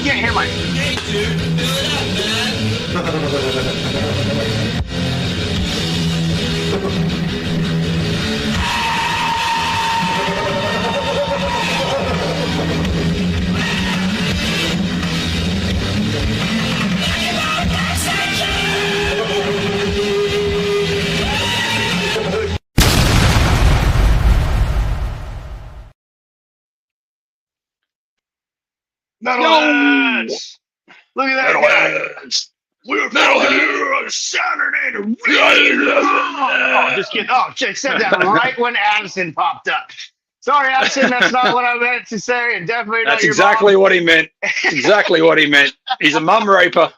can't hear my... Metalheads! Look at that guy. We're here on Saturday to oh, just kidding. Oh, shit, said that right when Addison popped up. Sorry, Addison, that's not what I meant to say, and definitely not That's your exactly mom. what he meant. Exactly what he meant. He's a mum raper.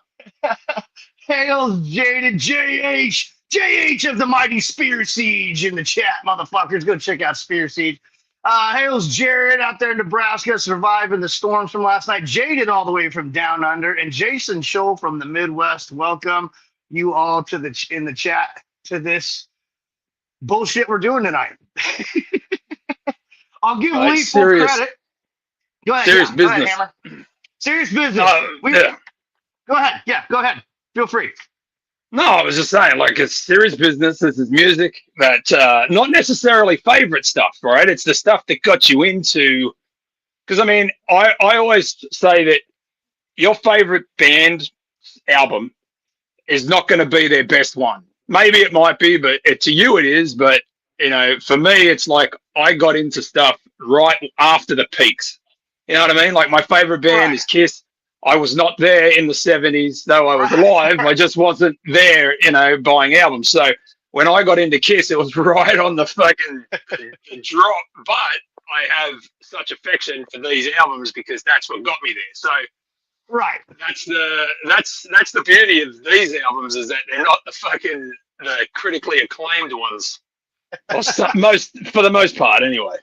Hails Jaded JH. JH of the Mighty Spear Siege in the chat, motherfuckers. Go check out Spear Siege. Hails Jared out there in Nebraska, surviving the storms from last night. Jaded all the way from down under, and Jason Scholl from the Midwest. Welcome you all to in the chat to this bullshit we're doing tonight. I'll give Lee full credit. Go ahead. Serious business. Go ahead, Hammer. Serious business. Yeah. Go ahead. Yeah, go ahead. Feel free. No, I was just saying, like, it's serious business. This is music that, not necessarily favorite stuff, right? It's the stuff that got you into, because, I mean, I always say that your favorite band album is not going to be their best one. Maybe it might be, but to you it is. But, you know, for me, it's like I got into stuff right after the peaks. You know what I mean? Like, my favorite band is Kiss. I was not there in the 70s, though I was alive. I just wasn't there, you know, buying albums. So when I got into Kiss, it was right on the fucking drop. But I have such affection for these albums because that's what got me there. So that's the beauty of these albums, is that they're not the critically acclaimed ones. For the most part, anyway.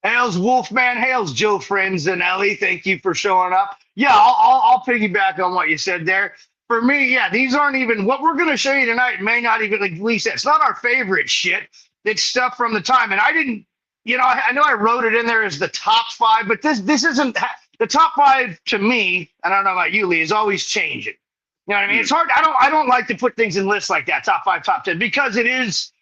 Hails Wolfman, hails Joe Friends and Ellie. Thank you for showing up. Yeah, I'll piggyback on what you said there. For me, yeah, these aren't even what we're going to show you tonight. May not even, like Lee said, it's not our favorite shit. It's stuff from the time. And I didn't, you know, I know I wrote it in there as the top 5, but this isn't the top 5 to me. I don't know about you, Lee, is always changing. You know what I mean? It's hard. I don't like to put things in lists like that, top 5, top 10, because it is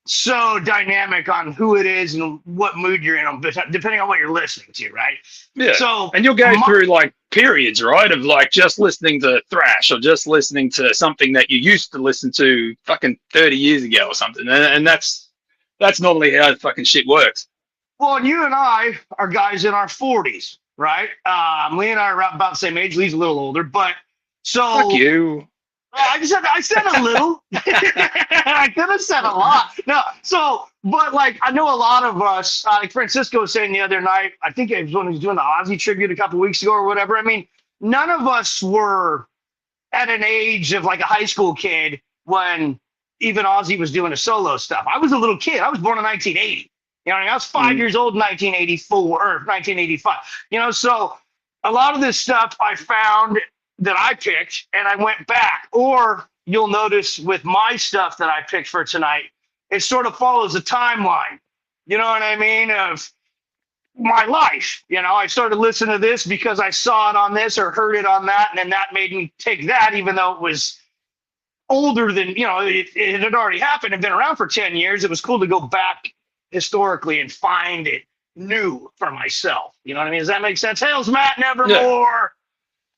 so dynamic on who it is and what mood you're in, depending on what you're listening to, right? Yeah. So, and you'll go through like periods, right, of like just listening to thrash or just listening to something that you used to listen to fucking 30 years ago or something, and that's normally how fucking shit works. Well, and you and I are guys in our 40s, right? Lee and I are about the same age. Lee's a little older, but so fuck you. I said a little. I could have said a lot. No, so, but like, I know a lot of us, like Francisco was saying the other night, I think it was when he was doing the Ozzy tribute a couple of weeks ago or whatever. I mean, none of us were at an age of like a high school kid when even Ozzy was doing a solo stuff. I was a little kid. I was born in 1980. You know, I was 5 years old in 1984 or 1985. You know, so a lot of this stuff I found that I picked and I went back. Or you'll notice with my stuff that I picked for tonight, it sort of follows a timeline. You know what I mean? Of my life. You know, I started listening to this because I saw it on this or heard it on that, and then that made me take that, even though it was older than, you know, it had already happened and been around for 10 years. It was cool to go back historically and find it new for myself. You know what I mean? Does that make sense? Hails Matt Nevermore. Yeah.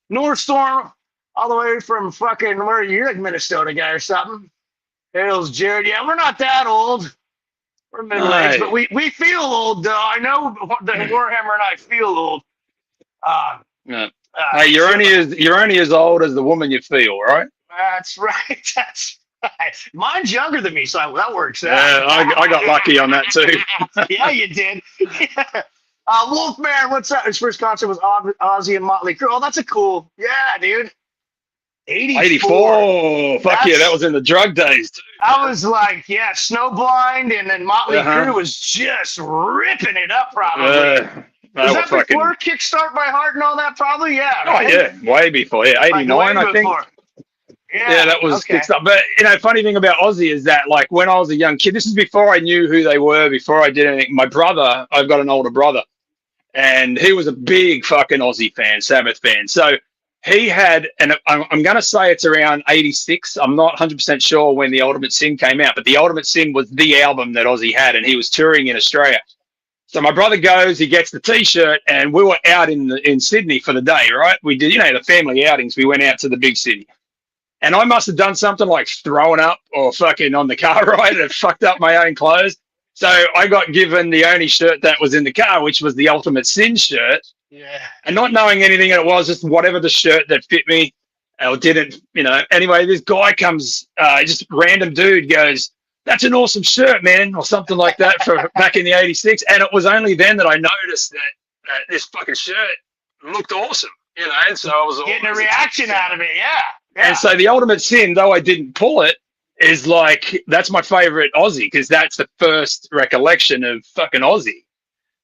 North Storm, all the way from fucking, where you're like Minnesota guy or something. Hails Jared. Yeah, we're not that old. We're middle-aged, but we feel old, though. I know that Warhammer and I feel old. Hey, you're only as old as the woman you feel, right? That's right. That's right. Mine's younger than me, so that works out. Yeah, I got lucky on that too. Yeah, you did. Yeah. Wolfman, what's up? His first concert was Ozzy and Motley Crue. Oh, that's a cool. Yeah, dude. 84. Fuck yeah, that was in the drug days too. I was like, yeah, Snowblind, and then Motley Crue was just ripping it up, probably. Was that before Kickstart My Heart and all that, probably? Yeah. Right? Oh, yeah, way before. Yeah, 89, I think. Yeah, that was Kickstart. But, you know, funny thing about Ozzy is that, like, when I was a young kid, this is before I knew who they were, before I did anything. My brother, I've got an older brother, and he was a big fucking Aussie fan, Sabbath fan. So he had, and I'm going to say it's around 86. I'm not 100% sure when the Ultimate Sin came out, but the Ultimate Sin was the album that Ozzy had, and he was touring in Australia. So my brother goes, he gets the T-shirt, and we were out in Sydney for the day, right? We did, the family outings. We went out to the big city. And I must have done something like throwing up or fucking on the car ride and fucked up my own clothes. So I got given the only shirt that was in the car, which was the Ultimate Sin shirt. Yeah. And not knowing anything, it was just whatever the shirt that fit me or didn't, Anyway, this guy comes, just random dude goes, "That's an awesome shirt, man," or something like that for back in the 86. And it was only then that I noticed that this fucking shirt looked awesome, and so I was getting a reaction out of it. Yeah. And so the Ultimate Sin, though I didn't pull it, is like, that's my favorite Aussie, because that's the first recollection of fucking Aussie.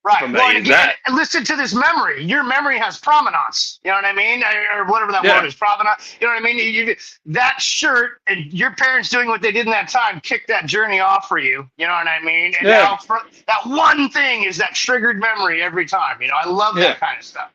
Right. Well, again, listen to this memory. Your memory has provenance. You know what I mean? Or whatever that word is, provenance. You know what I mean? That shirt and your parents doing what they did in that time kicked that journey off for you. You know what I mean? And now that one thing is that triggered memory every time. I love that kind of stuff.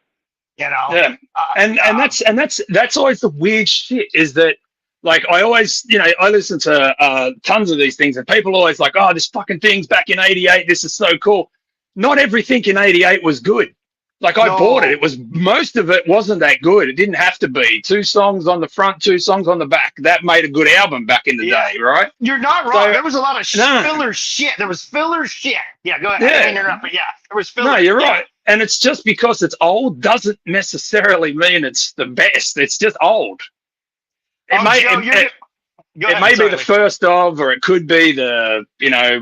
Yeah. And that's always the weird shit, is that, like, I always, I listen to tons of these things, and people are always like, "Oh, this fucking thing's back in 88. This is so cool." Not everything in 88 was good. Like, I bought it. Most of it wasn't that good. It didn't have to be. 2 songs on the front, 2 songs on the back. That made a good album back in the day, right? You're not wrong. There was a lot of filler shit. There was filler shit. Yeah, go ahead. I didn't interrupt, but there was filler. No, you're right. And it's just because it's old doesn't necessarily mean it's the best. It's just old. It may be the first of, or it could be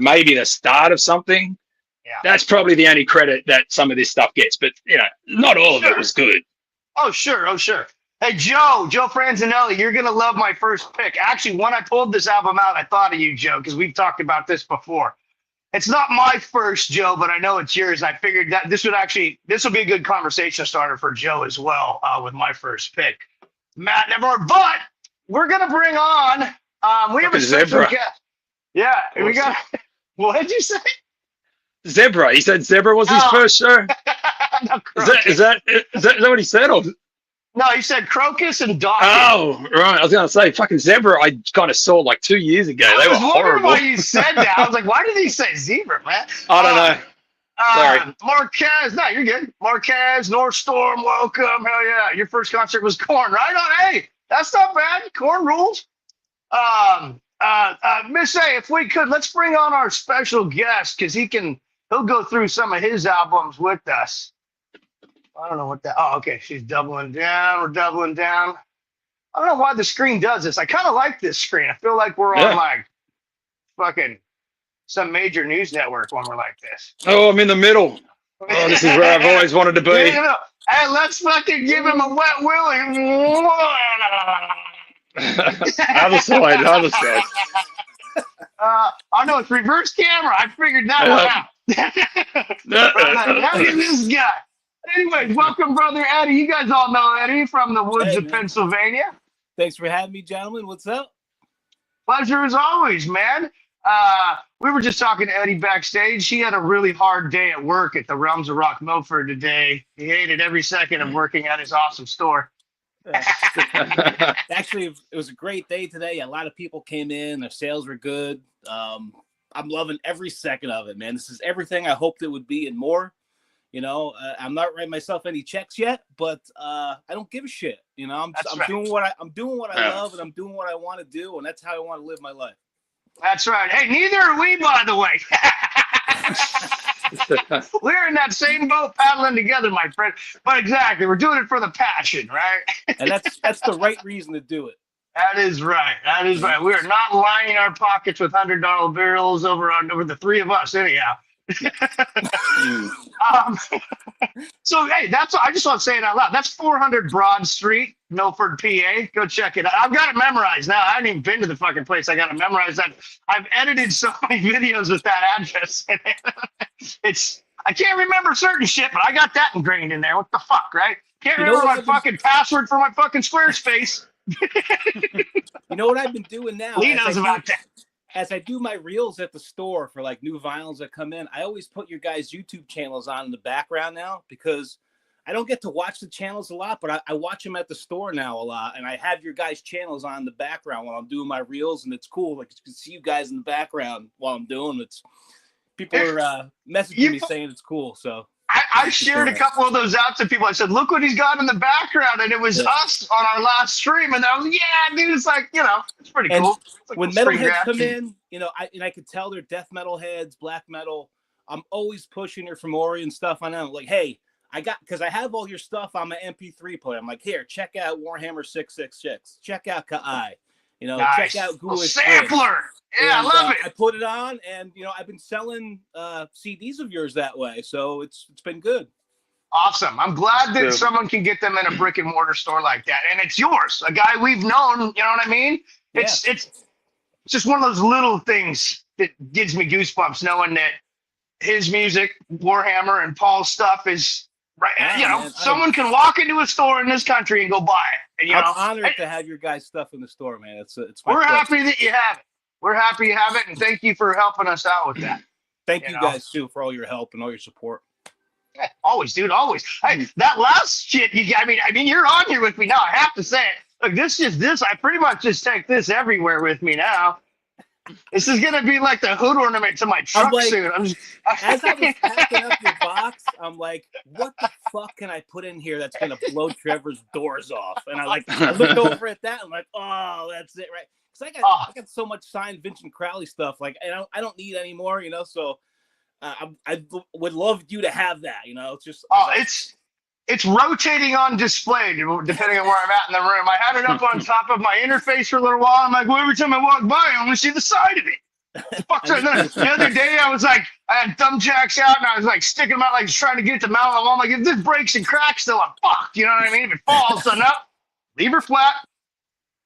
maybe the start of something. Yeah. That's probably the only credit that some of this stuff gets, but not all of it was good. Oh, sure. Hey, Joe Franzanelli, you're gonna love my first pick. Actually, when I pulled this album out, I thought of you, Joe, because we've talked about this before. It's not my first, Joe, but I know it's yours. I figured that this will be a good conversation starter for Joe as well, with my first pick. Matt Never, but we're gonna bring on we have a special guest. Yeah, we got. What did you say? Zebra. He said Zebra was his first show. Is that what he said? Or? No, he said Crocus and Dawkins. Oh, right. I was going to say fucking Zebra. I kind of saw like 2 years ago. They were horrible. Why you said that? I was like, why did he say Zebra, man? I don't know. Sorry. Marquez. No, you're good. Marquez, North Storm, welcome. Hell yeah. Your first concert was Korn, right? Oh, hey, that's not bad. Korn rules. Miss A, if we could, let's bring on our special guest, because he'll go through some of his albums with us. I don't know what that. Oh, okay. She's doubling down. We're doubling down. I don't know why the screen does this. I kind of like this screen. I feel like we're on like fucking some major news network when we're like this. Oh, I'm in the middle. Oh, this is where I've always wanted to be. Hey, let's fucking give him a wet willy. Other side. I know it's reverse camera. I figured that one out. Look at this guy. Anyways, welcome, brother Eddie. You guys all know Eddie from the woods of Pennsylvania. Thanks for having me, gentlemen. What's up? Pleasure as always, man. We were just talking to Eddie backstage. He had a really hard day at work at the Realms of Rock Milford today. He hated every second of working at his awesome store. Actually, it was a great day today. A lot of people came in. Their sales were good. I'm loving every second of it, man. This is everything I hoped it would be and more. I'm not writing myself any checks yet, but I don't give a shit. I'm doing what I love, and I'm doing what I want to do, and that's how I want to live my life. That's right. Hey, neither are we, by the way. We're in that same boat paddling together, my friend. But exactly, we're doing it for the passion, right? And that's the right reason to do it. That is right. We are not lining our pockets with $100 bills over the three of us, anyhow. So hey, I just want to say it out loud. That's 400 Broad Street, Milford, PA. Go check it out. I've got it memorized now. I haven't even been to the fucking place. I got to memorize that. I've edited so many videos with that address. I can't remember certain shit, but I got that ingrained in there. What the fuck, right? Can't remember my fucking password for my fucking Squarespace. You know what I've been doing now? Lee knows about that. as I do my reels at the store for like new vinyls that come in, I always put your guys' YouTube channels on in the background now because I don't get to watch the channels a lot, but I watch them at the store now a lot. And I have your guys' channels on in the background while I'm doing my reels. And it's cool. Like you can see you guys in the background while I'm doing it. People are messaging me saying it's cool. So I shared a couple of those out to people. I said, look what he's got in the background. And it was us on our last stream. And I was, yeah, dude, it's like, it's pretty cool. Like when metalheads come in, I could tell they're death metal heads, black metal. I'm always pushing your Fomorian stuff on them. Like, hey, because I have all your stuff on my MP3 player. I'm like, here, check out Warhammer 666. Check out Kai. Nice. Check out Ghoulish Sampler. Yeah, and, I love it. I put it on, and I've been selling CDs of yours that way, so it's been good. Awesome. I'm glad that someone can get them in a brick and mortar store like that, and it's yours, a guy we've known. You know what I mean? It's just one of those little things that gives me goosebumps knowing that his music, Warhammer, and Paul's stuff is. Right, man, someone can walk into a store in this country and go buy it. And, I'm honored to have your guys' stuff in the store, man. It's my we're pleasure. happy that you have it. We're happy you have it, and thank you for helping us out with that. Thank you guys too for all your help and all your support. Yeah, always, dude, always. Hey, that last shit I mean, you're on here with me now. I have to say it. Look, this. I pretty much just take this everywhere with me now. This is gonna be like the hood ornament to my truck soon. As I was packing up your box, I'm like, what the fuck can I put in here that's gonna blow Trevor's doors off? And I looked over at that. I'm like, oh, that's it, right? Because I got so much signed Vincent Crowley stuff. Like, I don't need any more, So I would love you to have that. It's just it's rotating on display depending on where I'm at in the room. I had it up on top of my interface for a little while. I'm like, well, every time I walk by, I only see the side of it. The other day, I was like, I had thumb jacks out and I was like sticking them out, like trying to get the mount. I'm like, if this breaks and cracks, still I'm fucked. You know what I mean? If it falls, then up, leave her flat.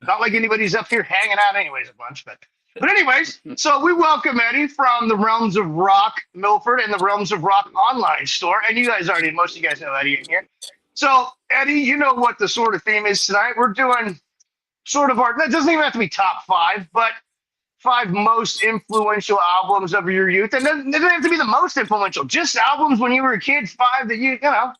Not like anybody's up here hanging out, anyways, a bunch. But anyways, so we welcome Eddie from the Realms of Rock, Milford, and the Realms of Rock online store. And you guys most of you guys know Eddie in here. So, Eddie, you know what the sort of theme is tonight. We're doing sort of that doesn't even have to be top 5, but 5 most influential albums of your youth. And it doesn't have to be the most influential, just albums when you were a kid, 5 that you know.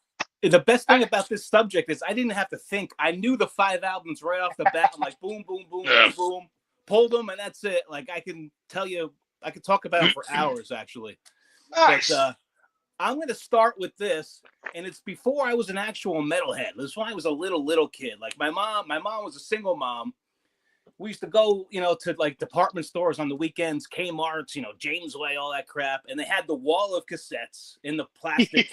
The best thing about this subject is I didn't have to think. I knew the 5 albums right off the bat. I'm like, boom, boom, boom, boom, boom. Pulled them, and that's it. Like, I can tell you, I could talk about it for hours, actually. Nice. But I'm going to start with this, and it's before I was an actual metalhead. This was when I was a little kid. Like, my mom was a single mom. We used to go, to, like, department stores on the weekends, Kmart's, Jamesway, all that crap, and they had the wall of cassettes in the plastic,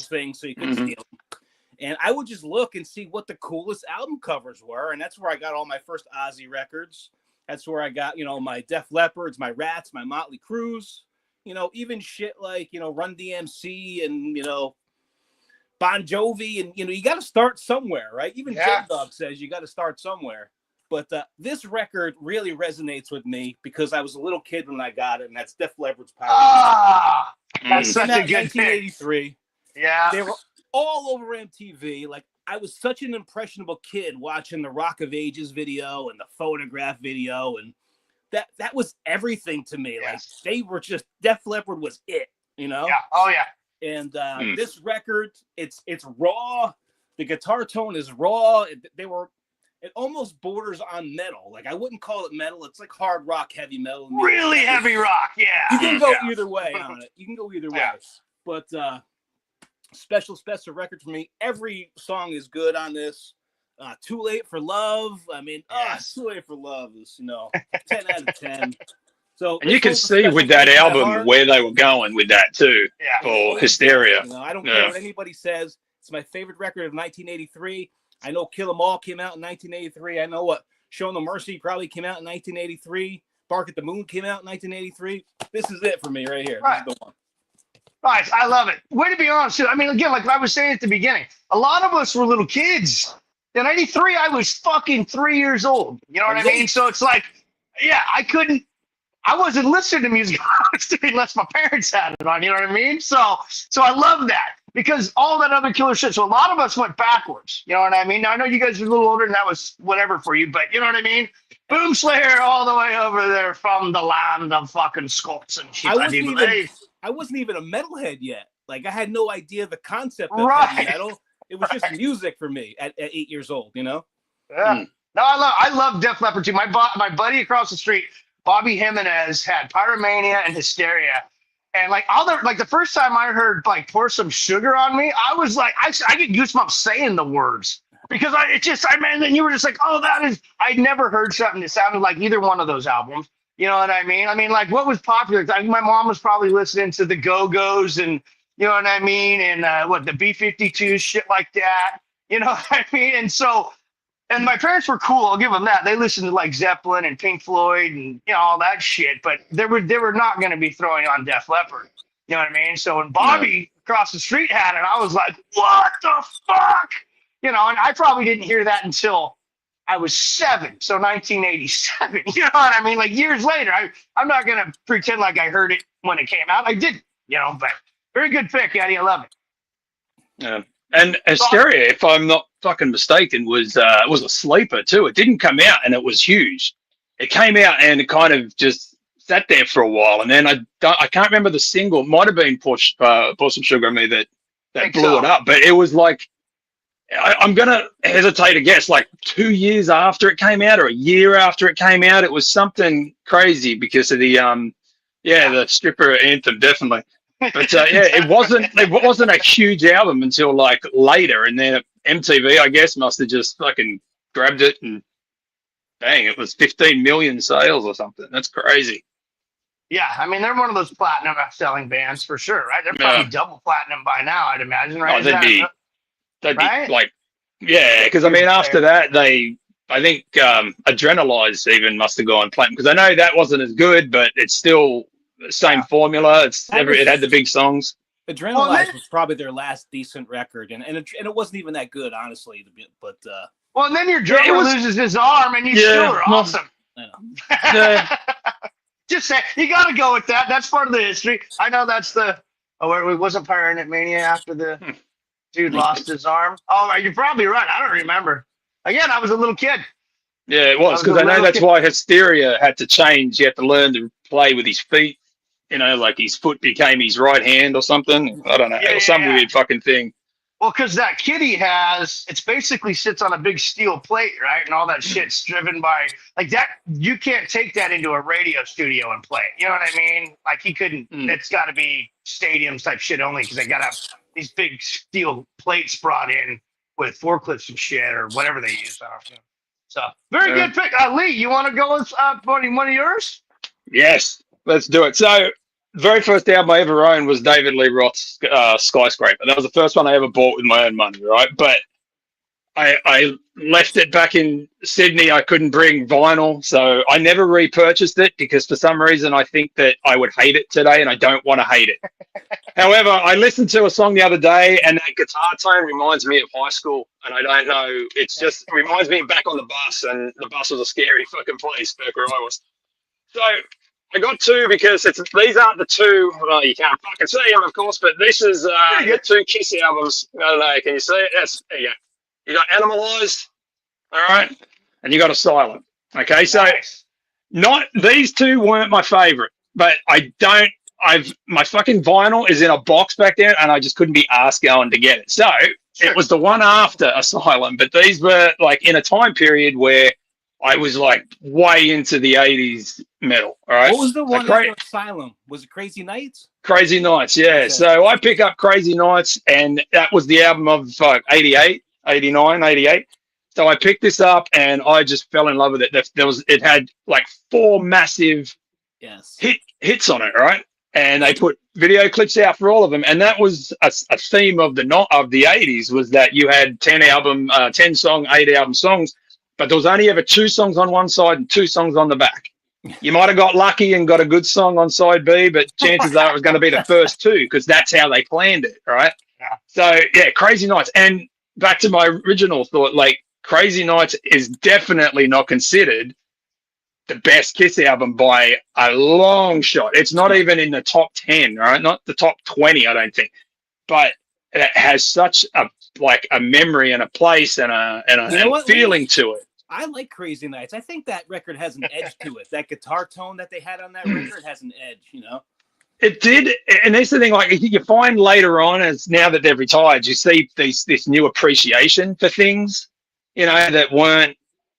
thing, so you couldn't steal them. And I would just look and see what the coolest album covers were, and that's where I got all my first Ozzy records. That's where I got, my Def Leppards, my Rats, my Motley Crues, even shit like, Run DMC and, Bon Jovi. And, you got to start somewhere, right? Even J-Dog says you got to start somewhere. But this record really resonates with me because I was a little kid when I got it, and that's Def Leppard's Power. That's such a good 1983. Yeah. They were all over MTV. Like, I was such an impressionable kid watching the Rock of Ages video and the Photograph video, and that was everything to me. Like, they were just, Def Leppard was it, Yeah. Oh yeah. And this record, it's raw. The guitar tone is raw. It almost borders on metal. Like, I wouldn't call it metal. It's like hard rock, heavy metal. Really heavy rock. Yeah. You can go either way on it. You can go either way. But special record for me. Every song is good on this. Too Late for Love. I mean, Too Late for Love is 10 out of 10. So, and you can see with that album where they were going with that too. Yeah. For Hysteria. I don't care what anybody says. It's my favorite record of 1983. I know Kill 'Em All came out in 1983. I know what Show No Mercy probably came out in 1983. Bark at the Moon came out in 1983. This is it for me right here. Right. This is the one. Nice. I love it. Way to be honest. I mean, again, like I was saying at the beginning, a lot of us were little kids. In 83, I was fucking 3 years old. You know what I mean? So it's like, I wasn't listening to music unless my parents had it on, you know what I mean? So I love that. because all that other killer shit. So a lot of us went backwards. You know what I mean? Now, I know you guys are a little older and that was whatever for you, but you know what I mean? Boom Slayer all the way over there from the land of fucking Scots and shit. I wasn't even a metalhead yet. Like I had no idea the concept of heavy metal. It was just music for me at 8 years old, you know? Yeah. No, I love Def Leppard too. My buddy across the street, Bobby Jimenez, had Pyromania and Hysteria. And like the first time I heard like Pour Some Sugar on Me, I was like, I get goosebumps saying the words. Because then you were just like, oh, I'd never heard something that sounded like either one of those albums. You know what I mean? I mean, like what was popular? I mean, my mom was probably listening to the Go-Go's and you know what I mean? And the B-52s, shit like that. You know what I mean? And my parents were cool. I'll give them that. They listened to like Zeppelin and Pink Floyd and you know all that shit. But they were not going to be throwing on Def Leppard. You know what I mean? So when Bobby across the street had it, I was like, what the fuck? You know, and I probably didn't hear that until I was 7, so 1987. You know what I mean? Like years later, I'm not gonna pretend like I heard it when it came out. I didn't, you know. But very good pick, Eddie. I love it. Yeah, and Hysteria, if I'm not fucking mistaken, was a sleeper too. It didn't come out, and it was huge. It came out and it kind of just sat there for a while, and then I can't remember the single. It might have been Pour Some Sugar on Me that blew it up, but it was like. I'm going to hesitate to guess, like 2 years after it came out or a year after it came out. It was something crazy because of the stripper anthem, definitely. But it wasn't a huge album until like later. And then MTV, I guess, must have just fucking grabbed it and bang, it was 15 million sales or something. That's crazy. Yeah, I mean, they're one of those platinum selling bands for sure, right? They're probably double platinum by now, I'd imagine, right? Oh, they'd be like, yeah, because I mean, after that, I think Adrenalize even must have gone platinum because I know that wasn't as good, but it's still the same formula. It had the big songs. Adrenalize was probably their last decent record, and it wasn't even that good, honestly. But well, and then your drummer loses his arm, and you still are awesome. I know. Just say you got to go with that. That's part of the history. I know that's the. Oh, it wasn't Pyromania after the. Dude lost his arm. Oh, you're probably right. I don't remember. Again, I was a little kid. Yeah, it was because I know that's why Hysteria had to change. You had to learn to play with his feet. You know, like his foot became his right hand or something. I don't know. It was some weird fucking thing. Well, because that kit he has, it's basically sits on a big steel plate, right? And all that shit's driven by like that. You can't take that into a radio studio and play it. You know what I mean? Like he couldn't. It's got to be stadiums type shit only because they got to have these big steel plates brought in with forklifts and shit or whatever they use. So very good pick. Lee, you want to go with one of yours? Yes, let's do it. So very first album I ever owned was David Lee Roth's Skyscraper. That was the first one I ever bought with my own money, right? But I left it back in Sydney. I couldn't bring vinyl, so I never repurchased it because for some reason I think that I would hate it today, and I don't want to hate it. However, I listened to a song the other day, and that guitar tone reminds me of high school, and I don't know. It's just it reminds me of back on the bus, and the bus was a scary fucking place back where I was. So I got two because these aren't the two. Well, you can't fucking see them, of course, but this is the two Kiss albums. I don't know. Can you see it? Yes. There you go. You got Animalized, all right, and you got Asylum. Okay, so not these two weren't my favorite, but my fucking vinyl is in a box back there, and I just couldn't be asked going to get it. So it was the one after Asylum, but these were like in a time period where I was like way into the 80s metal. All right. What was the one after Asylum? Was it Crazy Nights? Crazy Nights, yeah. Okay. So I pick up Crazy Nights, and that was the album of 88. 89, 88. So I picked this up and I just fell in love with it. It had like 4 massive hits on it, right? And they put video clips out for all of them. And that was a theme of the 80s was that you had 10 song, 8 album songs, but there was only ever 2 songs on one side and 2 songs on the back. You might have got lucky and got a good song on side B, but chances are it was going to be the first 2 because that's how they planned it, right? Yeah. So yeah, Crazy Nights. And back to my original thought, like Crazy Nights is definitely not considered the best Kiss album by a long shot. It's not even in the top 10, right? Not the top 20, I don't think. But that has such a memory and a place and a feeling to it. I like Crazy Nights. I think that record has an edge to it. That guitar tone that they had on that record has an edge, you know? It did, and that's the thing. Like you find later on, as now that they've retired, you see this new appreciation for things, you know, that weren't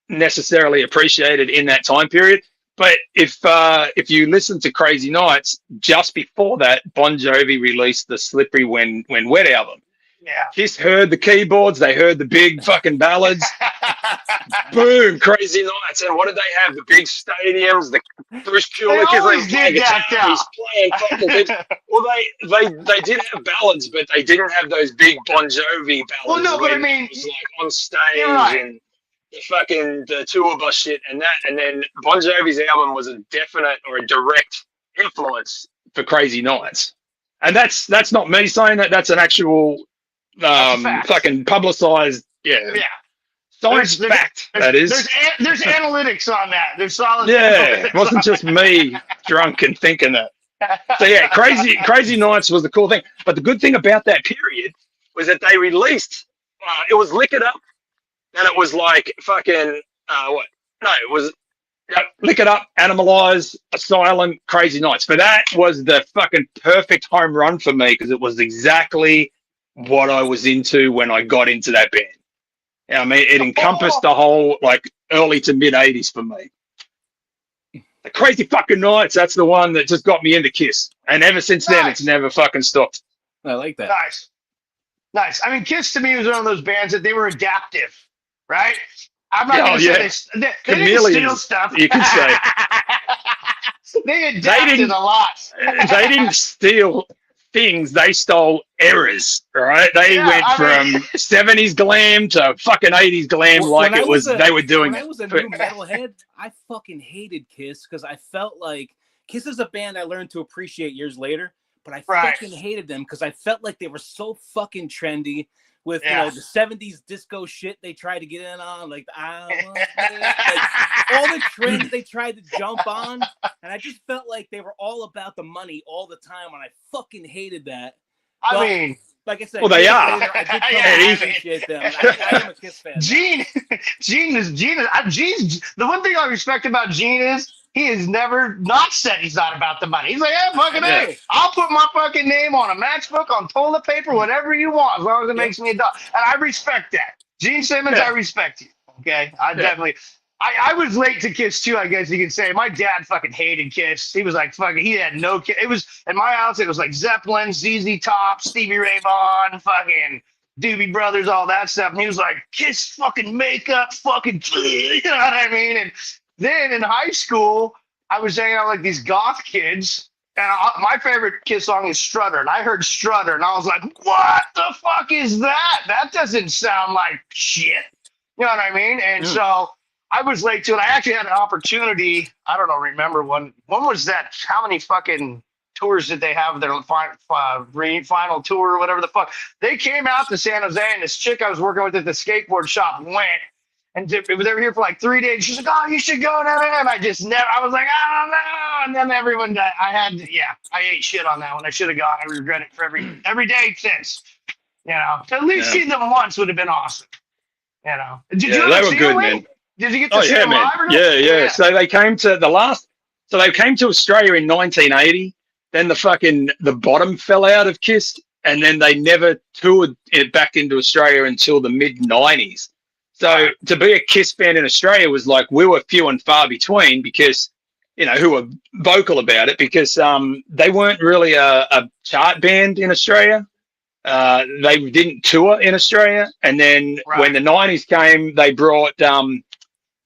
necessarily appreciated in that time period. But if you listen to Crazy Nights, just before that, Bon Jovi released the Slippery When Wet album. Yeah. Kiss heard the keyboards, they heard the big fucking ballads. Boom, Crazy Nights. And what did they have? The big stadiums, the Bruce Kulick is playing guitar, he's playing fucking big. Well, they did have ballads, but they didn't have those big Bon Jovi ballads. Well, no, but I mean, it was like on stage and the tour bus shit and that. And then Bon Jovi's album was a definite or a direct influence for Crazy Nights. And that's not me saying that. That's an actual fucking publicized, science fact. That is. There's analytics on that. There's solid. Yeah, it wasn't just me drunk and thinking that. So yeah, Crazy Nights was the cool thing. But the good thing about that period was that they released. It was Lick It Up, and it was like fucking what? No, it was Lick It Up, Animalize, Asylum, Crazy Nights. But that was the fucking perfect home run for me because it was exactly what I was into when I got into that band. Yeah, I mean, it encompassed the whole like early to mid '80s for me. The Crazy fucking Nights, that's the one that just got me into Kiss, and ever since then, it's never fucking stopped. I like that. Nice. I mean, Kiss to me was one of those bands that they were adaptive, right? I'm not going to say they didn't steal stuff. You can say they adapted a lot. They didn't steal things, they stole eras, right? They went from 70s glam to fucking 80s glam they were doing it. When I was a new metalhead, I fucking hated Kiss because I felt like Kiss is a band I learned to appreciate years later, but I fucking hated them because I felt like they were so fucking trendy with you know the 70s disco shit they tried to get in on, like all the trends they tried to jump on, and I just felt like they were all about the money all the time, and I fucking hated that. I mean, like I said, well, they are. Later, I did come to appreciate them. I am a Kiss fan. Gene is the one thing I respect about Gene is he has never not said he's not about the money. He's like, hey, I'll put my fucking name on a matchbook, on toilet paper, whatever you want, as long as it makes me a dollar. And I respect that. Gene Simmons, I respect you. Okay? Definitely. I was late to Kiss too, I guess you could say. My dad fucking hated Kiss. He was like he had no Kiss. It was, in my house, it was like Zeppelin, ZZ Top, Stevie Ray Vaughan, fucking Doobie Brothers, all that stuff. And he was like, Kiss fucking makeup, fucking, you know what I mean? And then in high school, I was hanging out with like these goth kids, and my favorite Kiss song is Strutter, and I heard Strutter, and I was like, what the fuck is that? That doesn't sound like shit. You know what I mean? And so I was late to it. I actually had an opportunity. I don't know, remember when was that? How many fucking tours did they have? Their final tour or whatever the fuck. They came out to San Jose, and this chick I was working with at the skateboard shop went. And they were here for like 3 days. She's like, oh, you should go. And I just never, I was like, I don't know. And then everyone, I ate shit on that one. I should have gone. I regret it for every day since. You know, to at least see them once would have been awesome. You know, did you they were good, man. Did you get to see them live? Yeah. So they came to they came to Australia in 1980. Then the bottom fell out of Kiss, and then they never toured it back into Australia until the mid 90s. So to be a Kiss fan in Australia was like, we were few and far between because, you know, who were vocal about it because they weren't really a chart band in Australia. They didn't tour in Australia. And then when the 90s came, they brought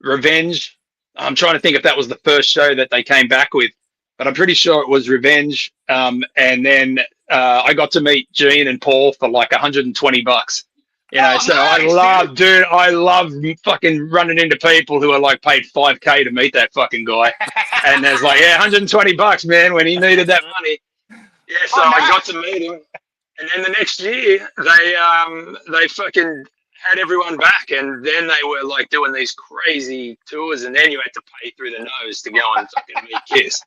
Revenge. I'm trying to think if that was the first show that they came back with, but I'm pretty sure it was Revenge. And then I got to meet Gene and Paul for like $120. You know, I love fucking running into people who are like paid $5K to meet that fucking guy. And there's like, $120, man, when he needed that money. Yeah, so I got to meet him. And then the next year, they fucking had everyone back. And then they were like doing these crazy tours. And then you had to pay through the nose to go and fucking meet Kiss.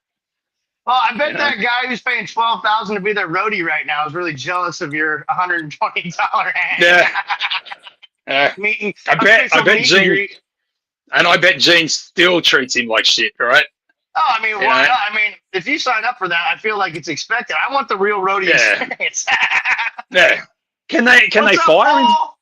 Well, I bet You know? that guy who's paying $12,000 to be their roadie right now is really jealous of your $120 Yeah. meeting. I bet Official meet and Gene, greet. and I bet Gene still treats him like shit, right? Oh, I mean, You why know? not? I mean, if you sign up for that, I feel like it's expected. I want the real roadie Yeah. experience. Yeah. Can they What's up, fire him? Paul?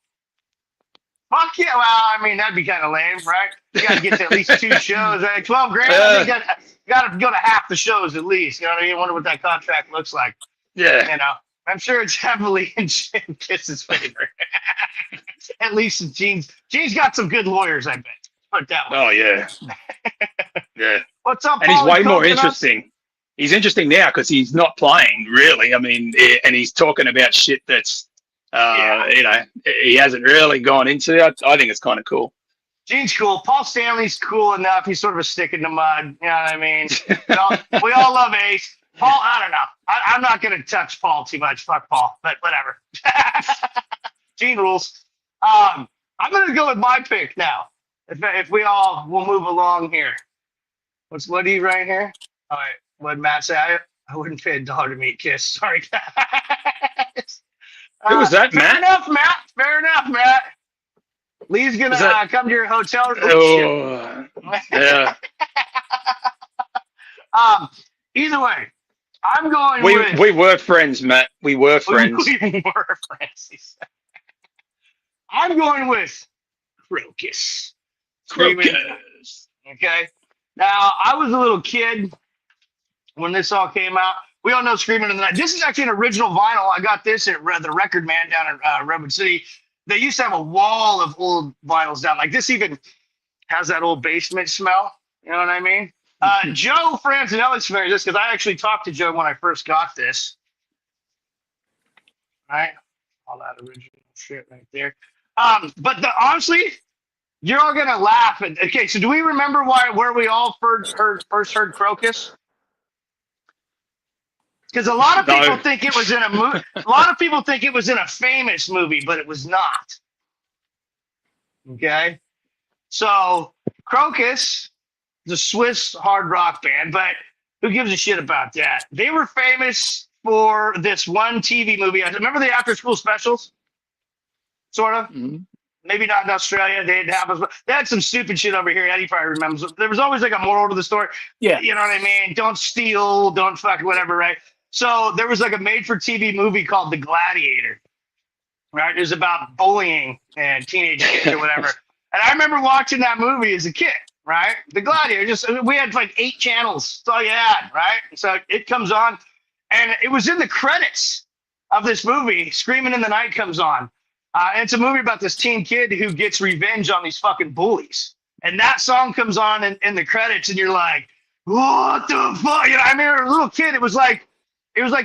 Fuck yeah. Well, I mean, that'd be kind of lame, right? You got to get to at least 2 shows, right? 12 grand, I think you got to go to half the shows at least. You know what I mean? I wonder what that contract looks like. Yeah. You know, I'm sure it's heavily in Jim Kiss's favor. At least Gene's got some good lawyers, I bet. Put it that way. Oh yeah. Yeah. What's up, And he's Paul? way more Coconuts? interesting. He's interesting now because he's not playing really. I mean, and he's talking about shit that's, you know, he hasn't really gone into. I think it's kind of cool. Gene's cool. Paul Stanley's cool enough. He's sort of a stick in the mud. You know what I mean? we all love Ace. Paul, I don't know. I'm not going to touch Paul too much. Fuck Paul, but whatever. Gene rules. I'm going to go with my pick now. If we all will move along here. What do you right here? All right. What Matt say? I wouldn't pay $1 to meet Kiss. Sorry, guys. Who was that, fair Matt? Enough, Matt. Fair enough, Matt. Lee's going to come to your hotel room. Oh, yeah. Either way, I'm going with... We were friends, Matt. We were friends. We were friends, he said. I'm going with Crocus. Crocus. Okay. Now, I was a little kid when this all came out. We all know Screaming in the Night. This is actually an original vinyl. I got this at the Record Man down in Redwood City. They used to have a wall of old vinyls down. Like this even has that old basement smell. You know what I mean? Joe Francinelli's familiar with this because I actually talked to Joe when I first got this. All right. All that original shit right there. But honestly, you're all gonna laugh. Okay, so do we remember where we all first heard Crocus? Because a lot of people think it was in a movie. A lot of people think it was in a famous movie, but it was not. Okay, so Crocus is a Swiss hard rock band, but who gives a shit about that? They were famous for this one TV movie. I remember the after school specials, sort of. Mm-hmm. Maybe not in Australia. They didn't have they had some stupid shit over here. Eddie probably remembers. There was always like a moral to the story. Yeah. You know what I mean? Don't steal, don't fuck whatever, right? So there was like a made-for-TV movie called The Gladiator, right? It was about bullying and teenage kids or whatever. And I remember watching that movie as a kid, right? The Gladiator. We had like 8 channels. That's all you had, right? So it comes on, and it was in the credits of this movie. Screaming in the Night comes on. And it's a movie about this teen kid who gets revenge on these fucking bullies. And that song comes on in the credits, and you're like, what the fuck? You know, I mean, as a little kid, it was like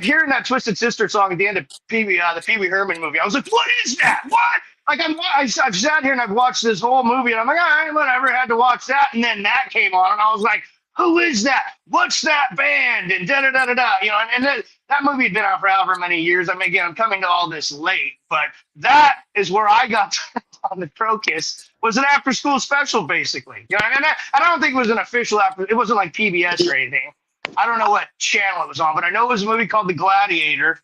hearing that Twisted Sister song at the end of the Pee Wee Herman movie. I was like, what is that? What? Like, I've sat here and I've watched this whole movie, and I'm like, all right, whatever, I had to watch that. And then that came on, and I was like, who is that? What's that band? And da-da-da-da-da. You know, and that movie had been out for however many years. I mean, again, I'm coming to all this late, but that is where I got on the Crocus. Was an after-school special, basically. You know, and I don't think it was an official it wasn't like PBS or anything. I don't know what channel it was on, but I know it was a movie called The Gladiator,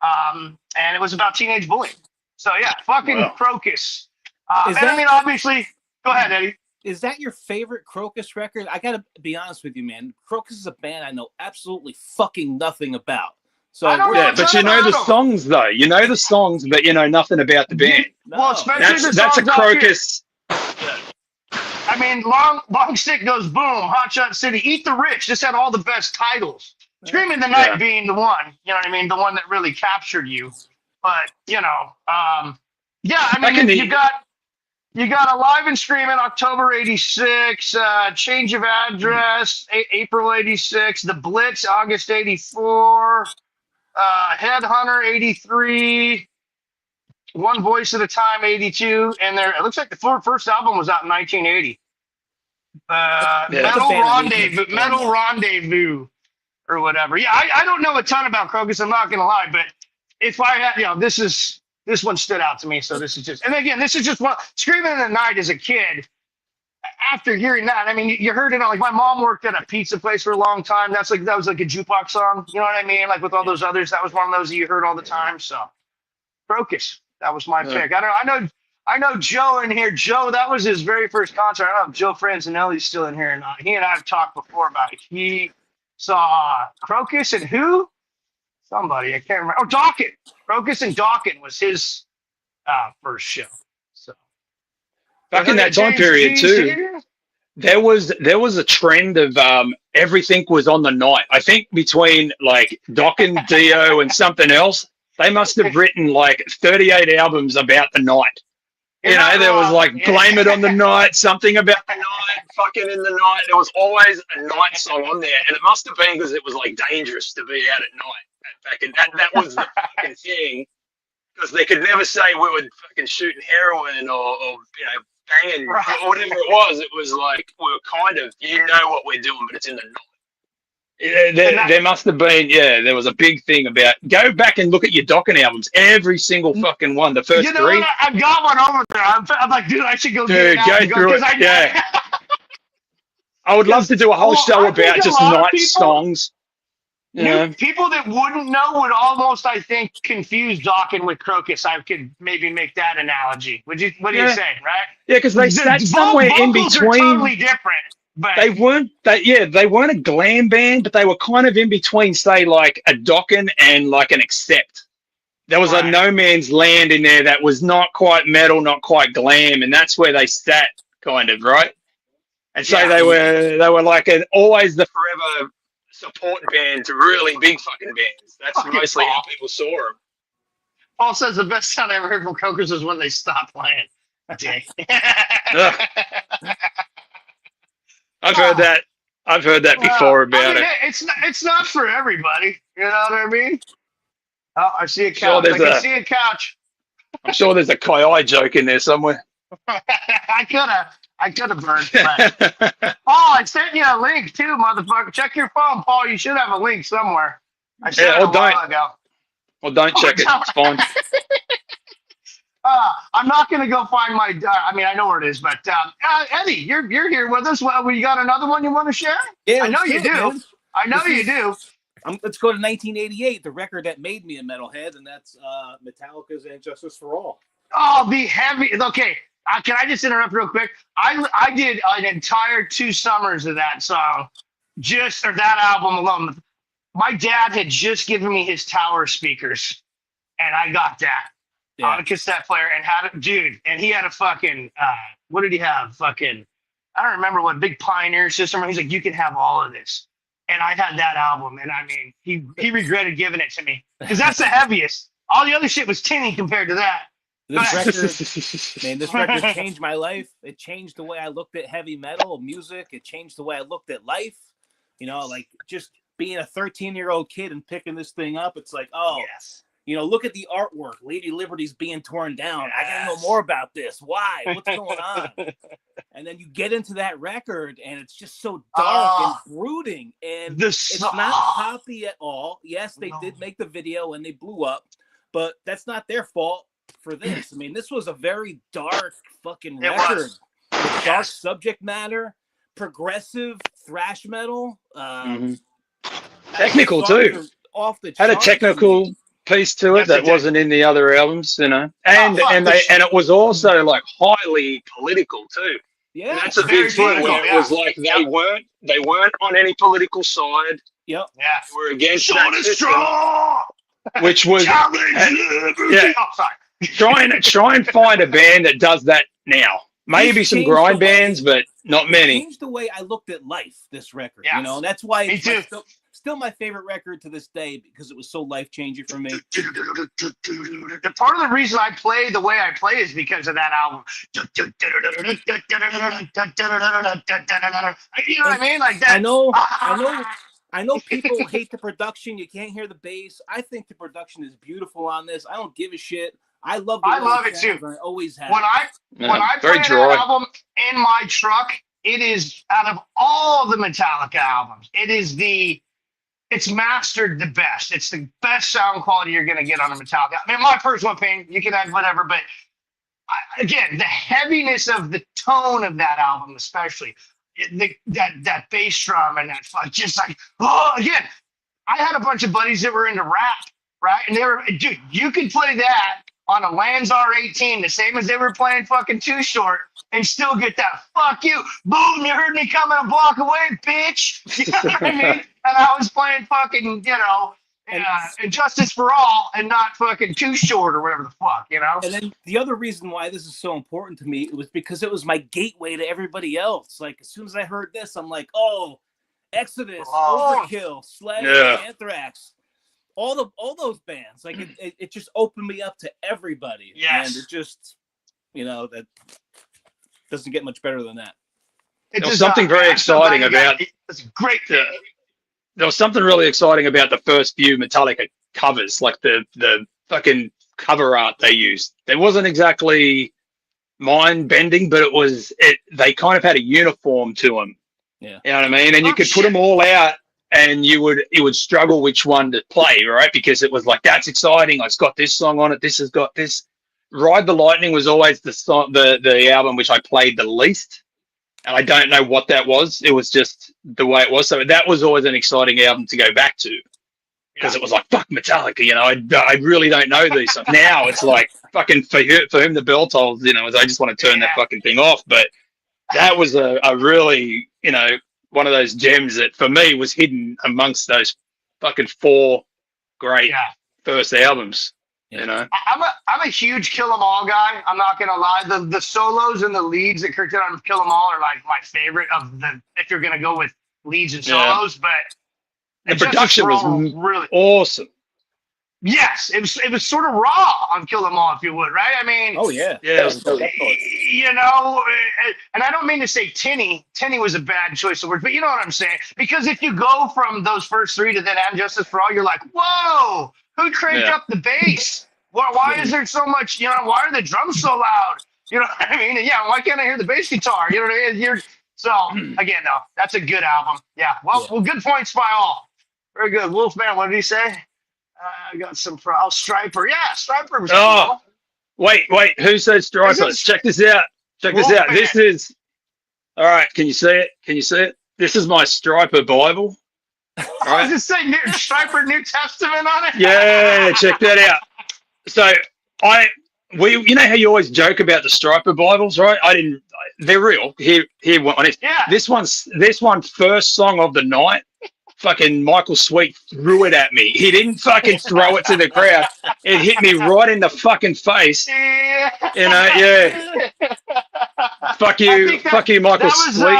and it was about teenage bullying. So, yeah, fucking Crocus. I mean, obviously, go ahead, Eddie. Is that your favorite Crocus record? I gotta be honest with you, man. Crocus is a band I know absolutely fucking nothing about. So yeah, but you know the songs though. You know the songs, but you know nothing about the band. No. Well, especially that's a Crocus. I mean, long stick goes boom. Hot Shot City, Eat the Rich. This had all the best titles. Screaming in the Night being the one. You know what I mean? The one that really captured you. But you know, yeah. I mean, you got Alive and Screaming, October '86, Change of Address, April '86, The Blitz, August '84, Headhunter '83, One Voice at a Time '82, and it looks like the first album was out in 1980. Metal Rendezvous, or whatever. Yeah, I don't know a ton about Crocus. I'm not gonna lie, but if I had, you know, this one stood out to me. So this is just, and again, this is just one. Screaming in the Night as a kid, after hearing that, I mean, you heard it on, like, my mom worked at a pizza place for a long time. That was like a jukebox song. You know what I mean? Like with all those others, that was one of those that you heard all the time. So Crocus, that was my pick. I know Joe in here. Joe, that was his very first concert. I don't know if Joe Franzinelli's still in here or not. He and I have talked before about it. He saw Crocus and who? Somebody, I can't remember. Oh, Dawkins. Crocus and Dawkins was his first show. So Back in that time period too, there was a trend of everything was on the night. I think between like Doc and Dio and something else, they must have written like 38 albums about the night. You know, there was like Blame It on the Night, something about the night, fucking in the night. There was always a night song on there, and it must have been because it was like dangerous to be out at night. Back in that was the fucking thing, because they could never say we were fucking shooting heroin or you know, banging or whatever it was. It was like we were kind of, you know what we're doing, but it's in the night. Yeah, there must have been, there was a big thing about, go back and look at your Dokken albums, every single fucking one, the first three. What? I've got one over there. I'm like, dude, I should go get it out. Go through it, I would love to do a whole show about just night songs. People that wouldn't know would almost, I think, confuse Dokken with Crocus. I could maybe make that analogy. What do you say, right? Yeah, because they sat somewhere in between. Are totally different. But they weren't a glam band, but they were kind of in between, say, like a Dokken and like an Accept. There was a no man's land in there that was not quite metal, not quite glam, and that's where they sat, kind of, right? And so they were like always the forever support band to really big fucking bands. That's mostly how people saw them. Paul says the best sound I ever heard from Crocus is when they stopped playing. Dang. I've heard that before about it. It's not for everybody. You know what I mean? Oh, I see a couch. I can see a couch. I'm sure there's a Kai joke in there somewhere. I could have burned. Paul, I sent you a link too, motherfucker. Check your phone, Paul. You should have a link somewhere. I sent it a while ago. Well, don't check it. It's fine. I'm not going to go find my. I mean, I know where it is, but Eddie, you're here with us. Well, you got another one you want to share? Yeah, I know you do. Man. I know you do. Let's go to 1988, the record that made me a metalhead, and that's Metallica's "And Justice for All." Oh, the heavy. Okay, can I just interrupt real quick? I did an entire 2 summers of that song, or that album alone. My dad had just given me his Tower speakers, and I got that. On a cassette player and had it, dude. And he had a fucking, what did he have? Fucking, I don't remember what, big Pioneer system. He's like, you can have all of this. And I had that album. And I mean, he regretted giving it to me because that's the heaviest. All the other shit was tinny compared to that. This record changed my life. It changed the way I looked at heavy metal music. It changed the way I looked at life. You know, like just being a 13-year-old kid and picking this thing up. It's like, oh, yes. You know, look at the artwork. Lady Liberty's being torn down. Yes. I gotta know more about this. Why? What's going on? And then you get into that record, and it's just so dark and brooding. And it's not poppy at all. Yes, they did make the video, and they blew up. But that's not their fault for this. I mean, this was a very dark fucking record. With dark subject matter, progressive thrash metal. Technical, too. Off the had a technical piece to it that wasn't in the other albums, you know, and it was also like highly political too. Yeah, and that's a big thing. It was like they weren't on any political side. Yep. Yeah, we're against that system, which was try and find a band that does that now. Maybe some grind bands, but not many. It changed the way I looked at life. This record, you know, and that's why it's still my favorite record to this day because it was so life-changing for me. The part of the reason I play the way I play is because of that album. You know what I mean? Like that. I know people hate the production. You can't hear the bass. I think the production is beautiful on this. I don't give a shit. I love it too. I always have. When I play that album in my truck, it is out of all the Metallica albums, it's mastered the best. It's the best sound quality you're going to get on a Metallica. I mean, my personal opinion, you can have whatever, but again, the heaviness of the tone of that album, especially that bass drum and that just like, oh, again, I had a bunch of buddies that were into rap, right? And they were, dude, you could play that on a Lands R18, the same as they were playing fucking Too Short, and still get that fuck you, boom, you heard me coming a block away, bitch. You know what I mean? And I was playing fucking, Injustice for All and not fucking Too Short or whatever the fuck, you know? And then the other reason why this is so important to me was because it was my gateway to everybody else. Like, as soon as I heard this, I'm like, oh, Exodus, Overkill, Slade, Anthrax, all those bands. Like, it just opened me up to everybody. Yes. And it just, that doesn't get much better than that. There was something very exciting about it. It's great. There was something really exciting about the first few Metallica covers, like the fucking cover art they used. It wasn't exactly mind bending, but they kind of had a uniform to them. Yeah, you know what I mean. And you could put them all out, and you would struggle which one to play, right? Because it was like, that's exciting. It's got this song on it. This has got this. Ride the Lightning was always the song, the album which I played the least. And I don't know what that was. It was just the way it was. So that was always an exciting album to go back to, because it was like, fuck Metallica, I really don't know these songs. Now it's like, fucking for whom the bell tolls, I just want to turn that fucking thing off. But that was a really, one of those gems that for me was hidden amongst those fucking 4 great first albums. I'm a huge Kill 'Em All guy. I'm not gonna lie. The solos and the leads that Kirk did on Kill 'Em All are like my favorite of the, if you're gonna go with leads and solos. But the production was really awesome. Yes, it was sort of raw on Kill 'Em All, if you would, right? I mean, oh yeah. And I don't mean to say tinny was a bad choice of words, but you know what I'm saying? Because if you go from those first 3 to then And Justice for All, you're like, whoa, who cranked up the bass? Why is there so much, why are the drums so loud? You know what I mean? Yeah, why can't I hear the bass guitar? You know what I mean? So, again, no, that's a good album. Yeah, well, good points by all. Very good. Wolfman, what did he say? I got some Striper. Yeah, Striper was cool. Wait, who said Striper? Check this out. This is, all right, can you see it? This is my Striper Bible. Right. Does it say Striper New Testament on it? Yeah, check that out. So you know how you always joke about the Striper Bibles, right? They're real. Here one is. Yeah. This one first song of the night. Fucking Michael Sweet threw it at me. He didn't fucking throw it to the crowd. It hit me right in the fucking face. Yeah. Fuck you, Michael Sweet.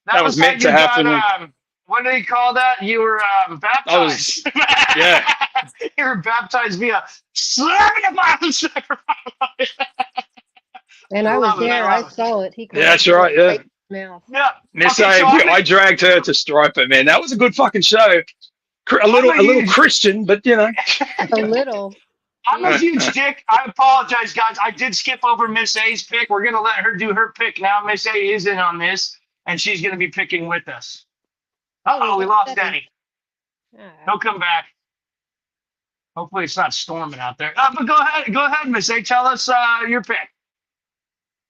That was meant to happen. What do you call that? You were baptized. You were baptized via sacrifice. And I was there. I saw it. That's right. Yeah. Miss I dragged her to Striper, man. That was a good fucking show. A little Christian, but a little. I'm a huge dick. I apologize, guys. I did skip over Miss A's pick. We're gonna let her do her pick now. Miss A is in on this, and she's gonna be picking with us. Oh, we lost Eddie. He'll come back. Hopefully, it's not storming out there. But go ahead, Miss A. Tell us your pick.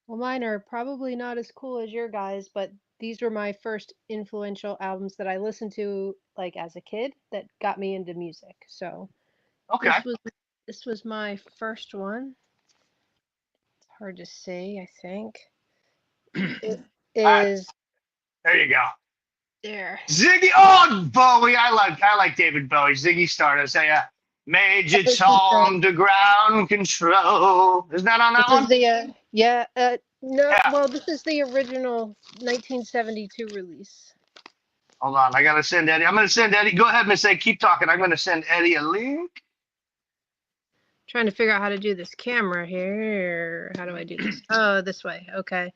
Well, mine are probably not as cool as your guys, but these were my first influential albums that I listened to like as a kid that got me into music. So this was my first one. It's hard to say, I think. It is there you go. There. Ziggy Bowie. I like David Bowie. Ziggy Stardust. Yeah. Major Tom to ground control. Isn't that on that one? Well, this is the original 1972 release. Hold on, I gotta send Eddie. I'm gonna send Eddie. Go ahead, Miss A. Keep talking. I'm gonna send Eddie a link. Trying to figure out how to do this camera here. How do I do this? Oh, this way. Okay.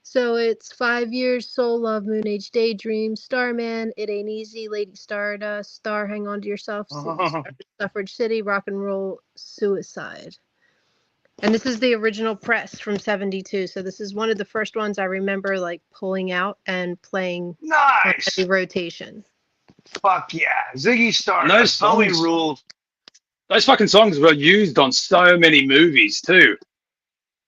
So it's 5 Years, Soul Love, Moon Age Daydream, Starman, It Ain't Easy, Lady Stardust, Star, Hang On to Yourself, Suffrage City, Rock and Roll, Suicide. And this is the original press from 72. So this is one of the first ones I remember like pulling out and playing on heavy rotation. Fuck yeah. Ziggy Stardust. Bowie ruled. Those fucking songs were used on so many movies too.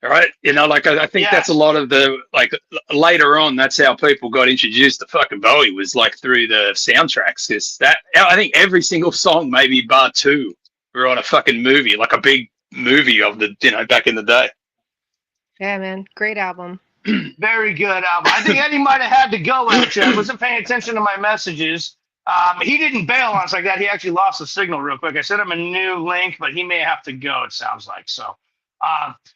right? You know, like I think that's a Yes. lot of the like later on. That's how people got introduced to fucking Bowie was like through the soundtracks. Because that I think every single song, maybe bar two, were on a fucking movie, like a big movie of the back in the day. Yeah, man. Great album. Very good album. I think Eddie might have had to go, actually. I wasn't paying attention to my messages. He didn't bail on us like that. He actually lost the signal real quick. I sent him a new link, but he may have to go, it sounds like. So,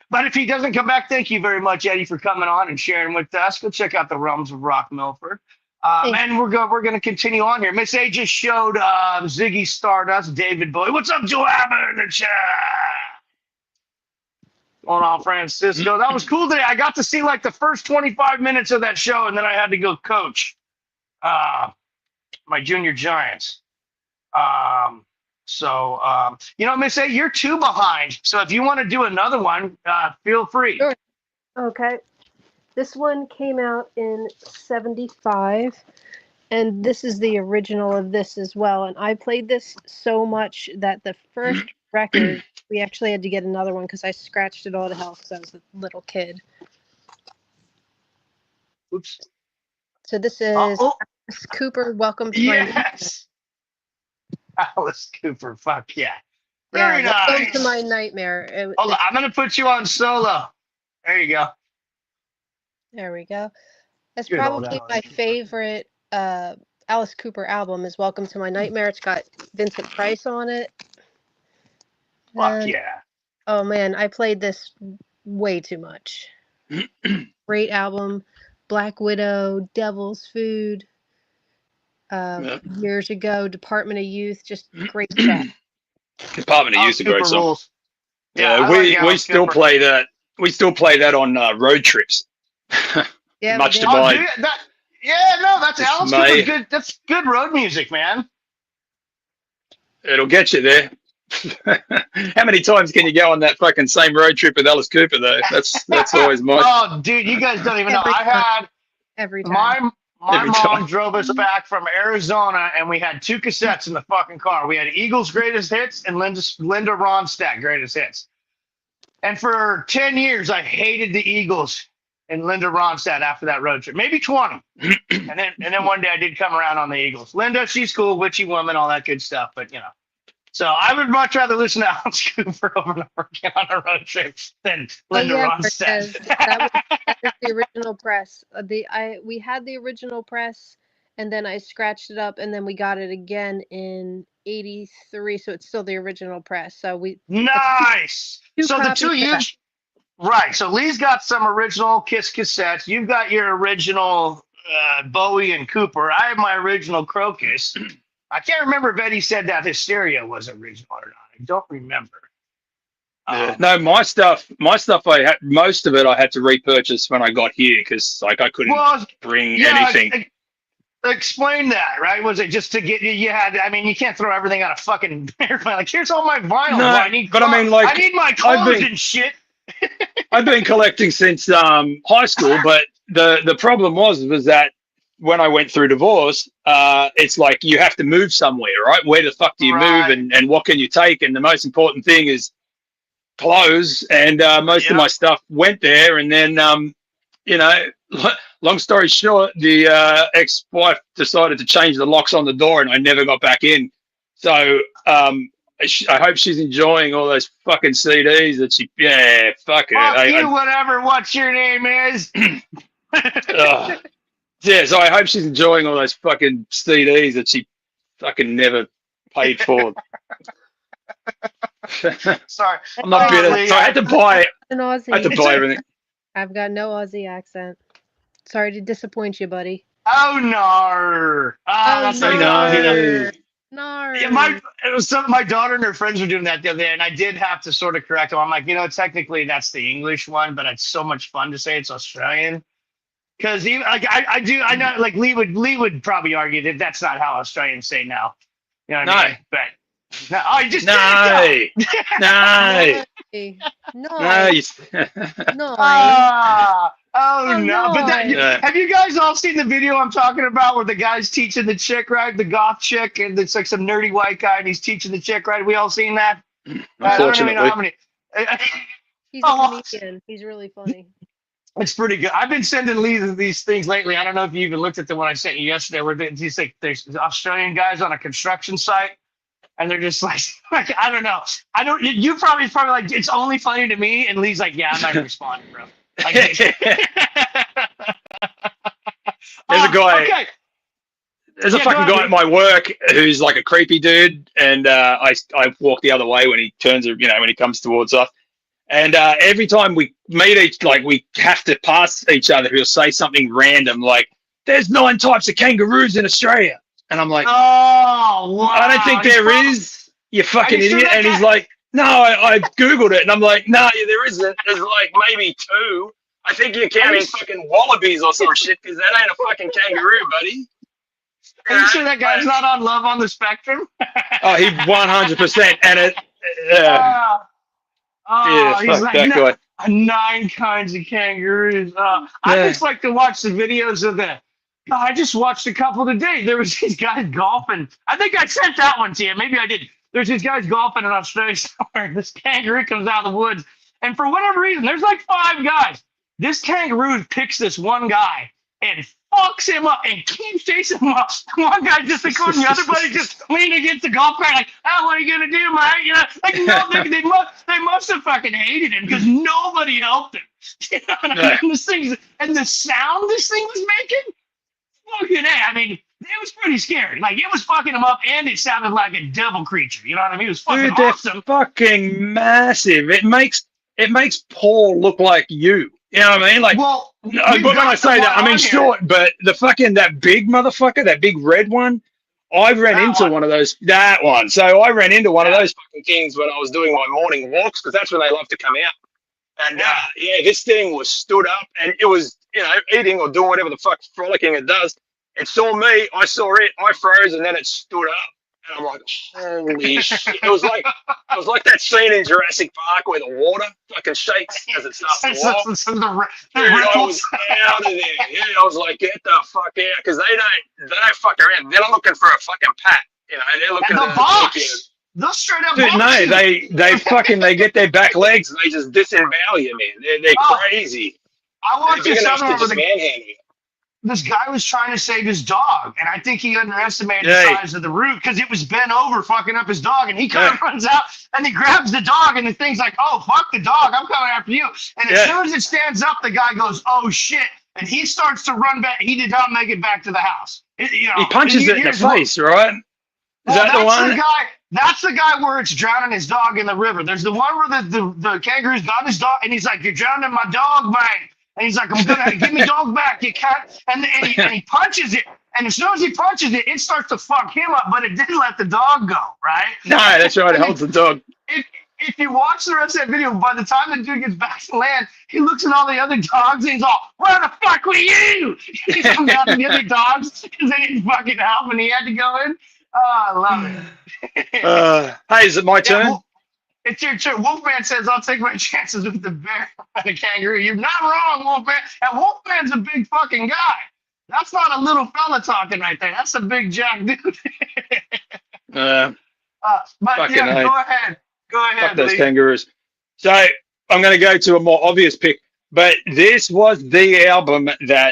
but if he doesn't come back, thank you very much, Eddie, for coming on and sharing with us. Go check out the Realms of Rock Milford. And we're going to continue on here. Miss A just showed Ziggy Stardust, David Bowie. What's up, Joe Hammer in the chat? Going on, Francisco. That was cool today. I got to see like the first 25 minutes of that show, and then I had to go coach my junior Giants. Miss A, you're 2 behind. So if you want to do another one, feel free. Sure. Okay. This one came out in 75, and this is the original of this as well. And I played this so much that the first record, we actually had to get another one because I scratched it all to hell because I was a little kid. Oops. So this is Alice Cooper, Welcome to My Nightmare. Yes. Alice Cooper. Fuck yeah. Yeah, Very Welcome nice. to My Nightmare. Hold on, I'm going to put you on solo. There you go. There we go. That's Good old probably Alice my Cooper. favorite Alice Cooper album is Welcome to My Nightmare. It's got Vincent Price on it. Fuck And, yeah. oh man, I played this way too much. Great album. Black Widow, Devil's Food. Years ago, Department of Youth, just great stuff. Department of Alice Youth, a great Cooper song. rules. Yeah, I like we Alice still Cooper. play that. We still play that on road trips. Yeah, Much we to did. my that's It's Alice my- Cooper. Good. That's good road music, man. It'll get you there. How many times can you go on that fucking same road trip with Alice Cooper though? That's always my. Oh, dude, you guys don't even know. Every time. My Every mom time. drove us back from Arizona, and we had 2 cassettes in the fucking car. We had Eagles' Greatest Hits and Linda Ronstadt Greatest Hits. And for 10 years, I hated the Eagles and Linda Ronstadt after that road trip. Maybe 20. and then one day I did come around on the Eagles. Linda, she's cool, witchy woman, all that good stuff. But, So I would much rather listen to Alice Cooper over and over again on a road trip than Linda Ronstadt. That was the original press. We had the original press, and then I scratched it up, and then we got it again in '83. So it's still the original press. So Nice. So the two you, right? So Lee's got some original Kiss cassettes. You've got your original Bowie and Cooper. I have my original Crocus. I can't remember if Eddie said that Hysteria was original or not. I don't remember. No, my stuff. I had most of it. I had to repurchase when I got here because I couldn't bring anything. Explain that, right? Was it just to get you had? I mean, you can't throw everything on a fucking airplane. Like, here's all my vinyl. No, I need I need my clothes and shit. I've been collecting since high school, but the problem was that when I went through divorce, it's like you have to move somewhere, right? Where the fuck do you move, and what can you take? And the most important thing is clothes, and most of my stuff went there. And then, long story short, the ex-wife decided to change the locks on the door, and I never got back in. So I hope she's enjoying all those fucking CDs that she. Yeah, fuck it. Fuck you, whatever. What's your name is? Yeah, so I hope she's enjoying all those fucking CDs that she fucking never paid for. Sorry, I'm not bitter. So I had to buy. An Aussie. I had to buy everything. I've got no Aussie accent. Sorry to disappoint you, buddy. Oh no! That's no. No. Yeah, my daughter and her friends were doing that the other day, and I did have to sort of correct them. I'm like, technically that's the English one, but it's so much fun to say it's Australian. Because I know, like Lee would probably argue that that's not how Australians say now. You know what I mean? But no, you just No. No. But have you guys all seen the video I'm talking about where the guy's teaching the chick, right? The goth chick, and it's like some nerdy white guy, and he's teaching the chick, right? We all seen that? Unfortunately. I don't even know how many. He's a comedian. He's really funny. It's pretty good. I've been sending Lee these things lately. I don't know if you even looked at the one I sent you yesterday, where these like there's Australian guys on a construction site, and they're just like I don't know. I don't. You probably it's probably like it's only funny to me, and Lee's like, yeah, I'm not gonna respond, bro. Like, There's a guy. Okay. There's a fucking guy at my work who's like a creepy dude, and I walk the other way when he turns, when he comes towards us. And every time we meet we have to pass each other, he'll say something random like, "There's 9 types of kangaroos in Australia," and I'm like, "Oh, wow. I don't think there is. You fucking idiot!" Sure and he's like, "No, I googled it," and I'm like, "No, there isn't. There's like maybe 2. I think you're counting fucking wallabies or some shit because that ain't a fucking kangaroo, buddy." Are you sure that guy's not on Love on the Spectrum? Oh, he 100%, and it. He's fuck like, that guy. 9 kinds of kangaroos. I just like to watch the videos of that. I just watched a couple today. There was these guys golfing. I think I sent that one to you. Maybe I did. There's these guys golfing in Australia somewhere. This kangaroo comes out of the woods. And for whatever reason, there's like 5 guys. This kangaroo picks this one guy and fucks him up and keeps chasing him up. One guy just recording, the other buddy just leaning against the golf cart like, "Oh, what are you gonna do, mate?" Like no, they must have fucking hated him because nobody helped him. And the sound this thing was making, fucking I mean, it was pretty scary. Like it was fucking him up, and it sounded like a devil creature. You know what I mean? It was fucking awesome. Fucking massive. It makes Paul look like you. You know what I mean? Like, well, but when I say that, I mean short. But the fucking that big motherfucker, that big red one, I ran into one of those. That one. So I ran into one of those fucking things when I was doing my morning walks because that's when they love to come out. And this thing was stood up and it was eating or doing whatever the fuck frolicking it does. It saw me, I saw it, I froze, and then it stood up. And I'm like, holy shit. It was like that scene in Jurassic Park where the water fucking shakes as it starts to walk. Dude, I was out of there. Yeah, I was like, get the fuck out. Because they don't fuck around. They're not looking for a fucking pat. They're looking at the box. They'll straight up Dude, no, they get their back legs and they just disembowel you, man. They're crazy. I watched this other one with this guy was trying to save his dog, and I think he underestimated the size of the root because it was bent over fucking up his dog, and he kind of runs out and he grabs the dog, and the thing's like, "Oh, fuck the dog, I'm coming after you." And as soon as it stands up, the guy goes, "Oh shit," and he starts to run back. He did not make it back to the house. He punches it in the face, right? Is that the one? That's the guy where it's drowning his dog in the river. There's the one where the kangaroo's got his dog, and he's like, "You're drowning my dog, man." And he's like, "I'm gonna give me dog back, you cat." And he punches it. And as soon as he punches it, it starts to fuck him up, but it didn't let the dog go, right? No, that's right. It holds the dog. If you watch the rest of that video, by the time the dude gets back to land, he looks at all the other dogs and he's all, "Where the fuck were you?" He's coming out to the other dogs because they didn't fucking help and he had to go in. Oh, I love it. Hey, is it my turn? It's your turn. Wolfman says, "I'll take my chances with the bear and the kangaroo." You're not wrong, Wolfman. And Wolfman's a big fucking guy. That's not a little fella talking right there. That's a big jack dude. But yeah, go ahead. Go ahead, fuck those Lee. kangaroos. So I'm going to go to a more obvious pick. But this was the album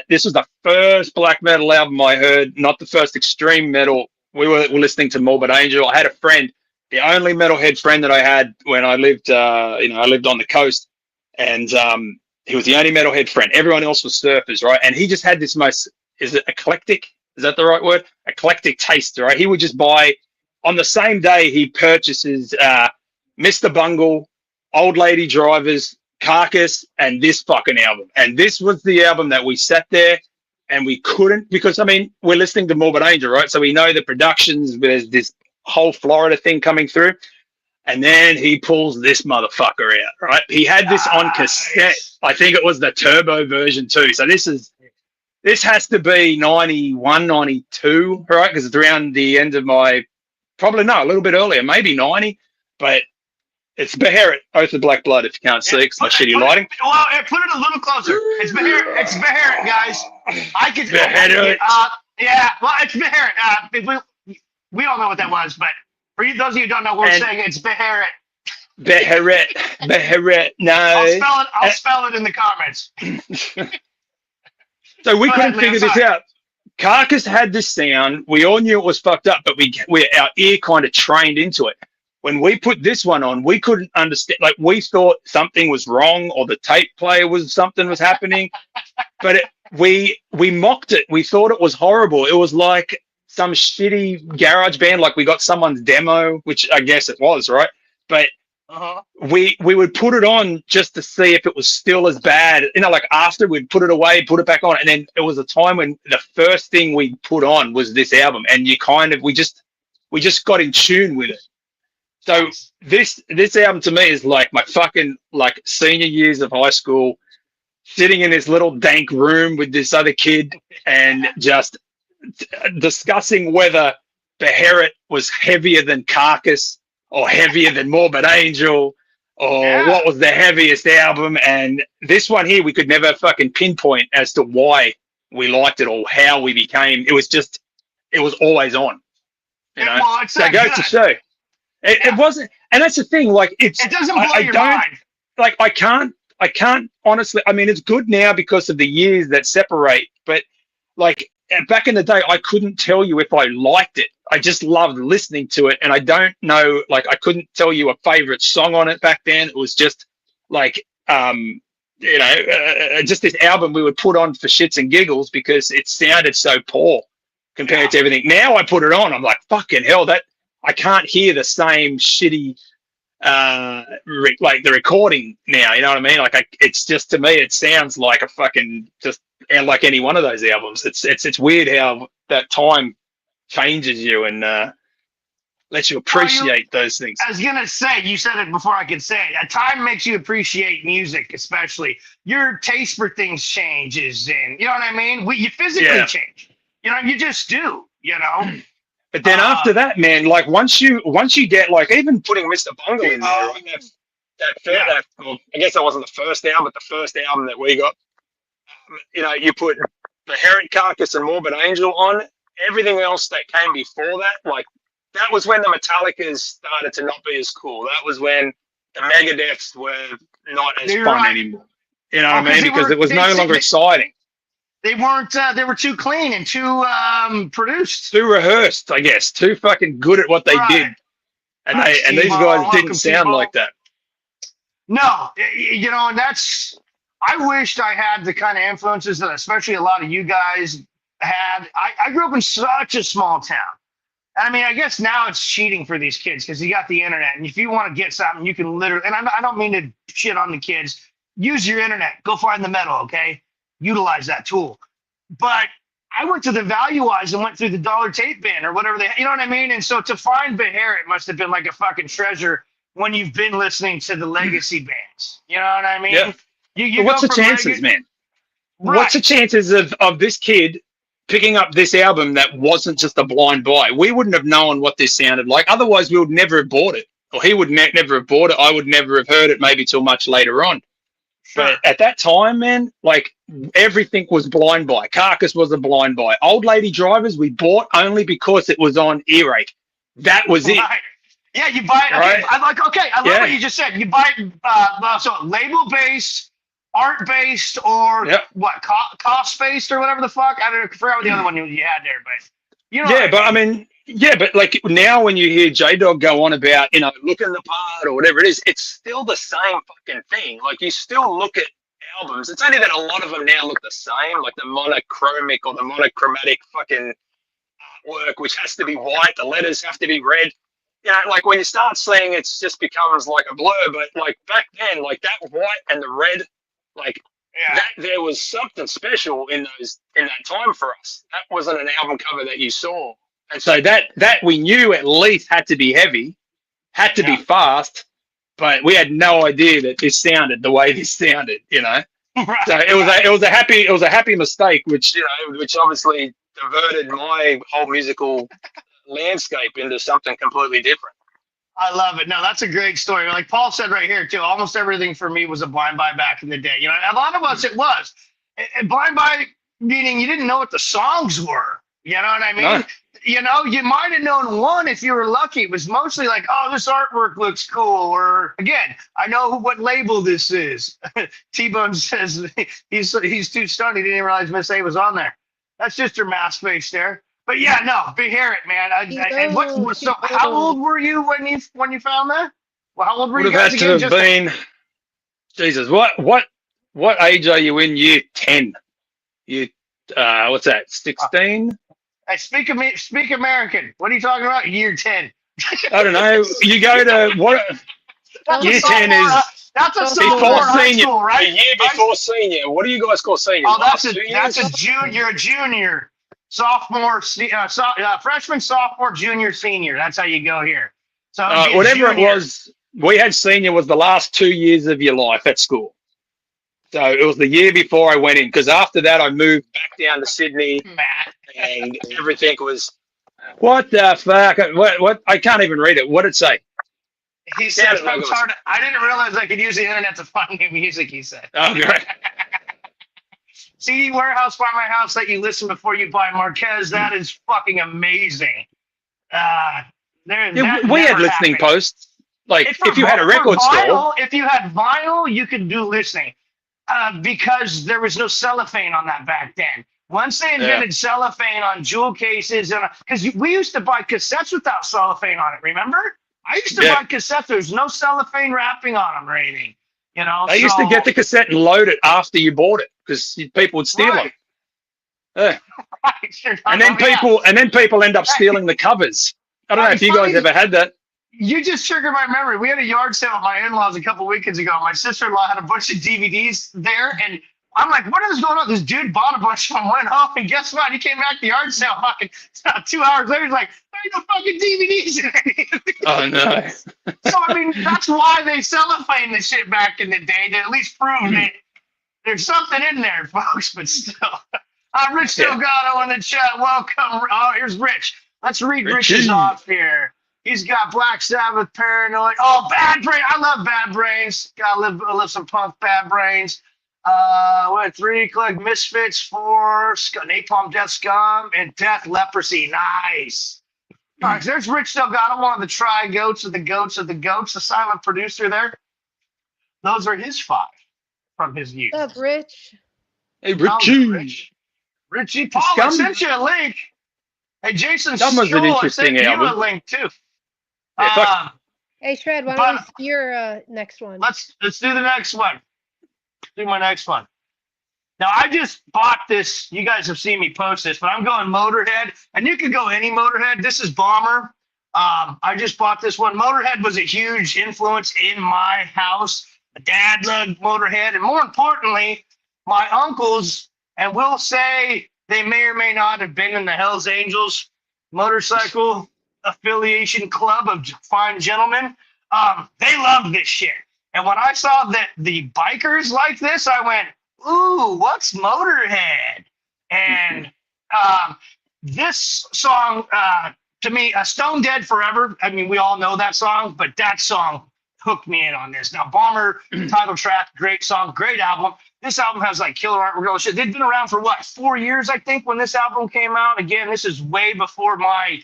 this was the first black metal album I heard, not the first extreme metal. We were listening to Morbid Angel. I had a friend, the only metalhead friend that I had when I lived, I lived on the coast, and he was the only metalhead friend. Everyone else was surfers, right? And he just had this is it eclectic? Is that the right word? Eclectic taste, right? He would just buy, on the same day he purchases Mr. Bungle, Old Lady Drivers, Carcass, and this fucking album. And this was the album that we sat there and we couldn't, because, I mean, we're listening to Morbid Angel, right? So we know the productions, there's this whole Florida thing coming through. And then he pulls this motherfucker out, right? He had this on cassette. I think it was the turbo version too. So this has to be 91, 92, right? Because it's around the end of a little bit earlier, maybe 90. But it's Beherit, Oath of Black Blood, if you can't see it, because my shitty lighting. Well, put it a little closer. It's Beherit, guys. I could. Beherit. Yeah, well, it's Beherit. We all know what that was, but for those of you who don't know, we're saying it's Beherit. Beheret. No. I'll spell it in the comments. So we Go couldn't ahead, figure Lance. this out. Carcass had this sound. We all knew it was fucked up, but our ear kind of trained into it. When we put this one on, we couldn't understand. Like, we thought something was wrong, or the tape player something was happening. But we mocked it. We thought it was horrible. It was like some shitty garage band. Like, we got someone's demo, which I guess it was, right? But we would put it on just to see if it was still as bad. You know, like, after we'd put it away, put it back on, and then it was a time when the first thing we put on was this album, and we just got in tune with it. So this album to me is like my fucking like senior years of high school, sitting in this little dank room with this other kid and just discussing whether Beheret was heavier than Carcass or heavier than Morbid Angel or what was the heaviest album. And this one here, we could never fucking pinpoint as to why we liked it or how we became. It was always on. You know, well, so it goes to show. It wasn't, and that's the thing. Like, it doesn't blow your mind. Like, I can't honestly. I mean, it's good now because of the years that separate. But like back in the day, I couldn't tell you if I liked it. I just loved listening to it, and I don't know. Like, I couldn't tell you a favorite song on it back then. It was just like, just this album we would put on for shits and giggles because it sounded so poor compared to everything. Now I put it on, I'm like, fucking hell, that. I can't hear the same shitty, like the recording now. You know what I mean? Like, it's just, to me, it sounds like a fucking just like any one of those albums. It's weird how that time changes you and lets you appreciate those things. I was gonna say, you said it before I could say it. Time makes you appreciate music, especially your taste for things changes, and you know what I mean. You physically change. You know, you just do. You know. But then after that, man, like once you get like even putting Mr. Bungle in there, right? I guess that wasn't the first album, but the first album that we got. You know, you put Beheret, Carcass, and Morbid Angel on. Everything else that came before that, like that was when the Metallicas started to not be as cool. That was when the Megadeths were not as fun anymore. You know what I mean? Because it was no longer exciting. They weren't. They were too clean and too produced, too rehearsed. I guess too fucking good at what they did, and these guys didn't sound like that. No, you know, and that's. I wished I had the kind of influences that, especially a lot of you guys had. I grew up in such a small town. I mean, I guess now it's cheating for these kids because you got the internet, and if you want to get something, you can literally. And I don't mean to shit on the kids. Use your internet. Go find the metal, okay? Utilize that tool. But I went to the Value Wise and went through the dollar tape bin or whatever you know what I mean? And so to find Beheret must have been like a fucking treasure when you've been listening to the legacy bands. You know what I mean? Yeah. What's the chances, man? Right. What's the chances of this kid picking up this album that wasn't just a blind buy? We wouldn't have known what this sounded like. Otherwise, we would never have bought it. Or he would never have bought it. I would never have heard it maybe till much later on. But at that time, man, like everything was blind buy. Carcass was a blind buy. Old Lady Drivers we bought only because it was on earache. That was it. Yeah, you buy it. Okay, I love what you just said. You buy it so label based, art based, or what cost based or whatever the fuck. I don't forget what the other one you had there, but you know. Yeah, but I mean. Yeah, but like now when you hear J-Dog go on about, you know, looking the part or whatever it is, it's still the same fucking thing. Like you still look at albums. It's only that a lot of them now look the same, like the monochromic or the monochromatic fucking artwork, which has to be white. The letters have to be red. You know, like when you start seeing it just becomes like a blur. But like back then, like that white and the red, like that there was something special in that time for us. That wasn't an album cover that you saw. And so that we knew at least had to be heavy, had to be fast, but we had no idea that this sounded the way this sounded, you know. So it was a happy mistake, which obviously diverted my whole musical landscape into something completely different. I love it. No, that's a great story. Like Paul said right here too, almost everything for me was a blind buy back in the day. You know, a lot of us it was. And blind buy meaning you didn't know what the songs were. You know what I mean? No. you know, you might have known one if you were lucky. It was mostly like, oh, this artwork looks cool. Or again, I know what label this is. T-Bone says he's too stoned. He didn't even realize Miss A was on there. That's just her mask face there. But yeah, no, be hear it, man. And so how old were you when you found that? Well, how old were Would you have guys had to again? have been. Jesus, what age are you in year 10? You what's that? 16? Hey, speak American. What are you talking about? Year 10. I don't know. You go to what? That's Year a 10 sophomore, is that's a before sophomore in high senior. school, The right? year before senior. What do you guys call senior? Oh, Last 2 years? that's a junior. You're a junior, sophomore, freshman, sophomore, junior, senior. That's how you go here. So it'd be a Whatever it junior. was, we had senior was the last 2 years of your life at school. So it was the year before I went in, because after that I moved back down to Sydney, Matt. and everything was, what the fuck? What? I can't even read it. What did it say? He said, I didn't realize I could use the internet to find new music, he said. Oh, great. CD Warehouse, Find My House, that you listen before you buy Marquez. That is fucking amazing. We had listening posts. Like, if you had a record store. If you had vinyl, you could do listening. Because there was no cellophane on that back then. Once they invented cellophane on jewel cases, and because we used to buy cassettes without cellophane on it, remember? I used to buy cassettes. There's no cellophane wrapping on them or anything. You know, I used to get the cassette and load it after you bought it, because people would steal them. Yeah. And then people end up stealing the covers. I don't know if you guys ever had that. You just triggered my memory. We had a yard sale with my in-laws a couple weekends ago. My sister-in-law had a bunch of DVDs there, and I'm like, what is going on? This dude bought a bunch of them, went home, and guess what? He came back to the yard sale fucking 2 hours later. He's like, there ain't no fucking DVDs in it. Oh, no. So, I mean, that's why they cellophane the shit back in the day, to at least prove that there's something in there, folks, but still. Rich Delgado in the chat. Welcome. Oh, here's Rich. Let's read Rich's off here. He's got Black Sabbath, Paranoid. Oh, Bad Brain. I love Bad Brains. Gotta live some punk Bad Brains. What, 3? Click Misfits, 4. Napalm Death Scum, and Death Leprosy. Nice. All right, so there's Rich Delgado, one of the tri-goats of the goats of the goats, the silent producer there. Those are his 5 from his youth. What's up, Rich? Hey, Richie. Richie Paul, I sent you a link. Hey, Jason That was an interesting I sent you a album. link, too. Hey, Shred, why don't we see your next one? Let's do the next one. Do my next one. Now, I just bought this. You guys have seen me post this, but I'm going Motorhead, and you can go any Motorhead. This is Bomber. I just bought this one. Motorhead was a huge influence in my house. My dad loved Motorhead, and more importantly, my uncles, and we'll say they may or may not have been in the Hells Angels motorcycle affiliation club of fine gentlemen. They loved this shit. And when I saw that the bikers like this, I went, ooh, what's Motorhead? And this song, to me, Stone Dead Forever. I mean, we all know that song, but that song hooked me in on this. Now, Bomber, title track, great song, great album. This album has like killer artwork, all shit. They've been around for what, 4 years, I think, when this album came out. Again, this is way before my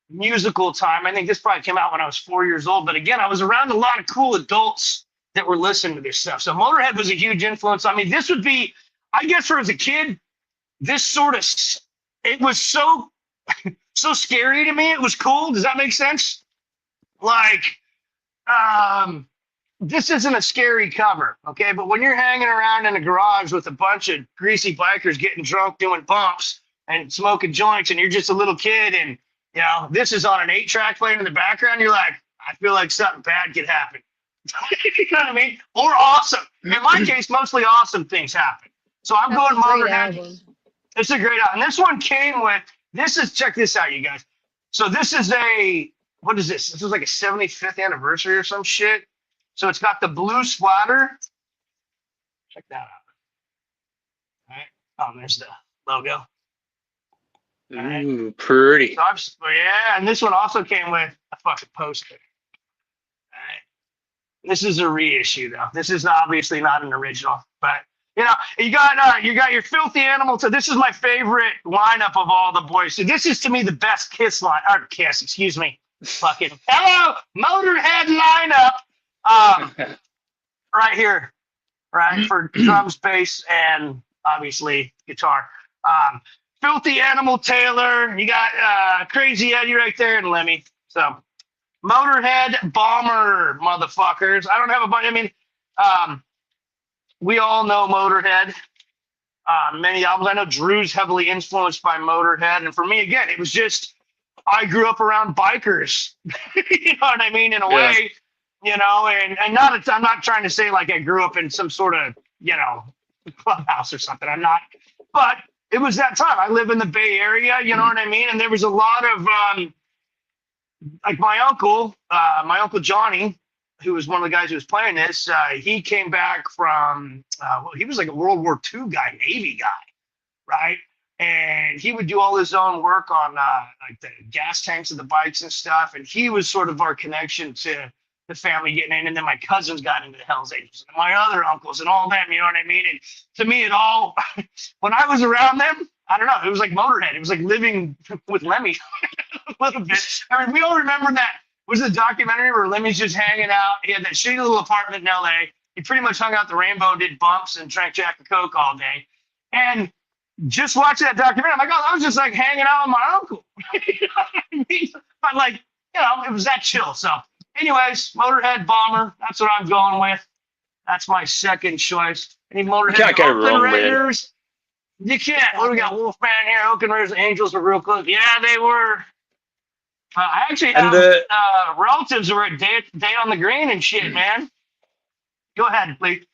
musical time. I think this probably came out when I was 4 years old. But again, I was around a lot of cool adults that were listening to this stuff. So Motorhead was a huge influence. I mean, this would be, I guess, for as a kid, this sort of, it was so scary to me. It was cool. Does that make sense? Like, this isn't a scary cover, okay? But when you're hanging around in a garage with a bunch of greasy bikers getting drunk, doing bumps and smoking joints, and you're just a little kid, and you know this is on an 8-track playing in the background, you're like, I feel like something bad could happen. You know what I mean? Or awesome. In my case, mostly awesome things happen. So I'm going Motorhead. It's a great album. And this one came with, check this out, you guys. So this is what is this? This is like a 75th anniversary or some shit. So it's got the blue splatter. Check that out. All right. Oh, there's the logo. Right. Ooh, pretty. So yeah, and this one also came with a fucking poster. All right. This is a reissue, though. This is obviously not an original, but You know, you got your filthy animal. So this is my favorite lineup of all the boys. So this is to me the best Kiss line, or Kiss, excuse me. Fucking hello, Motorhead lineup. Right here, right for drums, bass, and obviously guitar. Filthy Animal Taylor. You got Crazy Eddie right there, and Lemmy. So Motorhead Bomber, motherfuckers. I don't have a bunch. I mean, we all know Motorhead. Many albums. I know Drew's heavily influenced by Motorhead, and for me, again, it was just I grew up around bikers. You know what I mean? In a way, you know, and not. I'm not trying to say like I grew up in some sort of clubhouse or something. I'm not, but it was that time. I live in the Bay Area. You know what I mean? And there was a lot of like my uncle Johnny, who was one of the guys who was playing this, he came back from, he was like a World War II guy, Navy guy, right? And he would do all his own work on like the gas tanks of the bikes and stuff. And he was sort of our connection to the family getting in. And then my cousins got into the Hells Angels and my other uncles and all them, you know what I mean? And to me, it all, when I was around them, I don't know, it was like Motorhead. It was like living with Lemmy a little bit. I mean, we all remember that. Was the documentary where Lemmy's just hanging out? He had that shitty little apartment in LA. He pretty much hung out the rainbow, did bumps, and drank Jack and Coke all day. And just watching that documentary, I'm like, oh, I was just like hanging out with my uncle. You know what I mean? But like, you know, it was that chill. So, anyways, Motorhead Bomber. That's what I'm going with. That's my second choice. Any Motorhead Can't go wrong with it. Raiders? You can't. What do we got? Wolfman here. Oakland Raiders, Angels were real close. Yeah, they were. I actually have relatives who were at Day on the Green and shit, man. Go ahead, please.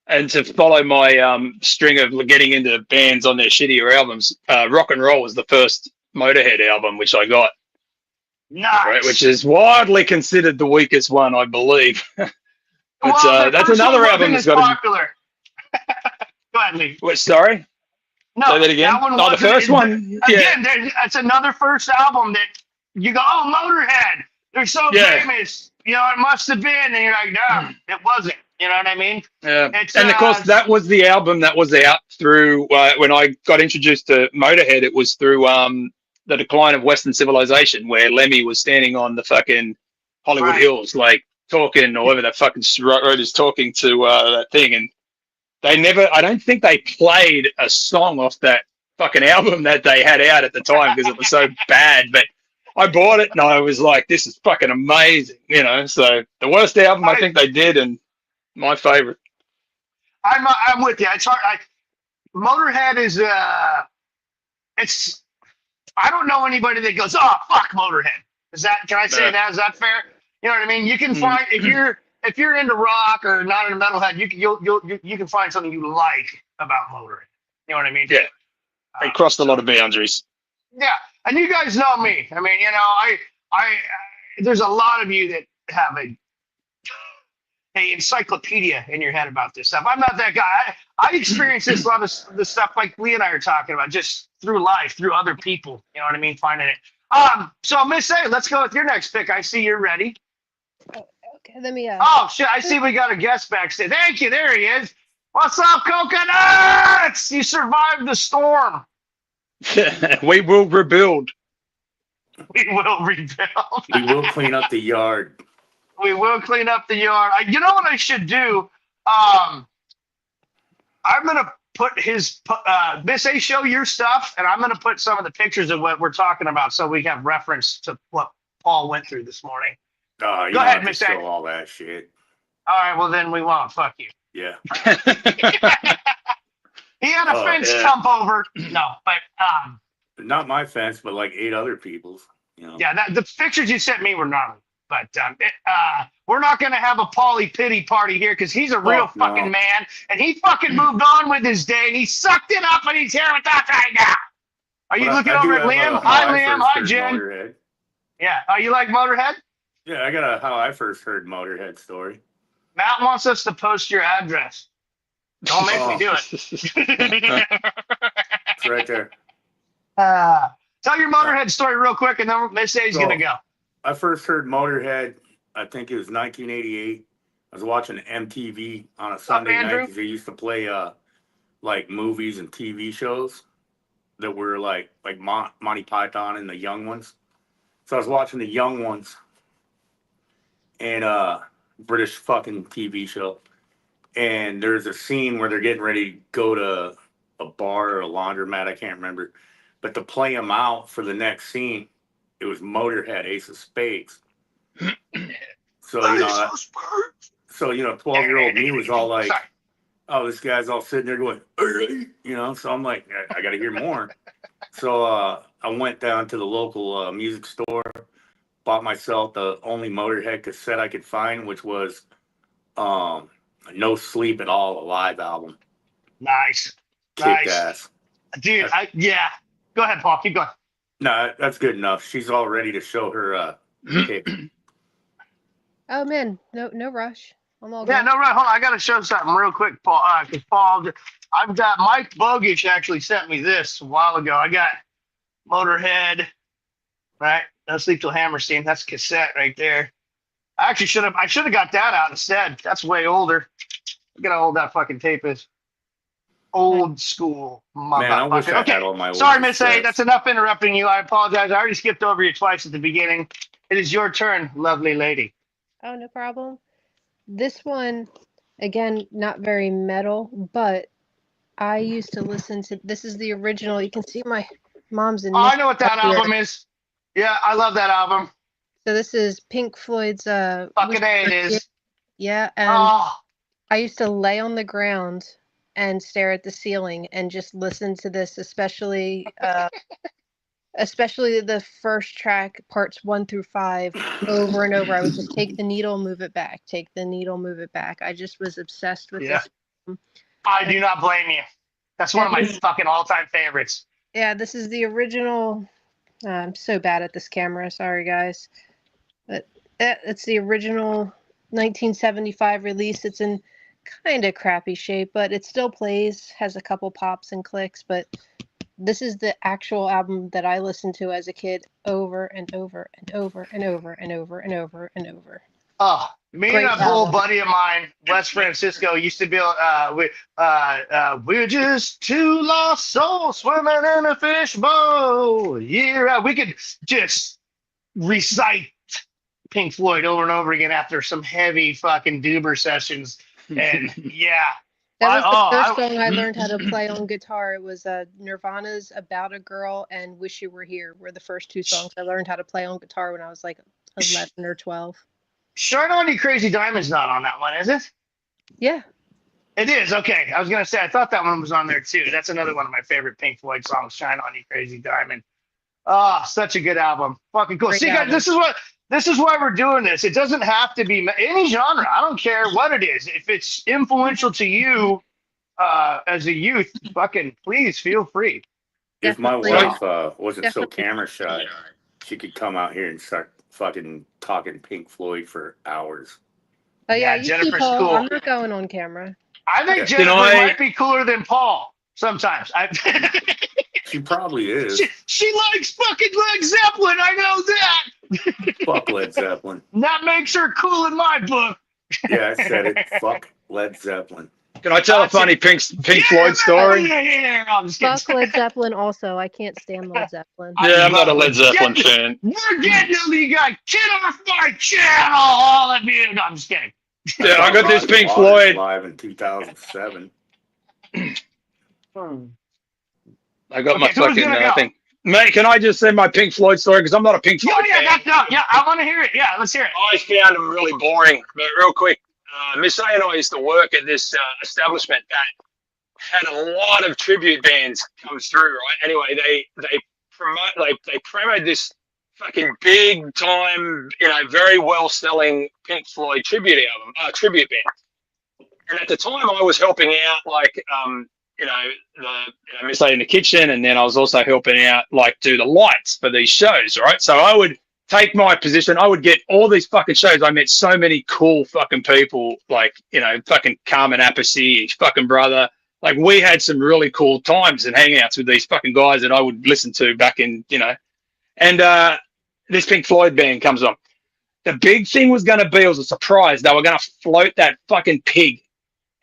And to follow my string of getting into bands on their shittier albums, Rock and Roll was the first Motorhead album, which I got. Nice. Right, which is widely considered the weakest one, I believe. But well, that's another album that's got popular. Go ahead, Lee. What? Sorry. No, say that again. The first one. Again, it's another first album that you go, oh, Motorhead. They're so famous. You know, it must have been. And you're like, no, it wasn't. You know what I mean? Yeah. And of course, that was the album that was out through when I got introduced to Motorhead. It was through The Decline of Western Civilization, where Lemmy was standing on the fucking Hollywood Hills, like talking, or whatever that fucking road is talking to that thing. And they never, I don't think they played a song off that fucking album that they had out at the time because it was so bad. But I bought it and I was like, this is fucking amazing, you know. So the worst album I think they did, and my favorite. I'm with you. It's hard. Motorhead is it's. I don't know anybody that goes, oh fuck Motorhead. Can I say that? Is that fair? You know what I mean? You can find if you're into rock or not into metalhead, you can find something you like about Motorhead. You know what I mean? Yeah. They crossed a lot of boundaries. Yeah, and you guys know me. I mean, you know, I there's a lot of you that have a encyclopedia in your head about this stuff. I'm not that guy. I experience this a lot of the stuff like Lee and I are talking about, just through life, through other people. You know what I mean? Finding it. So Miss A, let's go with your next pick. I see you're ready. Okay, let me. Oh shit! I see we got a guest backstage. Thank you. There he is. What's up, Coconuts? You survived the storm. We will rebuild. We will rebuild. We will clean up the yard. We will clean up the yard. You know what I should do? I'm gonna put his Miss A, show your stuff, and I'm gonna put some of the pictures of what we're talking about, so we have reference to what Paul went through this morning. You Go don't ahead, have Miss to A. show all that shit. All right, well then we won't. Fuck you. Yeah. He had a fence jump over. No, but not my fence, but like 8 other people's. You know. Yeah, the pictures you sent me were gnarly. But we're not going to have a Paulie pity party here because he's a real fucking man, and he fucking moved on with his day, and he sucked it up, and he's here with us right now. Are you looking over at Liam? Hi, Liam. Hi, Jen. Motorhead. Yeah. Are you like Motorhead? Yeah, I got a how I first heard Motorhead story. Matt wants us to post your address. Don't make me do it. It's right there. Tell your Motorhead story real quick, and then Miss A's going to go. I first heard Motorhead, I think it was 1988. I was watching MTV on a Sunday night because they used to play like movies and TV shows that were like Monty Python and the young ones. So I was watching the young ones and British fucking TV show. And there's a scene where they're getting ready to go to a bar or a laundromat, I can't remember. But to play them out for the next scene, it was Motorhead, Ace of Spades. So, 12-year-old me was all like, oh, this guy's all sitting there going, so I'm like, I got to hear more. So I went down to the local music store, bought myself the only Motorhead cassette I could find, which was No Sleep at All, a live album. Nice. Kicked ass. Dude, go ahead, Paul. Keep going. No, that's good enough. She's all ready to show her kick. Oh man, no rush. I'm all Yeah, good. no, right. Hold on. I got to show something real quick, Paul. Because Paul, I've got Mike Bogish actually sent me this a while ago. I got Motorhead, right? No Sleep Till Hammerstein. That's a cassette right there. I should have got that out instead. That's way older. Look at how old that fucking tape is. Old school. Man, I wish I had all my old Sorry, Miss A. cassettes. That's enough interrupting you. I apologize. I already skipped over you twice at the beginning. It is your turn, lovely lady. Oh, no problem. This one, again, not very metal, but I used to listen to. This is the original. You can see my mom's in. Oh, I know what that album is. Yeah, I love that album. So this is Pink Floyd's. Fucking A, it is. Yeah, and I used to lay on the ground and stare at the ceiling and just listen to this, especially the first track, parts 1 through 5, over and over. I would just take the needle, move it back, take the needle, move it back. I just was obsessed with this. I do not blame you. That's one of my fucking all-time favorites. Yeah, this is the original. I'm so bad at this camera. Sorry, guys. But it's the original 1975 release. It's in kind of crappy shape, but it still plays, has a couple pops and clicks, but this is the actual album that I listened to as a kid over and over and over and over and over and over and over. Oh, me Great and a old buddy of mine, West Francisco, used to be we're just two lost souls swimming in a fishbowl. Yeah, we could just recite Pink Floyd over and over again after some heavy fucking Doober sessions. And yeah. That was the first song I learned how to play on guitar. It was Nirvana's About a Girl and Wish You Were Here were the first two songs I learned how to play on guitar when I was like 11 or 12. Shine On You Crazy Diamond's not on that one, is it? Yeah. It is. Okay. I was going to say, I thought that one was on there too. That's another one of my favorite Pink Floyd songs, Shine On You Crazy Diamond. Oh, such a good album. Fucking cool. Great See, guys, album. this is why we're doing this. It doesn't have to be any genre. I don't care what it is. If it's influential to you as a youth, fucking please feel free. If my Definitely. wife wasn't so Definitely. camera shy, she could come out here and start fucking talking Pink Floyd for hours. Oh yeah, Yeah, you Jennifer's keep Paul. cool. I'm not going on camera. I think Okay. Jennifer might be cooler than Paul sometimes. She probably is. She likes fucking Led Zeppelin. I know that. Fuck Led Zeppelin. That makes her cool in my book. Yeah, I said it. Fuck Led Zeppelin. Can I tell a funny Pink Floyd story? Yeah, I'm just kidding. Fuck Led Zeppelin also. I can't stand Led Zeppelin. Yeah, I'm not a Led Zeppelin fan. We're getting to the guy. Get off my channel, all of you. No, I'm just kidding. Yeah, I got this Roger Pink Waters Floyd. live in 2007. I got my Okay, who's fucking gonna go? thing. Mate, can I just say my Pink Floyd story? Because I'm not a Pink Floyd fan. I want to hear it. Yeah, let's hear it. I found them really boring. But real quick, Miss A and I used to work at this establishment that had a lot of tribute bands come through. Right? Anyway, they promoted this fucking big time, very well selling Pink Floyd tribute band. And at the time, I was helping out Miss A in the kitchen, and then I was also helping out do the lights for these shows. Right, so I would take my position. I would get all these fucking shows. I met so many cool fucking people, fucking Carmen Appice, his fucking brother. Like, we had some really cool times and hangouts with these fucking guys that I would listen to back in, and this Pink Floyd band comes on. The big thing was going to be, it was a surprise. They were going to float that fucking pig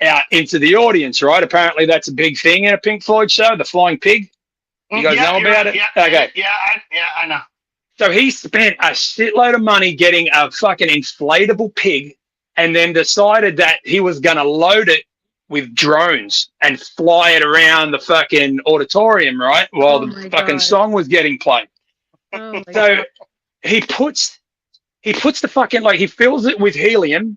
out into the audience, right? Apparently that's a big thing in a Pink Floyd show, the flying pig. You guys know about it? Yeah, Okay. Yeah, I know. So he spent a shitload of money getting a fucking inflatable pig and then decided that he was going to load it with drones and fly it around the fucking auditorium, right? While the fucking song was getting played. Oh my So God. he puts the fucking, like, he fills it with helium,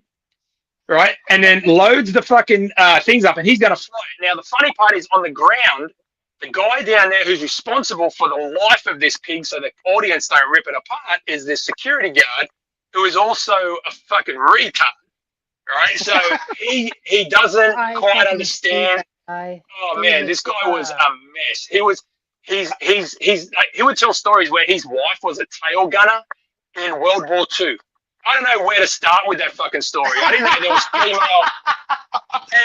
right? And then loads the fucking things up and he's going to fly it. Now, the funny part is on the ground, the guy down there who's responsible for the life of this pig so the audience don't rip it apart is this security guard who is also a fucking retard, right? So he doesn't quite understand. Oh man, this guy was a mess. He would tell stories where his wife was a tail gunner in World War II. I don't know where to start with that fucking story. I didn't know there was female.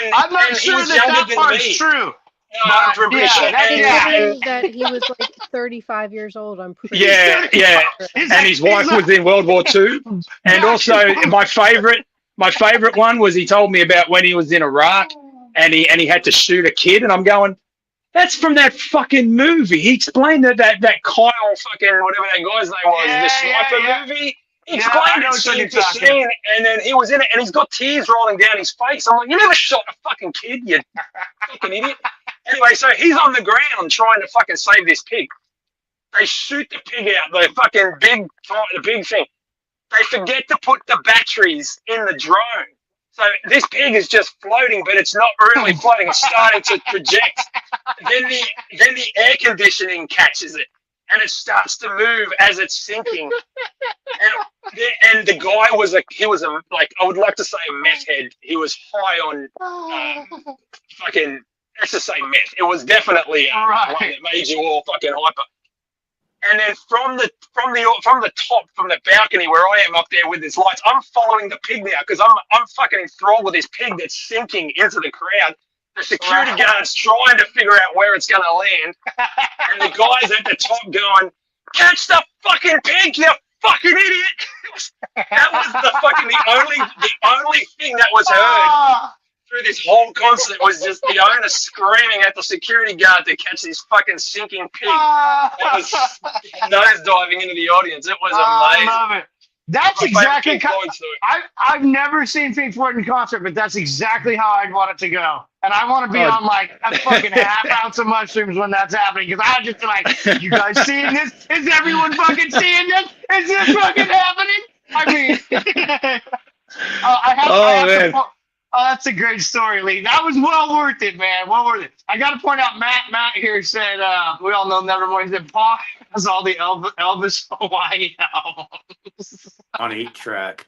And, I'm not sure that part's true. No, I'm pretty sure. That he was like 35 years old. I'm pretty sure. Yeah. And his wife was in World War II. And also, my favorite one was he told me about when he was in Iraq and he had to shoot a kid. And I'm going, that's from that fucking movie. He explained that Kyle fucking whatever that guy's name was, the sniper movie. He explained it scene to scene, and then he was in it, and he's got tears rolling down his face. I'm like, you never shot a fucking kid, you fucking idiot. Anyway, so he's on the ground trying to fucking save this pig. They shoot the pig out, the big thing. They forget to put the batteries in the drone. So this pig is just floating, but it's not really floating. It's starting to project. Then the air conditioning catches it, and it starts to move as it's sinking. And the guy was I would like to say a meth head. He was high on fucking, let's just say meth. It was definitely one that made you all fucking hyper. And then from the top, from the balcony where I am up there with his lights, I'm following the pig now because I'm fucking enthralled with this pig that's sinking into the crowd. The security guard's trying to figure out where it's going to land, and the guys at the top going, "Catch the fucking pig, you fucking idiot!" That was the only thing that was heard through this whole concert was just the owner screaming at the security guard to catch this fucking sinking pig. It was nose diving into the audience. It was amazing. I love it. That's exactly. I've never seen Pink Floyd in concert, but that's exactly how I'd want it to go. And I want to be on like a fucking half ounce of mushrooms when that's happening because I just like, you guys seeing this? Is everyone fucking seeing this? Is this fucking happening? I mean, that's a great story, Lee. That was well worth it, man. Well worth it. I got to point out, Matt here said, we all know Nevermore. He said, Paul has all the Elvis Hawaii albums. On 8-track.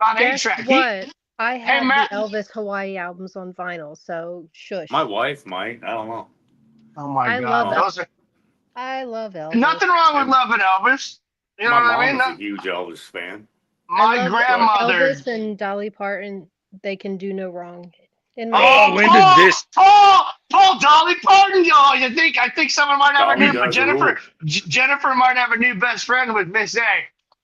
On 8-track. What? I have the Elvis Hawaii albums on vinyl, so shush. My wife might. I don't know. Oh, my God. I love Elvis. Nothing wrong with loving Elvis. You know what I mean? My mom's a huge Elvis fan. My grandmother. Elvis and Dolly Parton, they can do no wrong. When did this? Paul, Dolly Parton. Oh, I think someone might have a new Jennifer. Jennifer might have a new best friend with Miss A.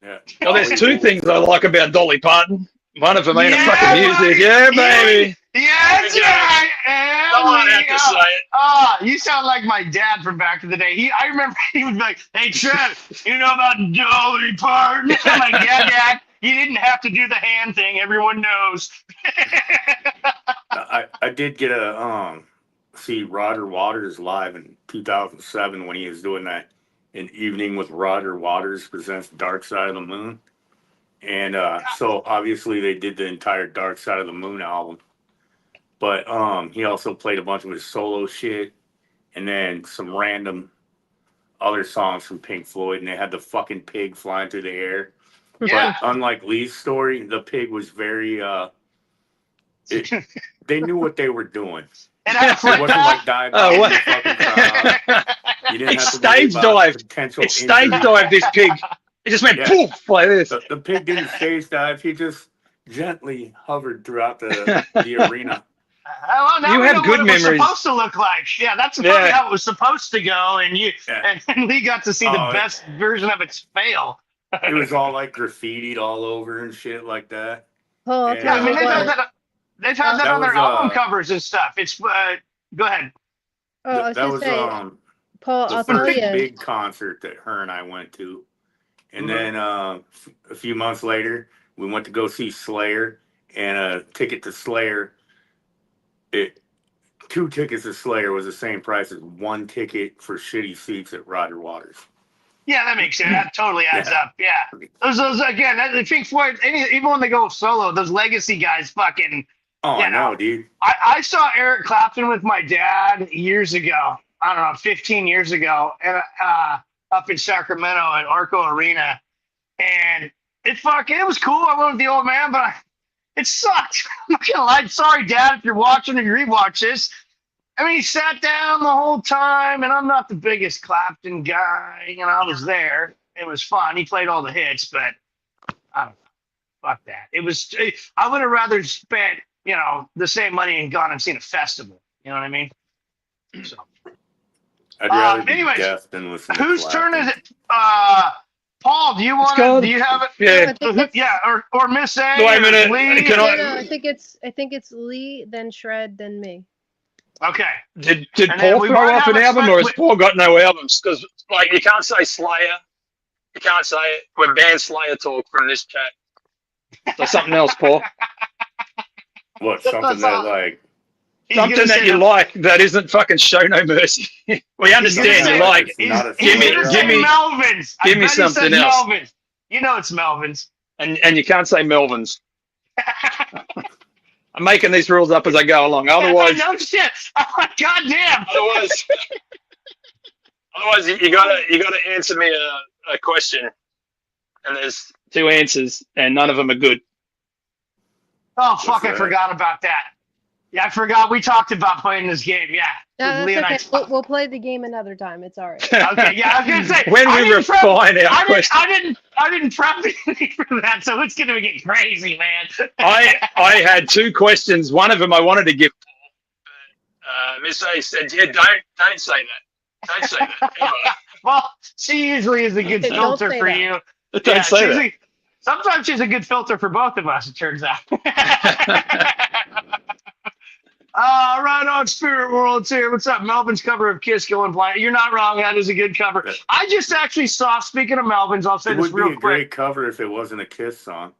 Yeah. Well, there's two things I like about Dolly Parton. One of them ain't a fucking music. Yeah, baby. Yeah, that's right. Someone had to say it. You sound like my dad from back in the day. I remember he would be like, "Hey, Trev, you know about Dolly Parton?" I'm like, "Yeah, Dad. You didn't have to do the hand thing. Everyone knows." I did get see Roger Waters live in 2007 when he was doing that An Evening with Roger Waters presents Dark Side of the Moon. And so obviously they did the entire Dark Side of the Moon album. But he also played a bunch of his solo shit and then some random other songs from Pink Floyd. And they had the fucking pig flying through the air. Yeah. But unlike Lee's story, the pig was very... they knew what they were doing. And it wasn't like diving in the fucking crowd. You didn't have to stage dived. It stage dived this pig. It just went poof like this. The pig didn't stage dive. He just gently hovered throughout the arena. Now you have good memories. It was supposed to look like. Yeah, that's probably how it was supposed to go. And and Lee got to see the best version of its fail. It was all like graffitied all over and shit like that. Oh, and, They've had that That on their was, album covers and stuff. It's go ahead. Oh, I was that gonna was say, Paul, the I'll tell first you. big concert that her and I went to. And then a few months later, we went to go see Slayer, and a ticket to Slayer, 2 tickets to Slayer was the same price as 1 ticket for shitty seats at Roger Waters. Yeah, that makes sense. That totally adds Yeah. up. Yeah, those again. The Pink Floyd, even when they go solo, those legacy guys fucking. Oh, Yeah, I know, dude. I saw Eric Clapton with my dad years ago. I don't know, 15 years ago, and up in Sacramento at Arco Arena, and it was cool. I went with the old man, but it sucked. I'm not gonna lie. Sorry, Dad, if you're watching or you rewatch this. I mean, he sat down the whole time, and I'm not the biggest Clapton guy. You know, I was there. It was fun. He played all the hits, but I don't know. Fuck that. I would have rather spent, the same money and gone and seen a festival. You know what I mean? So, I'd rather be anyways, deaf than listen to whose turn Clapton. is it? Paul, do you want to? go. Do you have it? Yeah. I think that's- Yeah, or Miss A. Wait a or minute. Lee? Can No, I think it's Lee, then Shred, then me. Okay. Did And then Paul we throw might off have an a album, spe- or has Paul got no albums? Because you can't say Slayer, you can't say it. We're banned Slayer talk from this chat. So something else, Paul. What, something That's that, all. like, He's Something gonna that say you the- like that isn't fucking Show No Mercy. We understand say you like it's it. not a He's Give me- gonna Slayer say give me- album. Melvins. I give me bet he says something else. Melvins. You know it's Melvins. And you can't say Melvins. I'm making these rules up as I go along. Otherwise, no shit. Oh, goddamn. otherwise you gotta answer me a question, and there's 2 answers, and none of them are good. Oh fuck! I that? forgot about that. Yeah, I forgot. We talked about playing this game. Yeah. No, Lee and I that's okay. We'll play the game another time. It's all right. Okay. Yeah, I was gonna say When I we didn't prep- refine our question, I didn't prep anything for that, so it's gonna get crazy, man. I had 2 questions. One of them I wanted to give Paul, but Miss A said, "Yeah, don't say that. Don't say that. Ever. Well, she usually is a good Don't filter say for that. you. Don't say she's that." Sometimes she's a good filter for both of us, it turns out. Right on, Spirit World's here. What's up? Melvin's cover of Kiss going blind. You're not wrong. That is a good cover. I just actually saw, speaking of Melvin's, I'll say It this would be real a quick. great cover if it wasn't a Kiss song.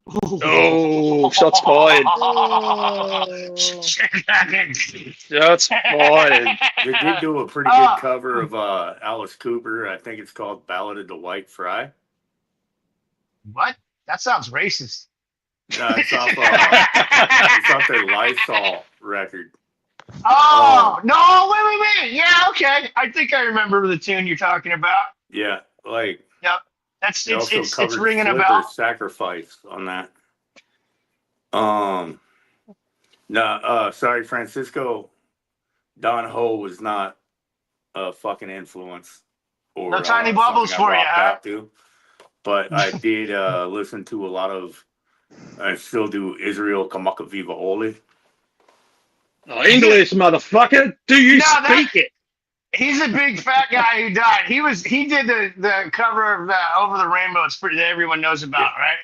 Oh, shots fired. Oh. Shots fired. They did do a pretty good cover of Alice Cooper. I think it's called Ballad of the White Fry. What? That sounds racist. It's off their Lysol record. Oh, no, wait. Yeah, okay. I think I remember the tune you're talking about. Yeah, like Yep. That's they also it's covered ringing a Flipper's bell. Sacrifice on that. No, sorry, Francisco. Don Ho was not a fucking influence. Or No tiny bubbles something I for you, rocked huh? out to. But I did listen to a lot of, I still do Israel Kamaka Viva Oli. Oh, English, motherfucker. Do you No, speak it? He's a big fat guy who died. He did the cover of Over the Rainbow. It's pretty that everyone knows about, right?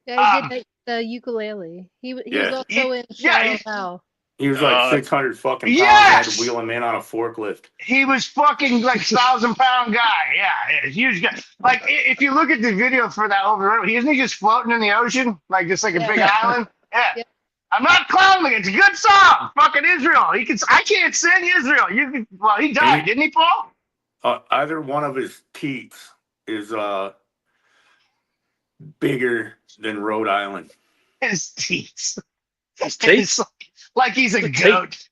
Yeah, he did the ukulele. He was Yeah. also in Yeah, Shallow Hal. He was like 600 fucking pounds. I had Yes! to wheel him in on a forklift. He was fucking like 1,000-pound guy. Yeah, huge guy. Like if you look at the video for that Over the Rainbow, isn't he just floating in the ocean like just like a big island? Yeah. Yeah. I'm not clowning. It's a good song. Fucking Israel. I can't sing Israel. Well, he died, didn't he, Paul? Either one of his teats is bigger than Rhode Island. His teeth. His teeth? Like he's a The teeth? goat.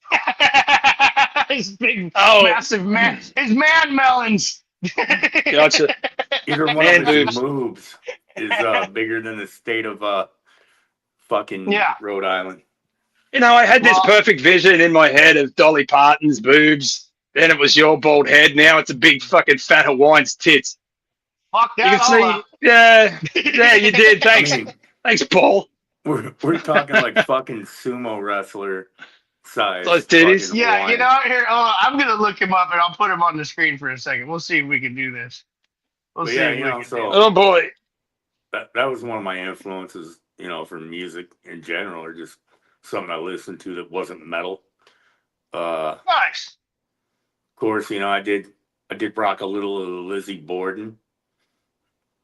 His big, Oh. massive man. His man melons. Gotcha. Either one Man of his boobs. moves is bigger than the state of fucking Yeah. Rhode Island. I had this Well- perfect vision in my head of Dolly Parton's boobs. Then it was your bald head. Now it's a big fucking fat Hawaiian's tits. Fuck You that. can see. all up. Yeah, you did. Thanks. I mean, Thanks, Paul. we're talking like fucking sumo wrestler size. Those titties? fucking Yeah, Hawaiian. here. I'm gonna look him up and I'll put him on the screen for a second. We'll see if we can do this. We'll But see yeah, if we can so do it. Oh boy. that was one of my influences, for music in general, or just something I listened to that wasn't metal. Nice. Of course, I did rock a little of Lizzie Borden.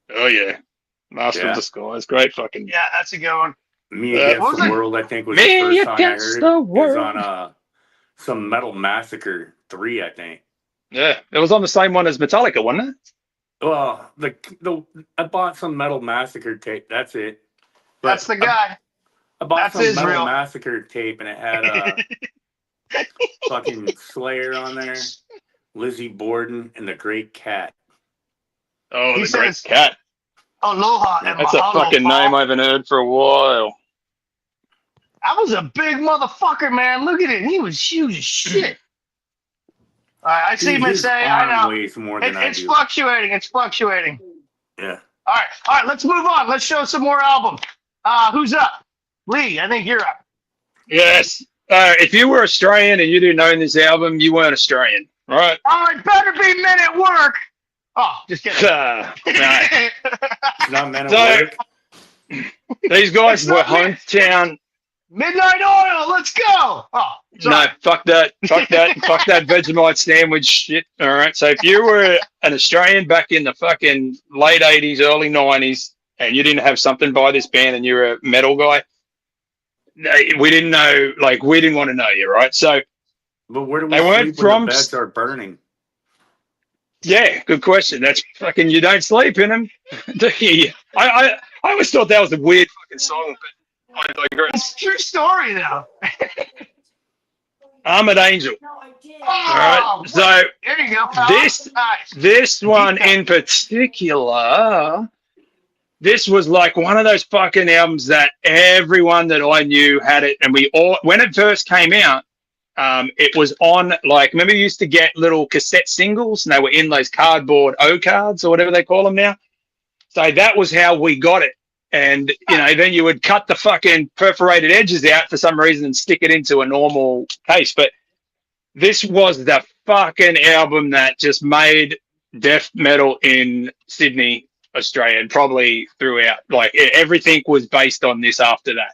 Oh yeah, Master of Disguise, great fucking. Yeah, that's a good one. Me Against the World, I think, was the Me first song I Against heard. the It was World. on some Metal Massacre 3, I think. Yeah, it was on the same one as Metallica, wasn't it? Well, I bought some Metal Massacre tape. That's it. But That's the guy. I bought That's some Israel. Metal Massacre tape, and it had fucking Slayer on there, Lizzie Borden, and the Great Cat. Oh, He the Great says, Cat. Aloha and That's a mahalo, fucking Paul. name I haven't heard for a while. That was a big motherfucker, man. Look at it. He was huge as shit. All right, I see him His say, arm I know. weighs more than I It's do. fluctuating. It's fluctuating. Yeah. All right. Let's move on. Let's show some more albums. Who's up? Lee, I think you're up. Yes. If you were Australian and you didn't own this album, you weren't Australian, right? Oh, it better be Men at Work. Oh, just kidding. No. It's not meant to So- work. These guys It's were not me. hometown. Midnight Oil. Let's go. Oh, No, sorry. fuck that. Fuck that. Fuck that Vegemite sandwich shit. All right. So if you were an Australian back in the fucking late 80s, early 90s, and you didn't have something by this band and you're a metal guy, we didn't know, like, we didn't want to know you, right? So, But where do we They weren't sleep when from- the beds are burning? yeah, good question. That's fucking, you don't sleep in them. I always thought that was a weird fucking song, but I digress. It's a true story, though. Armored Angel. Oh, All right. So, there you go. Pal. This- Nice. this one in particular, this was like one of those fucking albums that everyone that I knew had it, and we all, when it first came out, it was on, like, remember you used to get little cassette singles, and they were in those cardboard O cards or whatever they call them now. So that was how we got it, and then you would cut the fucking perforated edges out for some reason and stick it into a normal case. But this was the fucking album that just made death metal in Sydney, Australia, and probably throughout. Like, everything was based on this after that.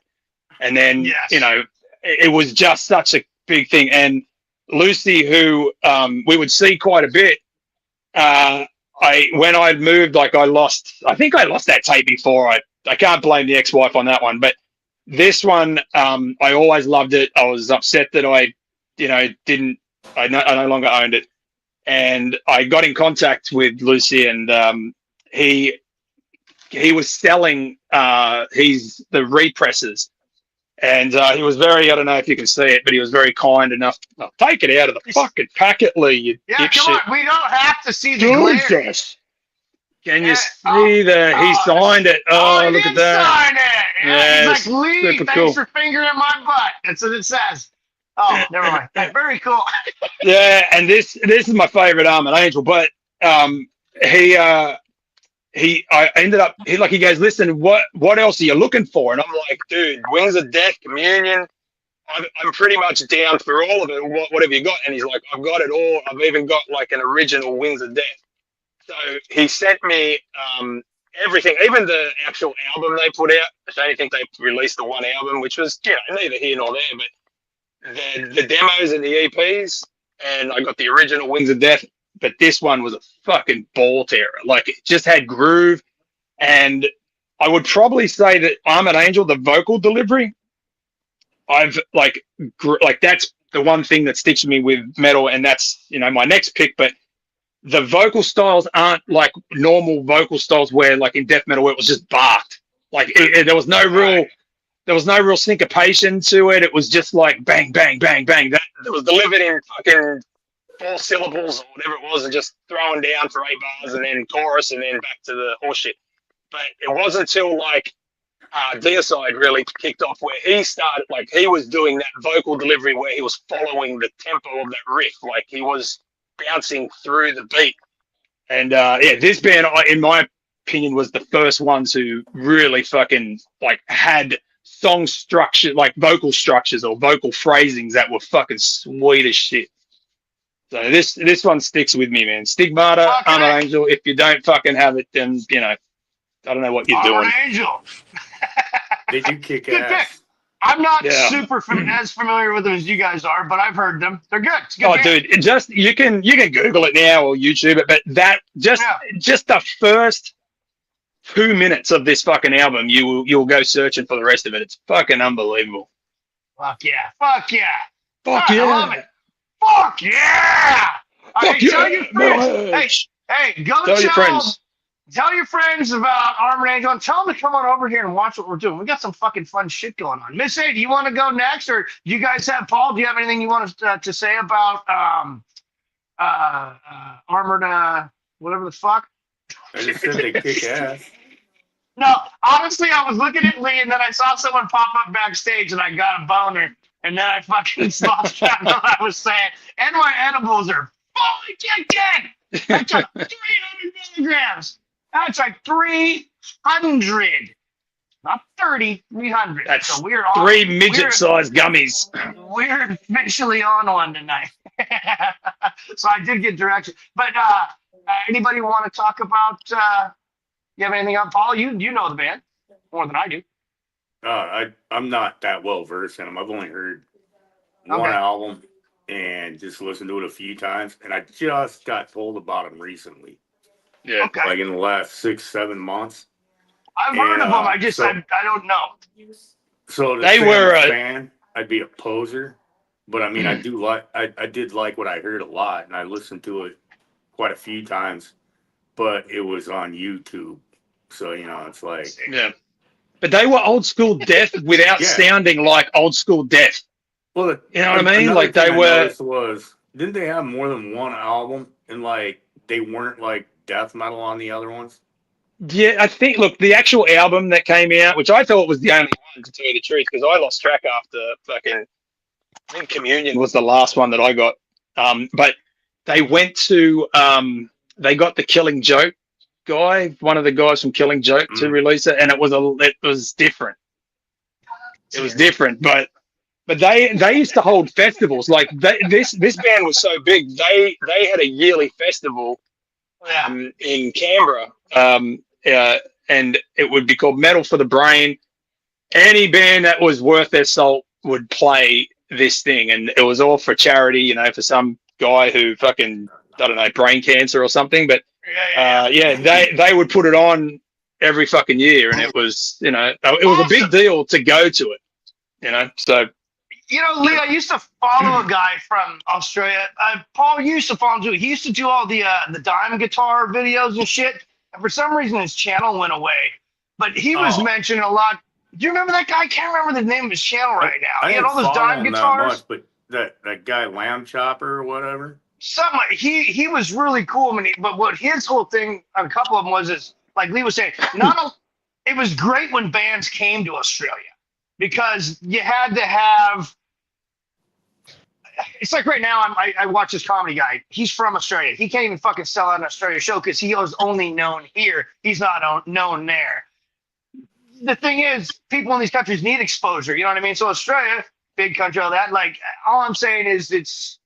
And then, Yes. it was just such a big thing. And Lucy, who we would see quite a bit, when I'd moved, like, I think I lost that tape before. I can't blame the ex-wife on that one. But this one, I always loved it. I was upset that I no longer owned it. And I got in contact with Lucy, and he was selling the represses, and he was very, I don't know if you can see it, but he was very kind enough. Oh, take it out of the fucking packet, Lee, you Yeah, dipshit. come on. We don't have to see the glare. Jesus. Can you Yeah. see he signed it? Oh, he look at did that. sign it. Yeah, Yeah, he's like, Lee, super thanks cool. for fingering my butt. That's what it says. Oh, never mind. Very cool. Yeah, and this is my favorite Armored Angel, but I ended up, he goes, listen, what else are you looking for? And I'm like, dude, Wings of Death, Communion, I'm pretty much down for all of it. What have you got? And he's like, I've got it all. I've even got like an original Wings of Death. So he sent me everything, even the actual album they put out. I don't think they released the one album, which was, neither here nor there, but the demos and the EPs, and I got the original Wings of Death. But this one was a fucking ball terror. Like, it just had groove, and I would probably say that Armored Angel, the vocal delivery, I've like that's the one thing that sticks with me with metal, and that's my next pick. But the vocal styles aren't like normal vocal styles where, like, in death metal, where it was just barked. Like, there was no real syncopation to it. It was just like bang, bang, bang, bang. That was delivered in fucking 4 syllables or whatever it was, and just throwing down for 8 bars and then chorus and then back to the horseshit. But it wasn't until like Deicide really kicked off, where he started, like, he was doing that vocal delivery where he was following the tempo of that riff, like he was bouncing through the beat. And this band, in my opinion, was the first ones who really fucking like had song structure, like vocal structures or vocal phrasings that were fucking sweet as shit. So this one sticks with me, man. Stigmata, Okay. Armored Angel. If you don't fucking have it, then I don't know what you're Armored doing. Angel. They do kick Good ass. pick. I'm not Yeah. super as familiar with them as you guys are, but I've heard them. They're good. It's a good Oh, band. dude, it just you can Google it now or YouTube it, but that just the first 2 minutes of this fucking album, you'll go searching for the rest of it. It's fucking unbelievable. Fuck yeah. Fuck yeah. Fuck God, yeah. I love it. Fuck yeah. All Fuck right, yeah. tell your friends. Hey, go tell your friends. Tell your friends about Armored Angel and tell them to come on over here and watch what we're doing. We got some fucking fun shit going on. Miss A, do you want to go next, or do you guys have Paul? Do you have anything you want to say about Armored whatever the fuck? I just said they kick ass. No, honestly, I was looking at Lee and then I saw someone pop up backstage and I got a boner and then I fucking lost track of what I was saying. And my edibles are fully kicked in. I took 300 milligrams. That's like 300, not 30, 300. That's so we're on, 3 midget-sized gummies. We're officially on one tonight. So I did get direction. But anybody want to talk about? You have anything on Paul? You know the band more than I do. I'm not that well versed in them. I've only heard one album and just listened to it a few times. And I just got told about them recently. Yeah. Okay. Like in the last 6-7 months. I've heard of them. I just I don't know. So they were a fan. I'd be a poser, but I mean I did like what I heard a lot, and I listened to it quite a few times. But it was on YouTube, so it's like But they were old school death without sounding like old school death. Well, you know what I mean? Like they were. Didn't they have more than one album, and like they weren't like death metal on the other ones? Yeah, I think. Look, the actual album that came out, which I thought was the only one, to tell you the truth, because I lost track after fucking. I think Communion was the last one that I got. But they went to. They got the Killing Joke guy, one of the guys from Killing Joke, to release it, and it was different. It was different, but they used to hold festivals. Like this band was so big, they had a yearly festival in Canberra, and it would be called Metal for the Brain. Any band that was worth their salt would play this thing, and it was all for charity, for some guy who fucking, I don't know, brain cancer or something. But they would put it on every fucking year, and it was, it was a big deal to go to it, so. Lee, I used to follow a guy from Australia. Paul used to follow him too. He used to do all the dime guitar videos and shit. And for some reason, his channel went away. But he was mentioning a lot. Do you remember that guy? I can't remember the name of his channel right now. He had all those dime guitars. But that guy Lamb Chopper or whatever. He was really cool. But what his whole thing on a couple of them is, like Lee was saying, it was great when bands came to Australia. Because you had to have, it's like right now I watch this comedy guy. He's from Australia. He can't even fucking sell out an Australia show because he was only known here. He's not known there. The thing is, people in these countries need exposure. You know what I mean? So Australia, big country, all that. Like, all I'm saying is it's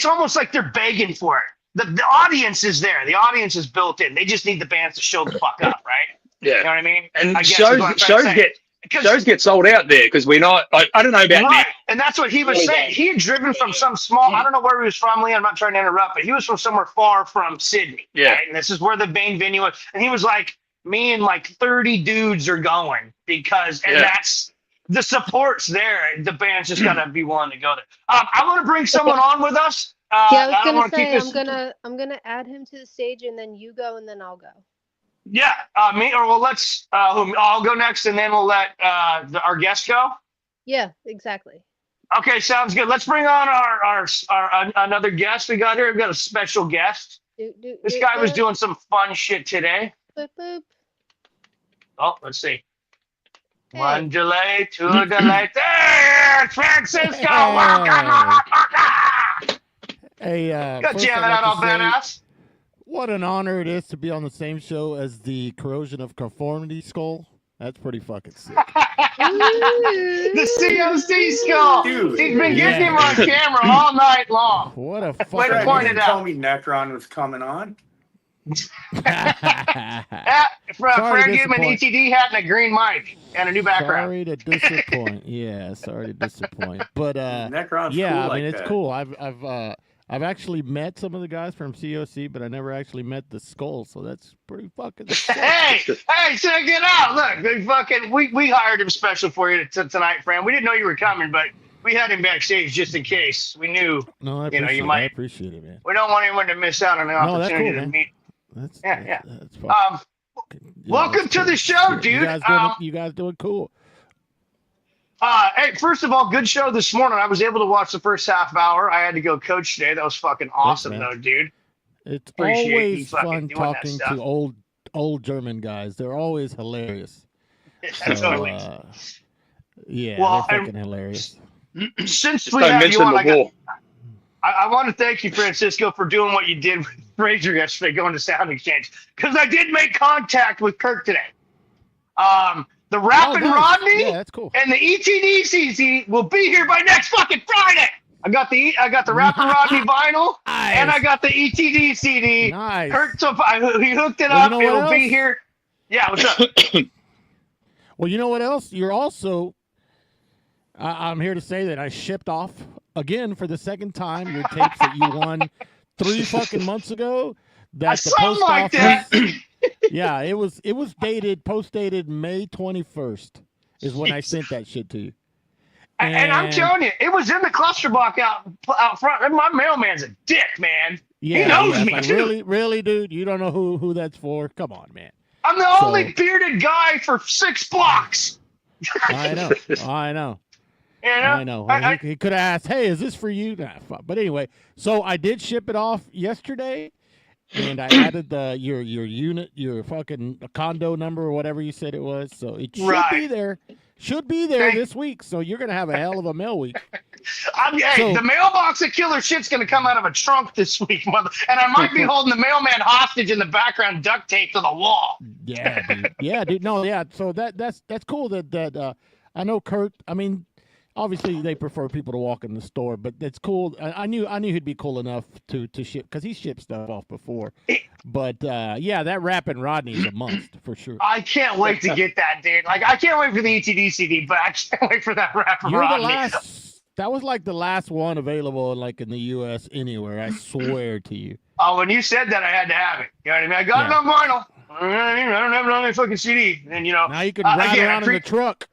almost like they're begging for it. The audience is there. The audience is built in. They just need the bands to show the fuck up, right? Yeah, you know what I mean. And shows get sold out there because we're not. I don't know about right, and that's what he was saying. He had driven from some small. I don't know where he was from, Lee. I'm not trying to interrupt, but he was from somewhere far from Sydney. Yeah, right? And this is where the main venue was. And he was like, "Me and like 30 dudes are going because, and that's the support's there. The band's just gotta be willing to go there." I want to bring someone on with us. I was gonna say I'm gonna add him to the stage, and then you go, and then I'll go. Yeah, me or let's. I'll go next, and then we'll let our guest go. Yeah, exactly. Okay, sounds good. Let's bring on our another guest we got here. We've got a special guest. This guy was doing some fun shit today. Boop, boop. Oh, let's see. Hey. One delay, two delay. There, Francisco. Welcome. Hey, got jamming out all badass. What an honor it is to be on the same show as the Corrosion of Conformity skull. That's pretty fucking sick. The COC skull. Dude, he's been getting him on camera all night long. What a fucking... Way to point it out. Tell me Necron was coming on. Fred gave him an ETD hat and a green mic and a new background. Sorry to disappoint. Yeah, sorry to disappoint. But Necron's yeah, cool I like mean it's that. cool. I've actually met some of the guys from COC, but I never actually met the Skull, so that's pretty fucking sick. Hey, check it out. Look, we hired him special for you tonight, Fran. We didn't know you were coming, but we had him backstage just in case. We knew. No, I you know, appreciate you it. might. I appreciate it, man. We don't want anyone to miss out on the No, that's opportunity cool, to man. meet. That's Welcome to the show, dude. You guys doing cool. Hey, first of all, good show this morning. I was able to watch the first half hour. I had to go coach today. That was fucking awesome, Thanks, though, dude. It's Appreciate you always fucking fun doing that talking stuff. to old German guys. They're always hilarious. Totally. Yeah, Well, they're fucking hilarious. Since Just we don't have mention you on, the war. I want to thank you, Francisco, for doing what you did with Fraser yesterday, going to Sound Exchange, because I did make contact with Kirk today. The Rappin' nice. Rodney Yeah, that's cool. and the ETDCC will be here by next fucking Friday. I got the Rappin' Rodney vinyl, Nice. and I got the ETD CD. Nice. Kirk, so he hooked it Well, up. you know what It'll be else? here. Yeah, what's up? Well, you know what else? You're also. I'm here to say that I shipped off again for the second time your tapes that you won 3 fucking months ago. That the Something post like office. that. Yeah, it was post dated May 21st is when I sent that shit to you. And I'm telling you, it was in the cluster block out front. And my mailman's a dick, man. Yeah, he knows yeah, me like, too. really, dude. You don't know who that's for? Come on, man. I'm the only bearded guy for 6 blocks. I know. You know? I know. He could have asked, "Hey, is this for you?" Nah, fuck. But anyway, so I did ship it off yesterday, and I added your unit, your fucking condo number or whatever you said it was. So it should be there. Should be there this week. So you're gonna have a hell of a mail week. The mailbox of killer shit's gonna come out of a trunk this week, and I might be holding the mailman hostage in the background, duct taped to the wall. Yeah, dude. Yeah, dude. No, yeah. So that's cool. That I know Kurt. I mean, obviously they prefer people to walk in the store, but it's cool. I knew he'd be cool enough to ship because he shipped stuff off before. But yeah, that Rappin' Rodney's a must for sure. I can't wait to get that, dude. Like, I can't wait for the ETD CD, but I can't wait for that Rappin' You're Rodney. the last. That was like the last one available, like in the U.S. anywhere. I swear to you. Oh, when you said that, I had to have it. You know what I mean? I got it on vinyl. I don't have it on my fucking CD. And you know, now you can ride again, around in the truck.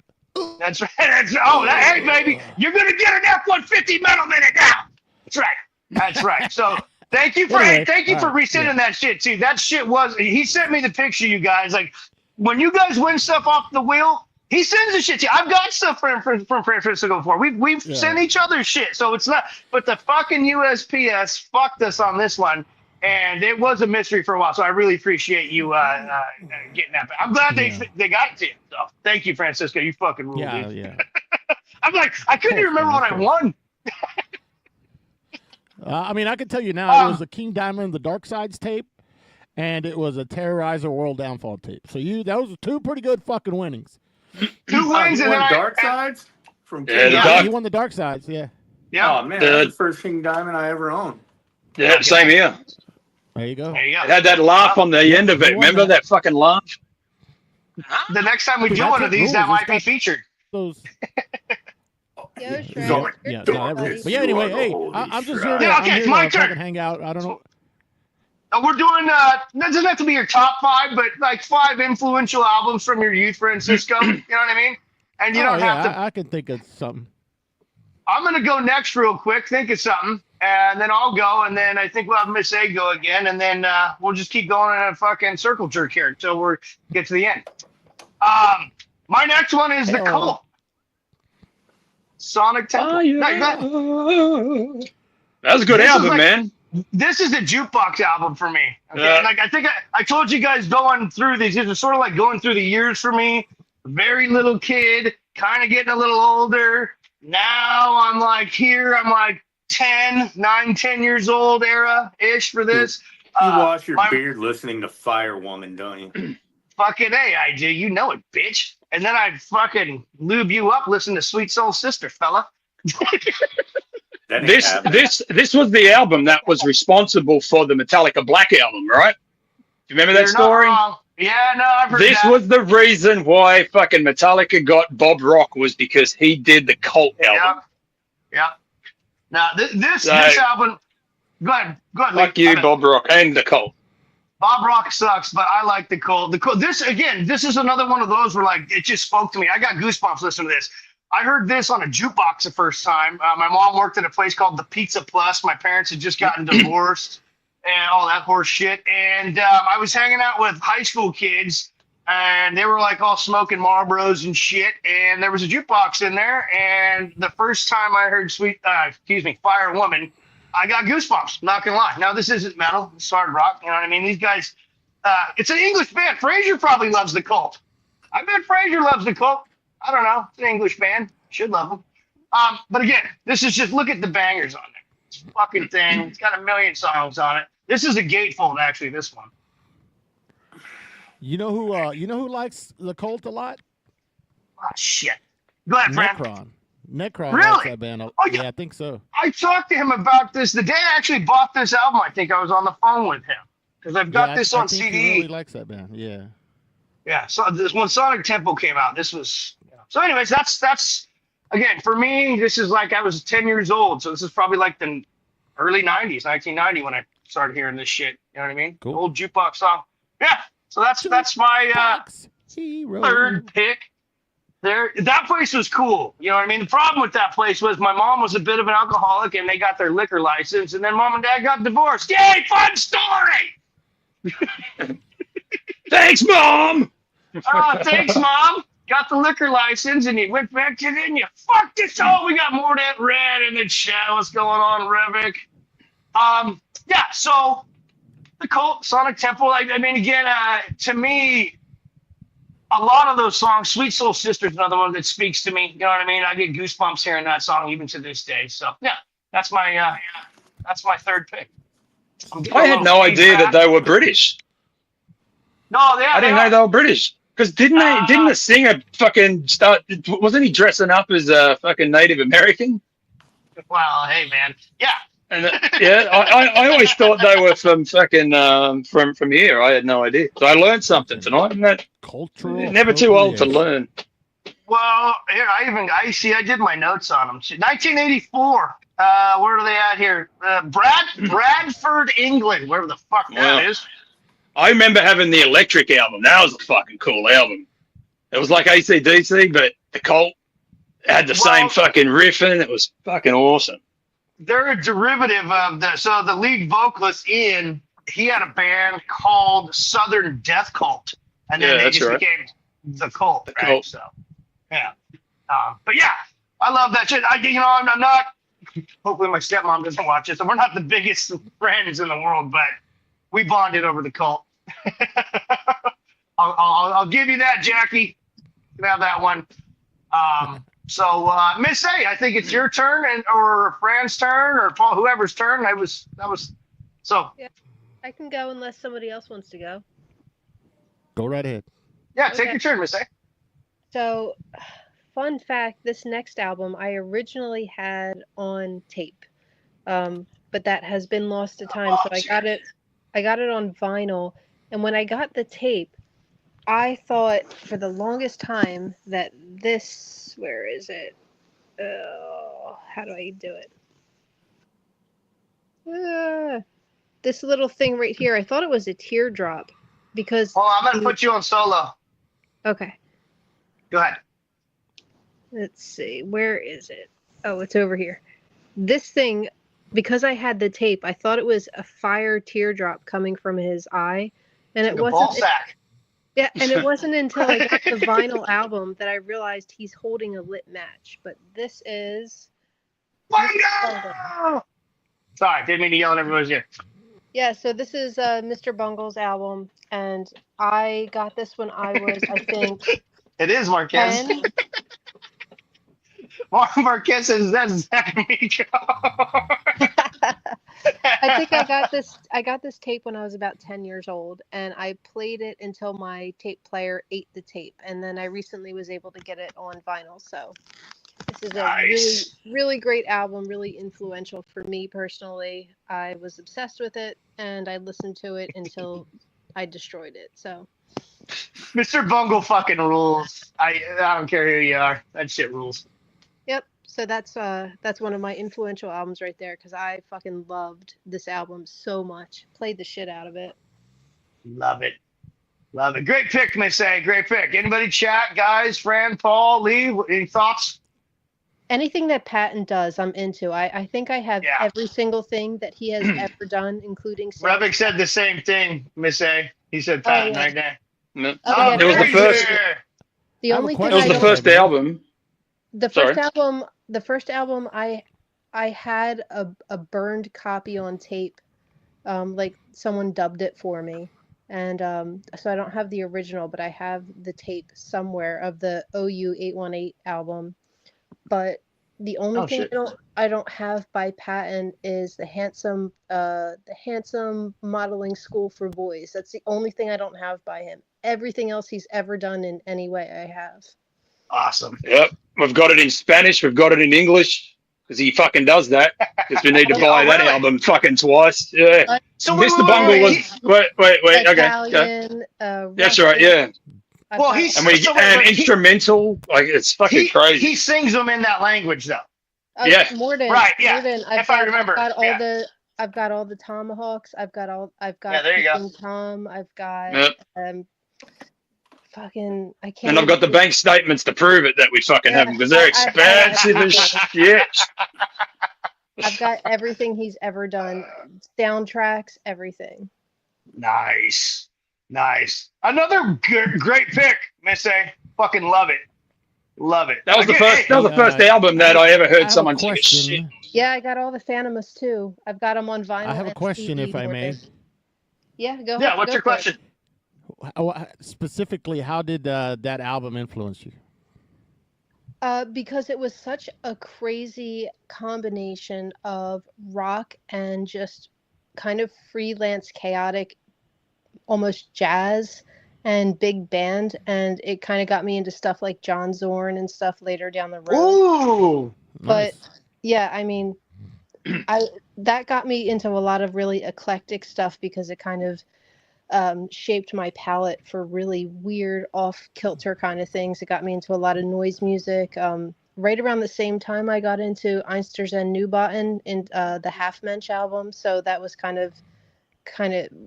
That's right. Hey, baby, you're gonna get an F-150 Metal Minute now. That's right. That's right. So thank you for resending that shit too. That shit was. He sent me the picture, you guys. Like when you guys win stuff off the wheel, he sends the shit to you. I've got stuff from Francisco before. We've sent each other shit, so it's not. But the fucking USPS fucked us on this one. And it was a mystery for a while, so I really appreciate you getting that. I'm glad they got it to you. So thank you, Francisco. You fucking rule, dude. Yeah. I'm like, I couldn't even remember what I won. I mean, I can tell you now, it was a King Diamond, the Dark Sides tape, and it was a Terrorizer World Downfall tape. So those were 2 pretty good fucking winnings. 2 wins and then Dark Sides from He won the Dark Sides, yeah. Oh man, that's the first King Diamond I ever owned. Yeah, same here. There you go. It had that laugh on the end of it. Remember that fucking laugh? The next time we do one of these, that might be featured. Those. Yo, Shrek. But yeah, anyway, hey, I'm just here to, Yeah, okay, I'm here my to turn. fucking hang out. I don't know. We're doing, that doesn't have to be your top 5, but like 5 influential albums from your youth, Francisco. You know what I mean? And you don't have to. I can think of something. I'm going to go next real quick, think of something, and then I'll go, and then I think we'll have Miss A go again, and then we'll just keep going in a fucking circle jerk here until we get to the end. My next one is The Cult. Sonic Temple. Oh, yeah. That was a good album, man. This is a jukebox album for me. Okay? Yeah. Like I think I told you guys going through these. These are sort of like going through the years for me. Very little kid, kind of getting a little older. Now I'm like 10 years old era-ish for this. You wash your beard listening to Firewoman, don't you? Fucking A, I do. You know it, bitch. And then I fucking lube you up listening to Sweet Soul Sister, fella. This was the album that was responsible for the Metallica Black album, right? Do you remember that story? Yeah, no, I've heard This that. was the reason why fucking Metallica got Bob Rock, was because he did the Cult album. Yeah. Now this So, album. Go ahead, Lee. fuck you, Bob Rock, and the Cult. Bob Rock sucks, but I like the Cult. This is another one of those where like it just spoke to me. I got goosebumps listening to this. I heard this on a jukebox the first time. My mom worked at a place called the Pizza Plus. My parents had just gotten divorced and all that horse shit. And I was hanging out with high school kids, and they were like all smoking Marlboros and shit. And there was a jukebox in there. And the first time I heard Fire Woman, I got goosebumps, not gonna lie. Now, this isn't metal, it's hard rock, you know what I mean? These guys, it's an English band. Frasier probably loves the Cult. I bet Frasier loves the Cult. I don't know. It's an English band. Should love them. But again, this is just, look at the bangers on there. This fucking thing. It's got a million songs on it. This is a gatefold, actually, this one. You know who likes the Cult a lot? Oh, shit. Go ahead, Fran. Necron Really? likes that band. Oh, yeah, I think so. I talked to him about this the day I actually bought this album. I think I was on the phone with him because I've got this on I think CD. He really likes that band. Yeah. Yeah. So this when Sonic Temple came out, this was. So, anyways, that's again for me. This is like I was 10 years old, so this is probably like the early 90s, 1990 when I started hearing this shit. You know what I mean? Cool. Old jukebox song. Yeah. So that's my third pick. That place was cool. You know what I mean? The problem with that place was my mom was a bit of an alcoholic and they got their liquor license, and then mom and dad got divorced. Yay, fun story! Thanks, Mom! Thanks, Mom. Got the liquor license and you went back to it and you fucked it. Oh, we got more of that red and then shit. What's going on, Revik? Yeah, so the Cult, Sonic Temple. I mean, again, to me, a lot of those songs, Sweet Soul Sister's another one that speaks to me. You know what I mean? I get goosebumps hearing that song even to this day. So yeah, that's my third pick. I had no idea that they were British. No, I didn't know they were British. Because didn't the singer fucking start? Wasn't he dressing up as a fucking Native American? Well, hey man, yeah. And I always thought they were from fucking from here. I had no idea. So I learned something tonight. And that Cultural. never too old to learn. Well, here I did my notes on them. 1984. Where are they at here? Bradford, England. Wherever the fuck that is. I remember having the Electric album. That was a fucking cool album. It was like AC/DC, but the Cult had the same fucking riff in it. It was fucking awesome. They're a derivative of the lead vocalist he had a band called Southern Death Cult, and then they just became the Cult. Right? So, yeah. But yeah, I love that shit. I'm not. Hopefully, my stepmom doesn't watch this. And we're not the biggest friends in the world, but we bonded over the Cult. I'll give you that, Jackie. You can have that one. So Miss A, I think it's your turn, or Fran's turn, or Paul, whoever's turn. That was so. Yeah, I can go unless somebody else wants to go. Go right ahead. Yeah, take your turn, Miss A. So, fun fact: this next album I originally had on tape, but that has been lost to time. So I got it on vinyl, and when I got the tape, I thought for the longest time that this, where is it? How do I do it? This little thing right here, I thought it was a teardrop because. Oh, I'm gonna put you on solo. Okay. Go ahead. Let's see, where is it? Oh, it's over here. This thing, because I had the tape, I thought it was a fire teardrop coming from his eye, and it wasn't. Ball sack. Yeah, and it wasn't until I got the vinyl album that I realized he's holding a lit match. But this is. Bungle! Sorry, didn't mean to yell at everybody's ear. Yeah, so this is Mr. Bungle's album, and I got this when I was, I think. It is Marquez. 10. Marquez says that's Zach Amico. I think I got this tape when I was about 10 years old, and I played it until my tape player ate the tape, and then I recently was able to get it on vinyl. So this is a really, really great album, really influential for me personally. I was obsessed with it, and I listened to it until I destroyed it. So Mr. Bungle fucking rules. I don't care who you are. That shit rules. Yep. So that's one of my influential albums right there because I fucking loved this album so much. Played the shit out of it. Love it. Love it. Great pick, Miss A. Great pick. Anybody chat, guys? Fran, Paul, Lee, any thoughts? Anything that Patton does, I'm into. I think I have Yeah. every single thing that he has ever done, including Revik said the same thing, Miss A. He said Oh, Patton yeah. right there. No. Oh, yeah, It was the very first. good. The I have a only thing question. It was I the don't, first album. the Sorry. first album I had a burned copy on tape, like someone dubbed it for me, and so I don't have the original, but I have the tape somewhere of the OU 818 album. But the only Oh, thing shit. I don't have by Patton is the handsome modeling school for boys. That's the only thing I don't have by him. Everything else he's ever done in any way I have. Awesome. Yep. We've got it in Spanish. We've got it in English because he fucking does that. Because we need to buy that really? album fucking twice. Yeah. So Mr. Bungle was. Wait. Okay. Go. Italian, That's right. Yeah. I've Well, got- he's- And we So wait, and but he- instrumental. Like it's fucking crazy. He sings them in that language, though. Yeah. Morden, Right, yeah. Morden, If I remember, I've got yeah. I've got all the tomahawks. I've got Yeah, there you go. King Tom. I've got Yep. fucking I can't. And I've got the bank statements to prove it that we fucking have them because they're expensive as shit. I've got everything he's ever done, soundtracks, everything. Nice. Another great pick, Miss A. Fucking love it. That was the Again, first. That was the first album that I ever heard someone take a shit. Yeah, I got all the Phanimus too. I've got them on vinyl. I have a and question, CD if I may. Morden. Yeah, go ahead. Yeah, what's go your for it. question? Specifically, how did that album influence you? Because it was such a crazy combination of rock and just kind of freelance, chaotic, almost jazz and big band, and it kind of got me into stuff like John Zorn and stuff later down the road. Ooh. But Nice. yeah, I mean, that got me into a lot of really eclectic stuff because it kind of shaped my palette for really weird, off-kilter kind of things. It got me into a lot of noise music. Right around the same time, I got into Einsters and Newbotten in the Half Mensch album, so that was kind of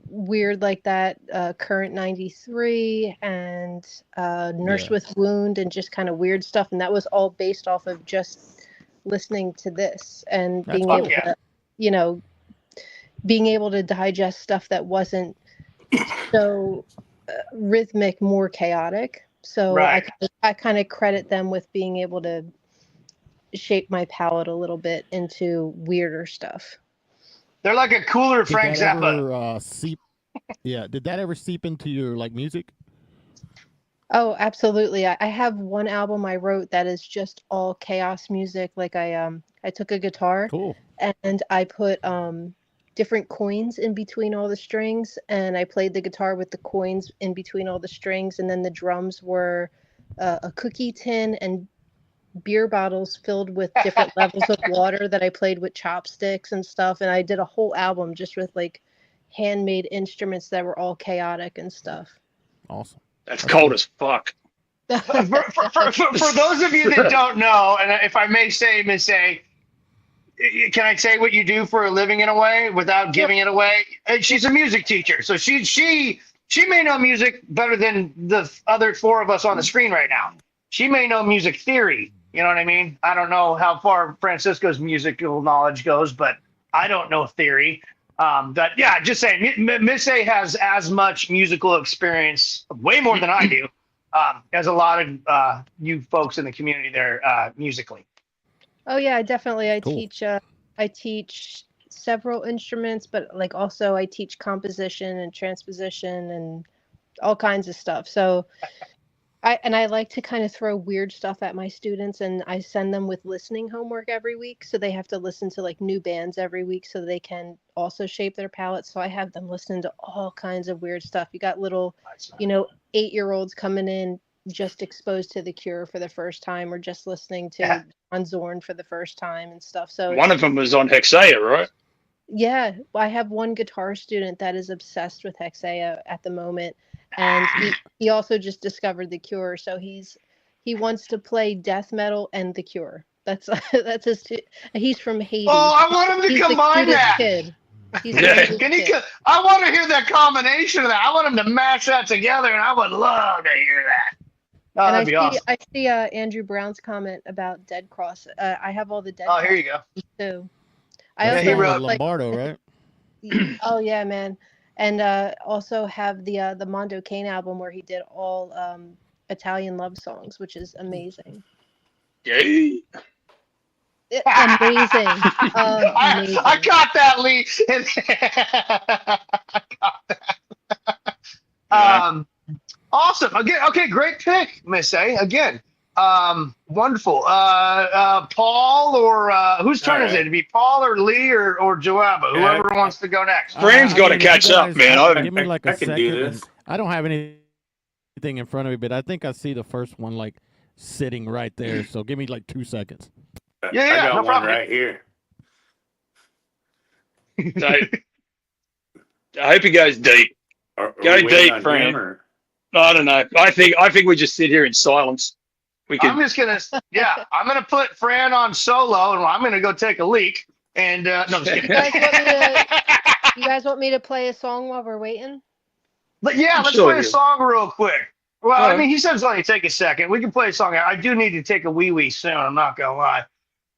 weird like that. Current 93 and Nursed with Wound and just kind of weird stuff, and that was all based off of just listening to this and That's being cool. able to, being able to digest stuff that wasn't so rhythmic, more chaotic. So Right. I kind of credit them with being able to shape my palette a little bit into weirder stuff. They're like a cooler Did Frank that Zappa. ever seep? Yeah. Did that ever seep into your music? Oh, absolutely. I have one album I wrote that is just all chaos music. Like I took a guitar Cool. and I put different coins in between all the strings, and I played the guitar with the coins in between all the strings, and then the drums were a cookie tin and beer bottles filled with different levels of water that I played with chopsticks and stuff. And I did a whole album just with like handmade instruments that were all chaotic and stuff. Awesome. That's cold as fuck. For those of you that don't know, and if I may say, Miss A, can I say what you do for a living in a way without giving it away? She's a music teacher, so she may know music better than the other four of us on the screen right now. She may know music theory. You know what I mean? I don't know how far Francisco's musical knowledge goes, but I don't know theory. But yeah, just saying, Miss A has as much musical experience, way more than I do, as a lot of you folks in the community there musically. Oh yeah, definitely. Cool. I teach several instruments, but like also I teach composition and transposition and all kinds of stuff. So I like to kind of throw weird stuff at my students, and I send them with listening homework every week. So they have to listen to like new bands every week so they can also shape their palette. So I have them listen to all kinds of weird stuff. You got little, 8-year-olds coming in just exposed to The Cure for the first time, or just listening to John Zorn for the first time and stuff. So One of them was on Hexea, right? yeah, I have one guitar student that is obsessed with Hexea at the moment. and he also just discovered The Cure, so he wants to play death metal and The Cure. That's that's his. He's from Haiti. Oh, I want him to He's combine the cutest that. kid. He's the Yeah. cutest kid. I want to hear that combination of that. I want him to mash that together, and I would love to hear that. Oh, And that'd be awesome. I see Andrew Brown's comment about Dead Cross. I have all the Dead Oh, Cross here you go. too. I Yeah, also he have, wrote- like, Lombardo, right? oh yeah, man, and also have the Mondo Cane album where he did all Italian love songs, which is amazing. Yay. Amazing. Amazing. I got that, Lee. I got that. Awesome. Again, okay, great pick, Miss A. Again, wonderful. Paul or whose turn is it? To be Paul or Lee or Joaba? Whoever wants to go next. Friend's got to catch up, man. Give me like I a can second. do this. And I don't have anything in front of me, but I think I see the first one like sitting right there. So give me like 2 seconds. Yeah, I got no one problem. right here. I hope he goes deep. Are Go we waiting deep, on Fran. him, or- I don't know. I think we just sit here in silence. We I'm can. just gonna, I'm gonna put Fran on solo, and I'm gonna go take a leak. And no, I'm just kidding. You guys want me to play a song while we're waiting? But yeah, let's Sure play a you. song real quick. Well, I Alright. mean, he said it's only take a second. We can play a song. I do need to take a wee soon. I'm not gonna lie.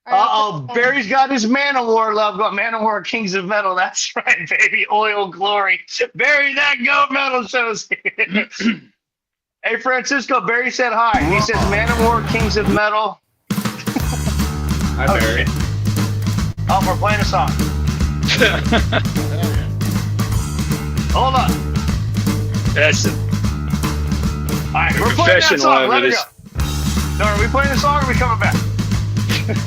All right, Barry's got his Man of War love going. Man of War, Kings of Metal. That's right, baby. Oil Glory. Barry, that goat metal shows. Hey, Francisco, Barry said hi. He says Man of War, Kings of Metal. Hi, Barry. Oh, we're playing a song. Hold on. That's All right, we're playing that professional song. over Let it this. go. No, are we playing the song or are we coming back? This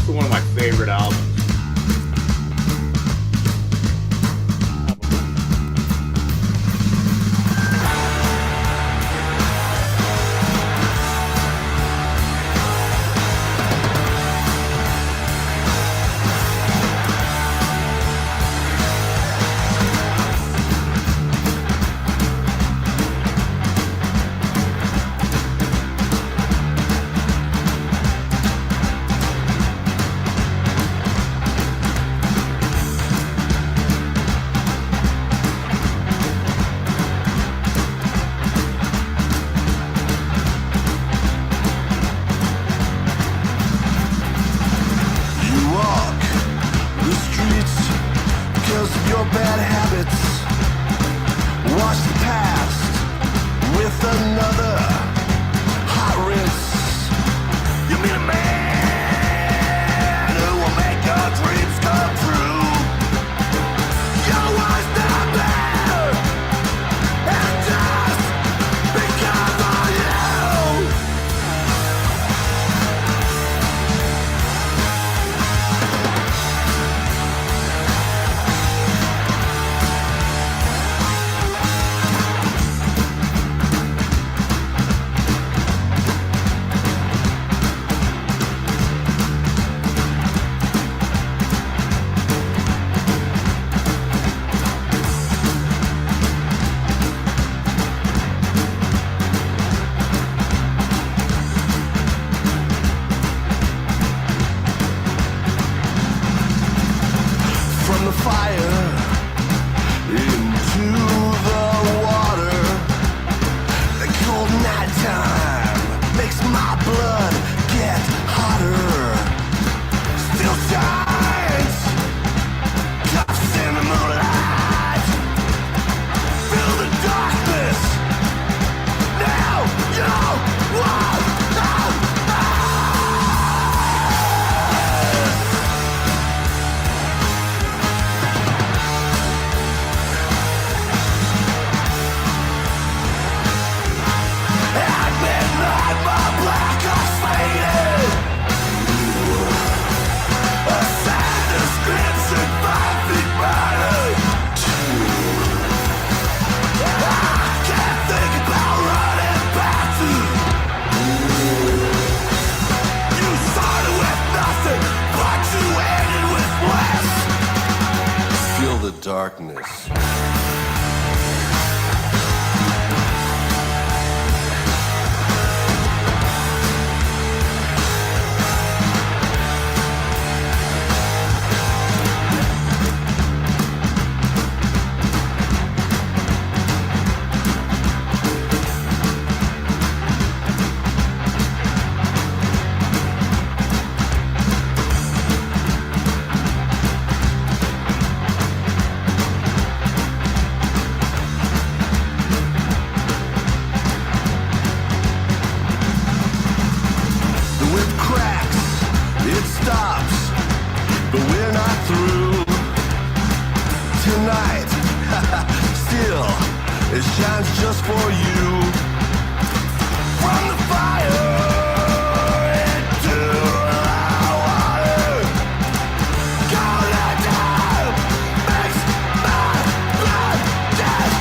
is one of my favorite albums. it shines just for you. From the fire into the water, gonna die makes my blood just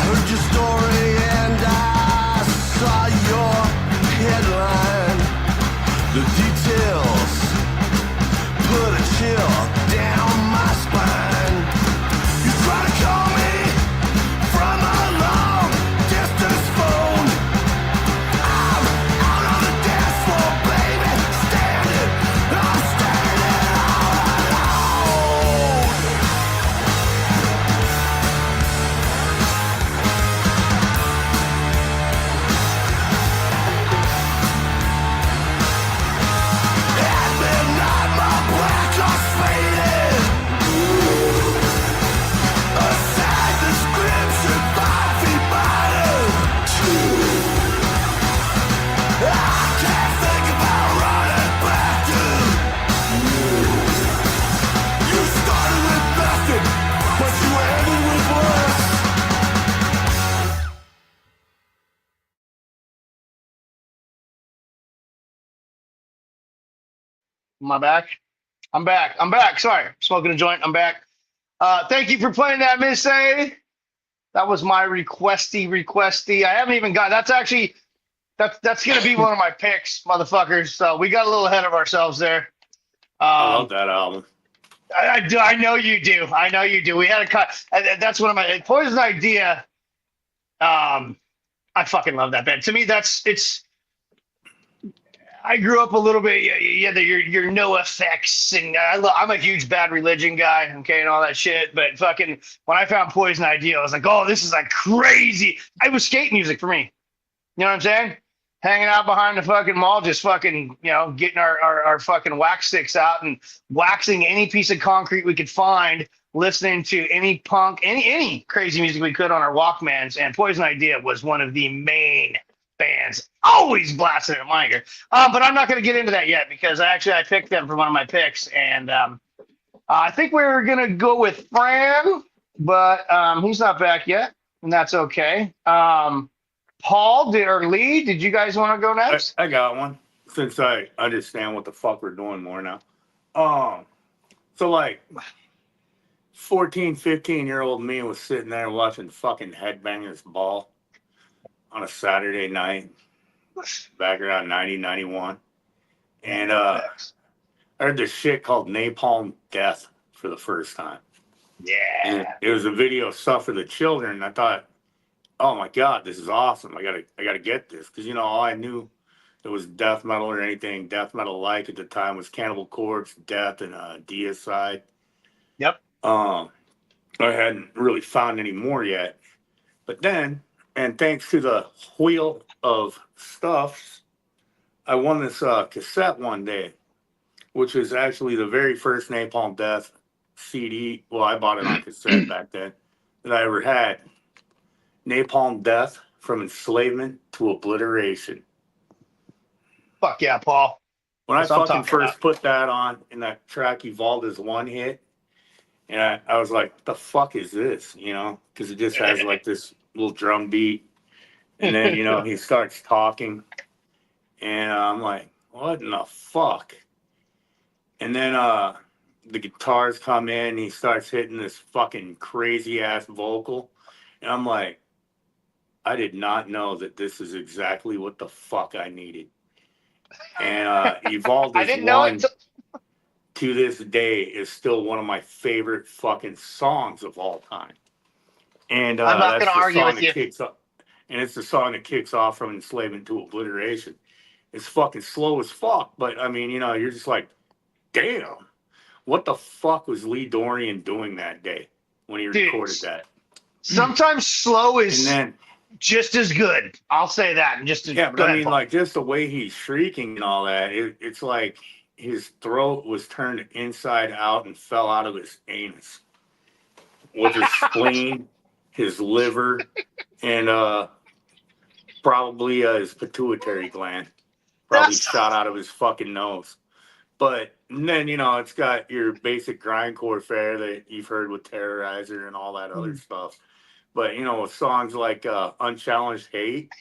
heard your story and I saw your headline. The details put a chill down my spine. You try to call me from a long distance phone. I'm out on the dance floor, baby, standing. I'm standing all alone. At midnight, my black heart's faded. A sad description, 5 feet minor. I can't think about running back to you. You started with nothing, but you ended with less. Am I back? I'm back. I'm back. Sorry, smoking a joint. I'm back. Thank you for playing that, Miss A. That was my requesty. I haven't even got. That's actually that's gonna be one of my picks, motherfuckers. So we got a little ahead of ourselves there. I love that album. I do. I know you do. I know you do. We had a cut. That's one of my Poison Idea. I fucking love that band. To me, it's. I grew up a little bit. Yeah, your no effects, and I'm a huge Bad Religion guy. Okay, and all that shit. But fucking, when I found Poison Idea, I was like, oh, this is like crazy. It was skate music for me. You know what I'm saying? Hanging out behind the fucking mall, just fucking, getting our fucking wax sticks out and waxing any piece of concrete we could find, listening to any punk, any crazy music we could on our Walkmans. And Poison Idea was one of the main bands, always blasting at my ear. But I'm not going to get into that yet because I picked them for one of my picks. And I think we're going to go with Fran, but he's not back yet, and that's okay. Paul or Lee, did you guys want to go next? I got one, since I understand what the fuck we're doing more now. So like 14, 15-year-old me was sitting there watching fucking Headbangers Ball on a Saturday night back around 90, 91. And I heard this shit called Napalm Death for the first time. Yeah. And it was a video of Stuff for the Children. And I thought, oh my God, this is awesome. I gotta get this. Because, all I knew that was death metal or anything death metal like at the time was Cannibal Corpse, Death, and Deicide. Yep. I hadn't really found any more yet. But then, and thanks to the wheel of stuffs, I won this cassette one day, which was actually the very first Napalm Death CD. Well, I bought it on cassette back then that I ever had. Napalm Death, From Enslavement to Obliteration. Fuck yeah, Paul. When That's I what I'm fucking talking first put that on, and that track evolved as one hit, and I was like, what the fuck is this? Because it just has like this little drum beat. And then, he starts talking, and I'm like, what in the fuck? And then the guitars come in, and he starts hitting this fucking crazy ass vocal. And I'm like, I did not know that this is exactly what the fuck I needed. And Evolved I as didn't know One it. to this day is still one of my favorite fucking songs of all time. And I'm not that's going to the argue song with that you. kicks up. And it's the song that kicks off From Enslavement to Obliteration. It's fucking slow as fuck. But I mean, you're just like, damn, what the fuck was Lee Dorian doing that day when he Dude, recorded that? sometimes slow And is then, just as good. I'll say that. And just to yeah, but go I ahead, mean, Paul. like, just the way he's shrieking and all that, it's like his throat was turned inside out and fell out of his anus with his spleen, his liver, and probably his pituitary gland probably That's- shot out of his fucking nose. But then, it's got your basic grindcore fare that you've heard with Terrorizer and all that other stuff. But, with songs like Unchallenged Hate,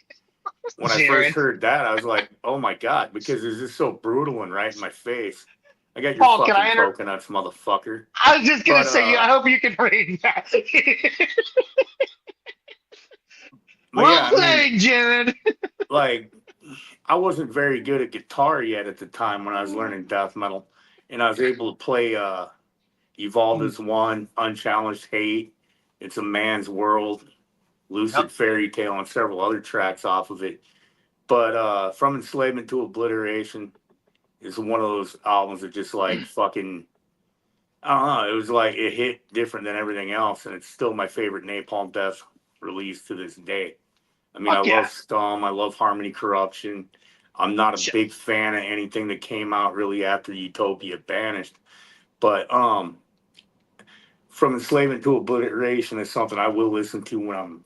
when I Jared. first heard that, I was like, oh my God, because it's just so brutal and right in my face. I got your Paul, can fucking I coconuts, motherfucker. I was just gonna But, say, I hope you can read that. But Well yeah, I mean, played, Jared. like, I wasn't very good at guitar yet at the time when I was learning death metal. And I was able to play Evolved as One, Unchallenged Hate, It's a Man's World, Lucid Fairy Tale, and several other tracks off of it. But From Enslavement to Obliteration is one of those albums that just like fucking, I don't know, it was like it hit different than everything else, and it's still my favorite Napalm Death release to this day. I mean, Fuck I yeah. love Stum, I love Harmony Corruption. I'm not a Shit. big fan of anything that came out really after Utopia Banished. But From Enslavement to Obliteration is something I will listen to when I'm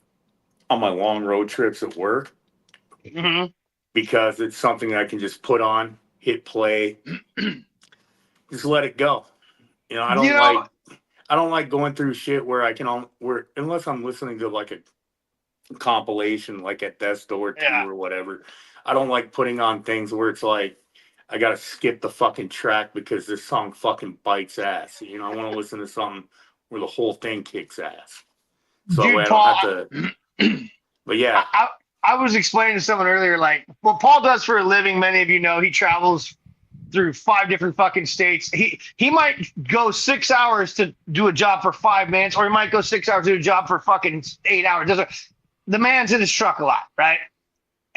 on my long road trips at work, Mhm. because it's something that I can just put on, hit play, just let it go. I don't You know- like going through shit where unless I'm listening to like a compilation like at Death's Door 2 Yeah. or whatever. I don't like putting on things where it's like I gotta skip the fucking track because this song fucking bites ass. I want to listen to something where the whole thing kicks ass. So that Dude, way I Paul, don't have to. But yeah, I was explaining to someone earlier, like, what Paul does for a living, many of you know, he travels through 5 different fucking states. He might go 6 hours to do a job for 5 minutes, or he might go 6 hours to do a job for fucking 8 hours. The man's in his truck a lot, right?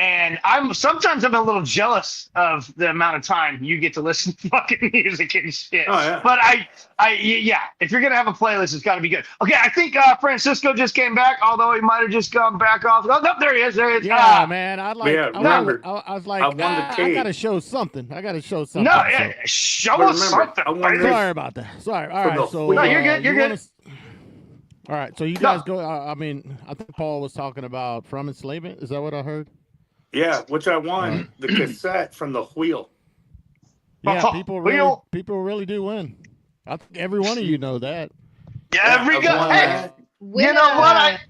And sometimes I'm a little jealous of the amount of time you get to listen to fucking music and shit. Oh, yeah. But yeah, if you're gonna have a playlist, it's got to be good. Okay, I think Francisco just came back, although he might have just come back off. Oh no, there he is. Yeah, man. I like. yeah, I, remember, I was like, I won the I tape. gotta show something. No, yeah, show But us remember, something. I won baby. this- Sorry about that. Sorry. All From the right. So wheel. No, you're good, you're you good. All right. So you guys go. I mean, I think Paul was talking about From Enslavement. Is that what I heard? Yeah, which I won the cassette from the Wheel. Yeah. Oh, People really do win. I think every one of you know that. Yeah, every I've go. won Hey, that. you know what?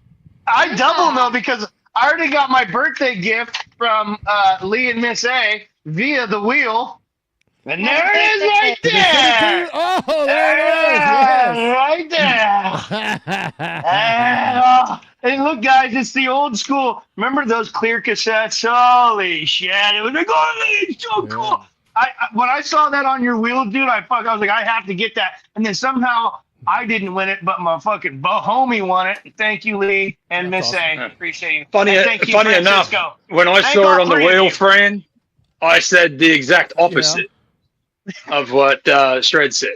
I double know because I already got my birthday gift from Lee and Miss A via the wheel. And there it is right Did they send it to there. you? Oh, there it is. Yes. Right there. And look, guys, it's the old school. Remember those clear cassettes? Holy shit. It was like, oh, it's so Yeah. cool. When I saw that on your wheel, dude, I was like, I have to get that. And then somehow I didn't win it, but my fucking homie won it. Thank you, Lee and That's Miss awesome. A. Appreciate you. Funny, And thank you, funny enough, Francisco. when I Thank saw it all on the three of wheel, you. friend, I said the exact opposite of what Shred said.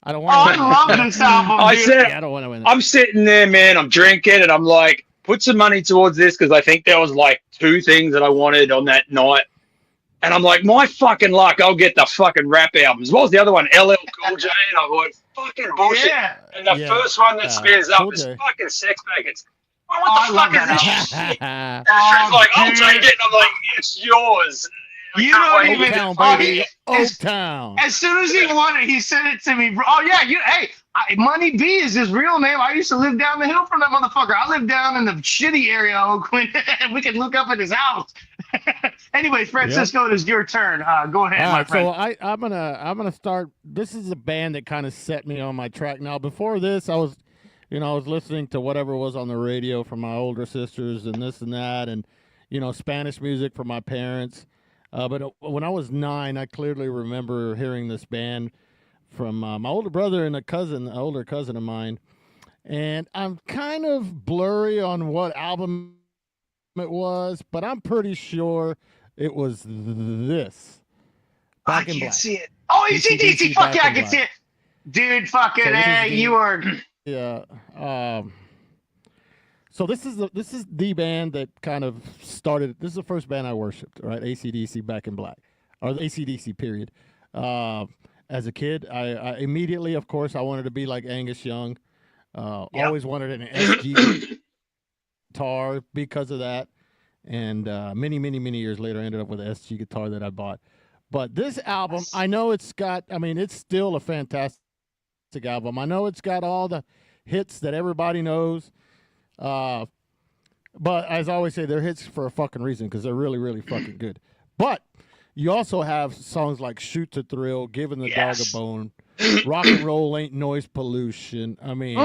I don't Oh, I want love this album, I dude. said, I don't want to win it. I'm sitting there, man, I'm drinking, and I'm like, put some money towards this, because I think there was like 2 things that I wanted on that night. And I'm like, my fucking luck, I'll get the fucking rap albums. What was the other one? LL Cool J. And I went, fucking bullshit. Yeah. And the Yeah. first one that spins up Cool is J. fucking Sex Maggots. Well, Oh, what I the love fuck is that this album. shit? And Shred's like, I'll dude. take it. And I'm like, it's yours. I You can't don't wait. even- Oaktown, Oh, baby. as- Oaktown. As soon as he won it, he sent it to me. Bro. Oh yeah, hey, Money B is his real name. I used to live down the hill from that motherfucker. I live down in the shitty area of Oakland, and we can look up at his house. Anyways, Francisco, it is your turn. Go ahead, All my right, friend. so I'm gonna start. This is a band that kind of set me on my track. Now, before this, I was listening to whatever was on the radio from my older sisters and this and that, and Spanish music from my parents. But when I was 9, I clearly remember hearing this band from my older brother and an older cousin of mine. And I'm kind of blurry on what album it was, but I'm pretty sure It was this. I Back in can't Black. see it. Oh, AC/DC. Fuck Back yeah, I in can Black. see it. Dude, fucking So this is the- you are. Yeah. So this is the band that kind of started. This is the first band I worshipped, right? AC/DC Back in Black, or the AC/DC period. As a kid, I immediately, of course, I wanted to be like Angus Young. Yep. Always wanted an SG guitar because of that. And many years later, I ended up with an SG guitar that I bought. But this album, I know it's got. I mean, it's still a fantastic album. I know it's got all the hits that everybody knows. But as I always say, they're hits for a fucking reason because they're really fucking good. But you also have songs like "Shoot to Thrill," "Giving the Dog a Bone," "Rock and Roll Ain't Noise Pollution." I mean,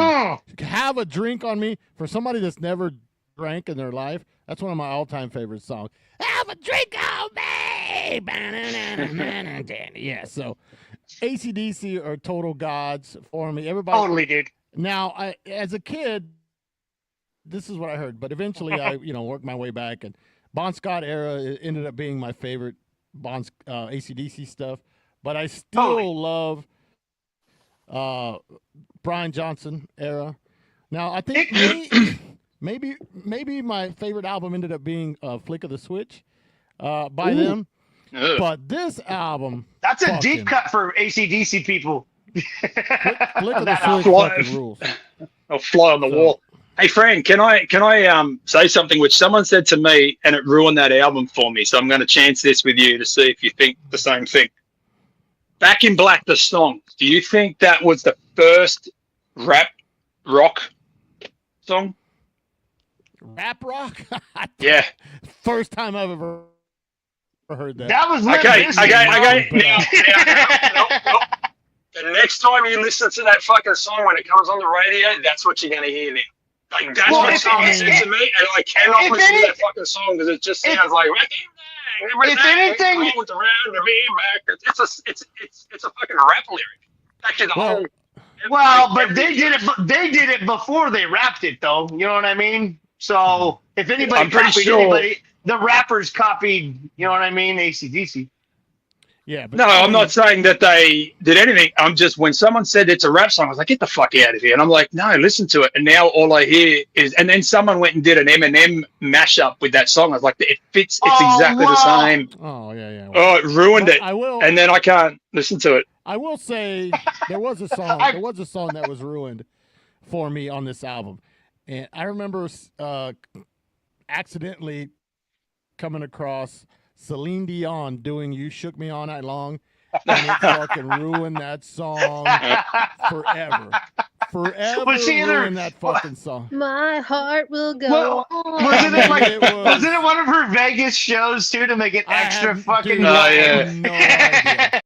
"Have a Drink on Me" for somebody that's never drank in their life. That's one of my all-time favorite songs. Have a drink on me. Yeah. So, AC/DC are total gods for me. Everybody. Totally, dude. Now, as a kid, this is what I heard, but eventually I, worked my way back, and Bon Scott era ended up being my favorite AC/DC stuff. But I still love Brian Johnson era. Now I think maybe my favorite album ended up being Flick of the Switch by them. But this album, that's a deep cut for AC/DC people. Flick of the Switch fucking rules. I'll fly on the wall. Hey, Fran, can I say something which someone said to me and it ruined that album for me? So I'm going to chance this with you to see if you think the same thing. Back in Black, the song. Do you think that was the first rap rock song? Rap rock? Yeah. First time I've ever heard that. That was okay. But, No. The next time you listen to that fucking song when it comes on the radio, that's what you're going to hear then. Like, that's what someone said to me, and I cannot listen to that fucking song because it just sounds like. If anything, it's a fucking rap lyric. Actually, the whole. Well, but they did it. They did it before they rapped it, though. You know what I mean? So if anybody I'm pretty copied sure anybody, the rappers copied. You know what I mean? AC/DC. Yeah. But no, I'm not saying that they did anything. I'm just, when someone said it's a rap song, I was like, get the fuck out of here. And I'm like, no, listen to it. And now all I hear is, and then someone went and did an Eminem mashup with that song. I was like, it fits. It's exactly the same. Oh, yeah. Oh, it ruined it. I will. And then I can't listen to it. I will say there was a song. There was a song that was ruined for me on this album, and I remember accidentally coming across Celine Dion doing "You Shook Me All Night Long," and it fucking ruined that song forever. Was she in her- ruined that fucking song. My heart will go Well, on. wasn't it like? It was- Wasn't it one of her Vegas shows too to make it extra fucking? Dude, I have no idea.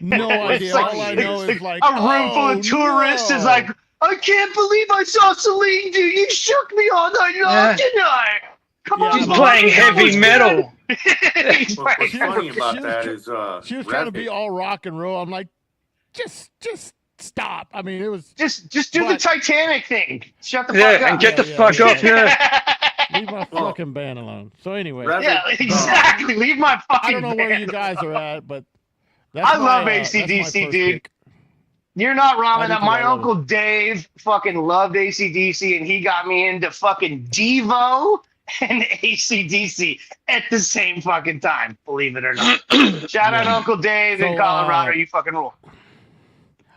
No It's idea. like- All I know is like a room full of tourists is like, I can't believe I saw Celine do. You shook me all night long, didn't I? Come on, He's Bob, playing that heavy was metal. good. He's What's playing- funny about that is she was trying to be all rock and roll. I'm like, just stop. I mean, it was just do the But- Titanic thing. Shut the fuck Yeah, up. and get the Yeah, fuck yeah. off here. leave my fucking band alone. So anyway, Rather- Yeah, exactly. Leave my fucking. I don't know where band you guys are at, but that's I my, love that's my AC/DC, first dude. pick. You're not wrong I on do that. too, My I love uncle Dave fucking loved AC/DC, and he got me into fucking Devo and AC/DC at the same fucking time, believe it or not. Shout out Yeah. Uncle Dave in So, Colorado. You fucking rule.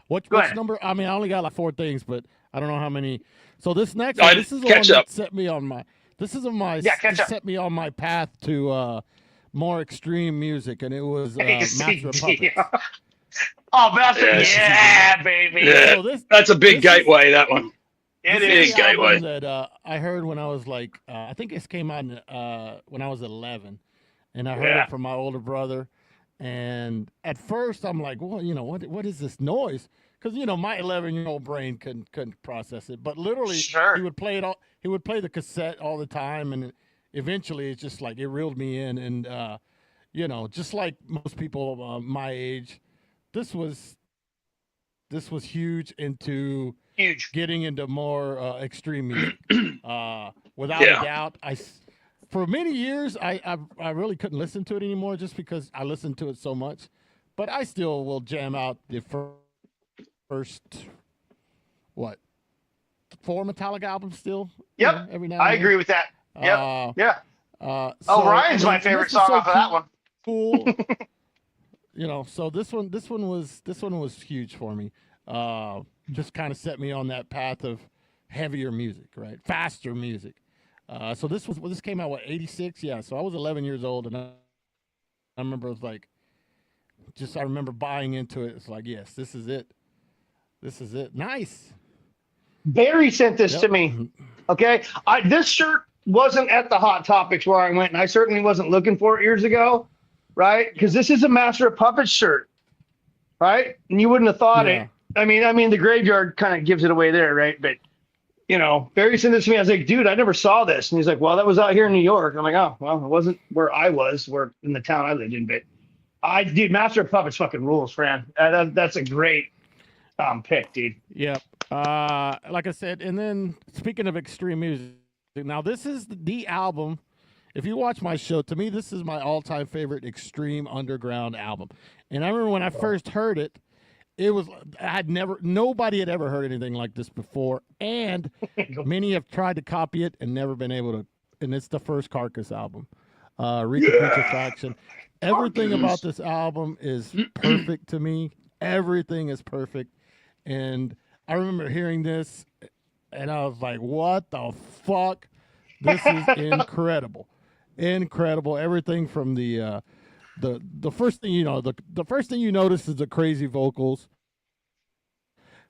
What's ahead. number? I mean, I only got like 4 things, but I don't know how many. So this next All one, right, this is the catch one up. that set me on my. This is my. Yeah, catch up. Set me on my path to more extreme music, and it was Master of Puppets. Oh, Master. Yes. Yeah, baby. Yeah. So this, That's a big This is- gateway, that one. It this is. is Big the gateway. album that I heard when I was like, I think this came out when I was 11, and I heard Yeah. it from my older brother. And at first, I'm like, well, what is this noise? Because my 11-year-old brain couldn't process it. But literally, Sure. he would play it all. He would play the cassette all the time, and eventually, it's just like it reeled me in. And just like most people my age, this was huge into Huge. getting into more extreme music. Without Yeah. a doubt, for many years, I really couldn't listen to it anymore just because I listened to it so much. But I still will jam out the first, what, 4 Metallica albums still. Yep, every now and I then. agree with that. Yep, yeah. So, Ryan's my favorite song off of that one. Cool. So this one was huge for me. Just kind of set me on that path of heavier music, right? Faster music. So this came out 86? Yeah. So I was 11 years old, and I remember it was like, I remember buying into it. It's like, yes, this is it. This is it. Nice. Barry sent this to me. Okay, this shirt wasn't at the Hot Topics where I went, and I certainly wasn't looking for it years ago, right? Because this is a Master of Puppets shirt, right? And you wouldn't have thought it. I mean, the graveyard kind of gives it away there, right? But Barry sent this to me. I was like, dude, I never saw this, and he's like, well, that was out here in New York. I'm like, oh, well, it wasn't where I was, where in the town I lived in, but dude, Master of Puppets fucking rules, Fran. That's a great pick, dude. Yeah. Like I said, and then speaking of extreme music, now this is the album. If you watch my show, to me, this is my all-time favorite extreme underground album. And I remember when I first heard it, nobody had ever heard anything like this before, and many have tried to copy it and never been able to. And it's the first Carcass album, Putrefaction. Everything about this album is perfect to me. Everything is perfect. And I remember hearing this, and I was like, what the fuck? This is incredible. Incredible. Everything from the first thing the first thing you notice is the crazy vocals.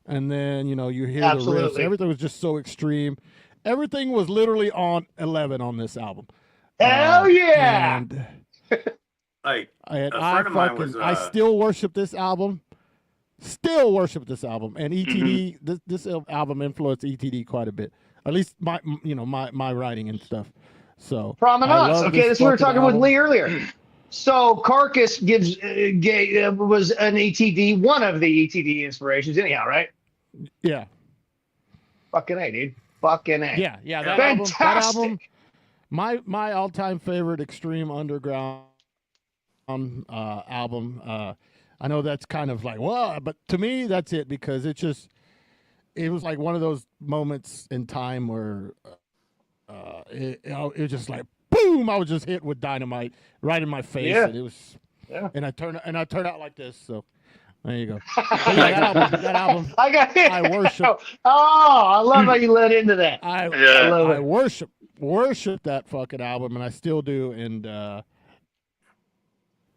And then, you hear the riffs. Everything was just so extreme. Everything was literally on 11 on this album. Hell yeah. And I still worship this album. Still worship this album, and ETD. This album influenced ETD quite a bit. At least my writing and stuff. So Promenades. Okay, this we were talking with Lee earlier. So Carcass was an ETD, one of the ETD inspirations, anyhow, right? Yeah. Fucking A, dude. Fucking A. Yeah. Fantastic. That album, my all-time favorite extreme underground album. I know that's kind of like, well, but to me, that's it, because it was like one of those moments in time where it was just like, boom, I was just hit with dynamite right in my face. Yeah. And it was, and I turned out like this. So there you go. That album, I worship. Oh, I love how you led into that. I worship that fucking album, and I still do. And,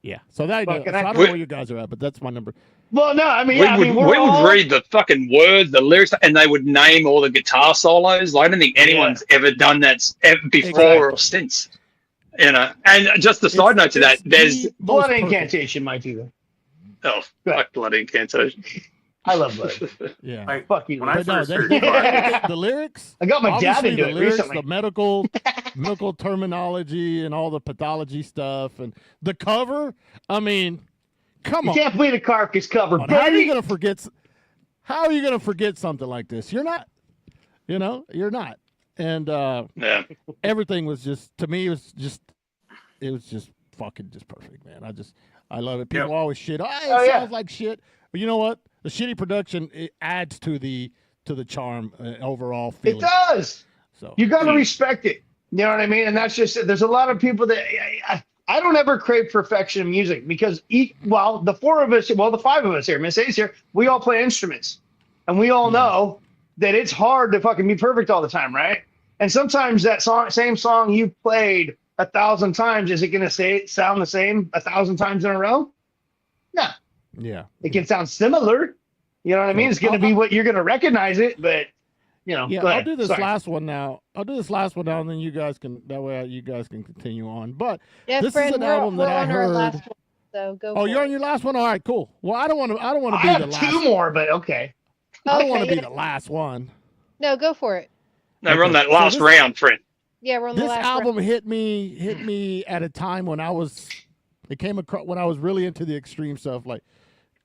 yeah, so I don't know where you guys are at, but that's my number. Well, no, we would read the fucking words, the lyrics, and they would name all the guitar solos. I don't think anyone's ever done that before or since. And just a side note to that, there's Blood Incantation might do that. Oh, fuck Blood Incantation. I love Blood. Yeah, fuck you. When I first heard the lyrics. I got my dad into it recently. The medical terminology and all the pathology stuff, and the cover. I mean, come on. You can't play the Carcass cover, baby. How are you gonna forget something like this? You're not. You're not. And everything was just, to me, it was just fucking just perfect, man. I love it. People always shit. It sounds like shit. But you know what? The shitty production, it adds to the charm, overall feeling. It does. So you got to respect it. You know what I mean? And that's just it. There's a lot of people that I don't ever crave perfection in music, because the five of us here, Miss A's here, we all play instruments, and we all know that it's hard to fucking be perfect all the time, right? And sometimes that same song you played 1,000 times, is it going to sound the same 1,000 times in a row? No. Yeah. It can sound similar. You know what I mean? It's going to be what you're going to recognize it, but yeah. I'll do this last one now. And then you guys can continue on. But this is an album that I heard. Last one, so go. Oh, you're on your last one. All right, cool. Well, I don't want to be the last. I have two more, but okay. I don't want to be the last one. No, go for it. No, we're on that last round, friend. Yeah, we're on the last round. This album hit me at a time when I was really into the extreme stuff, like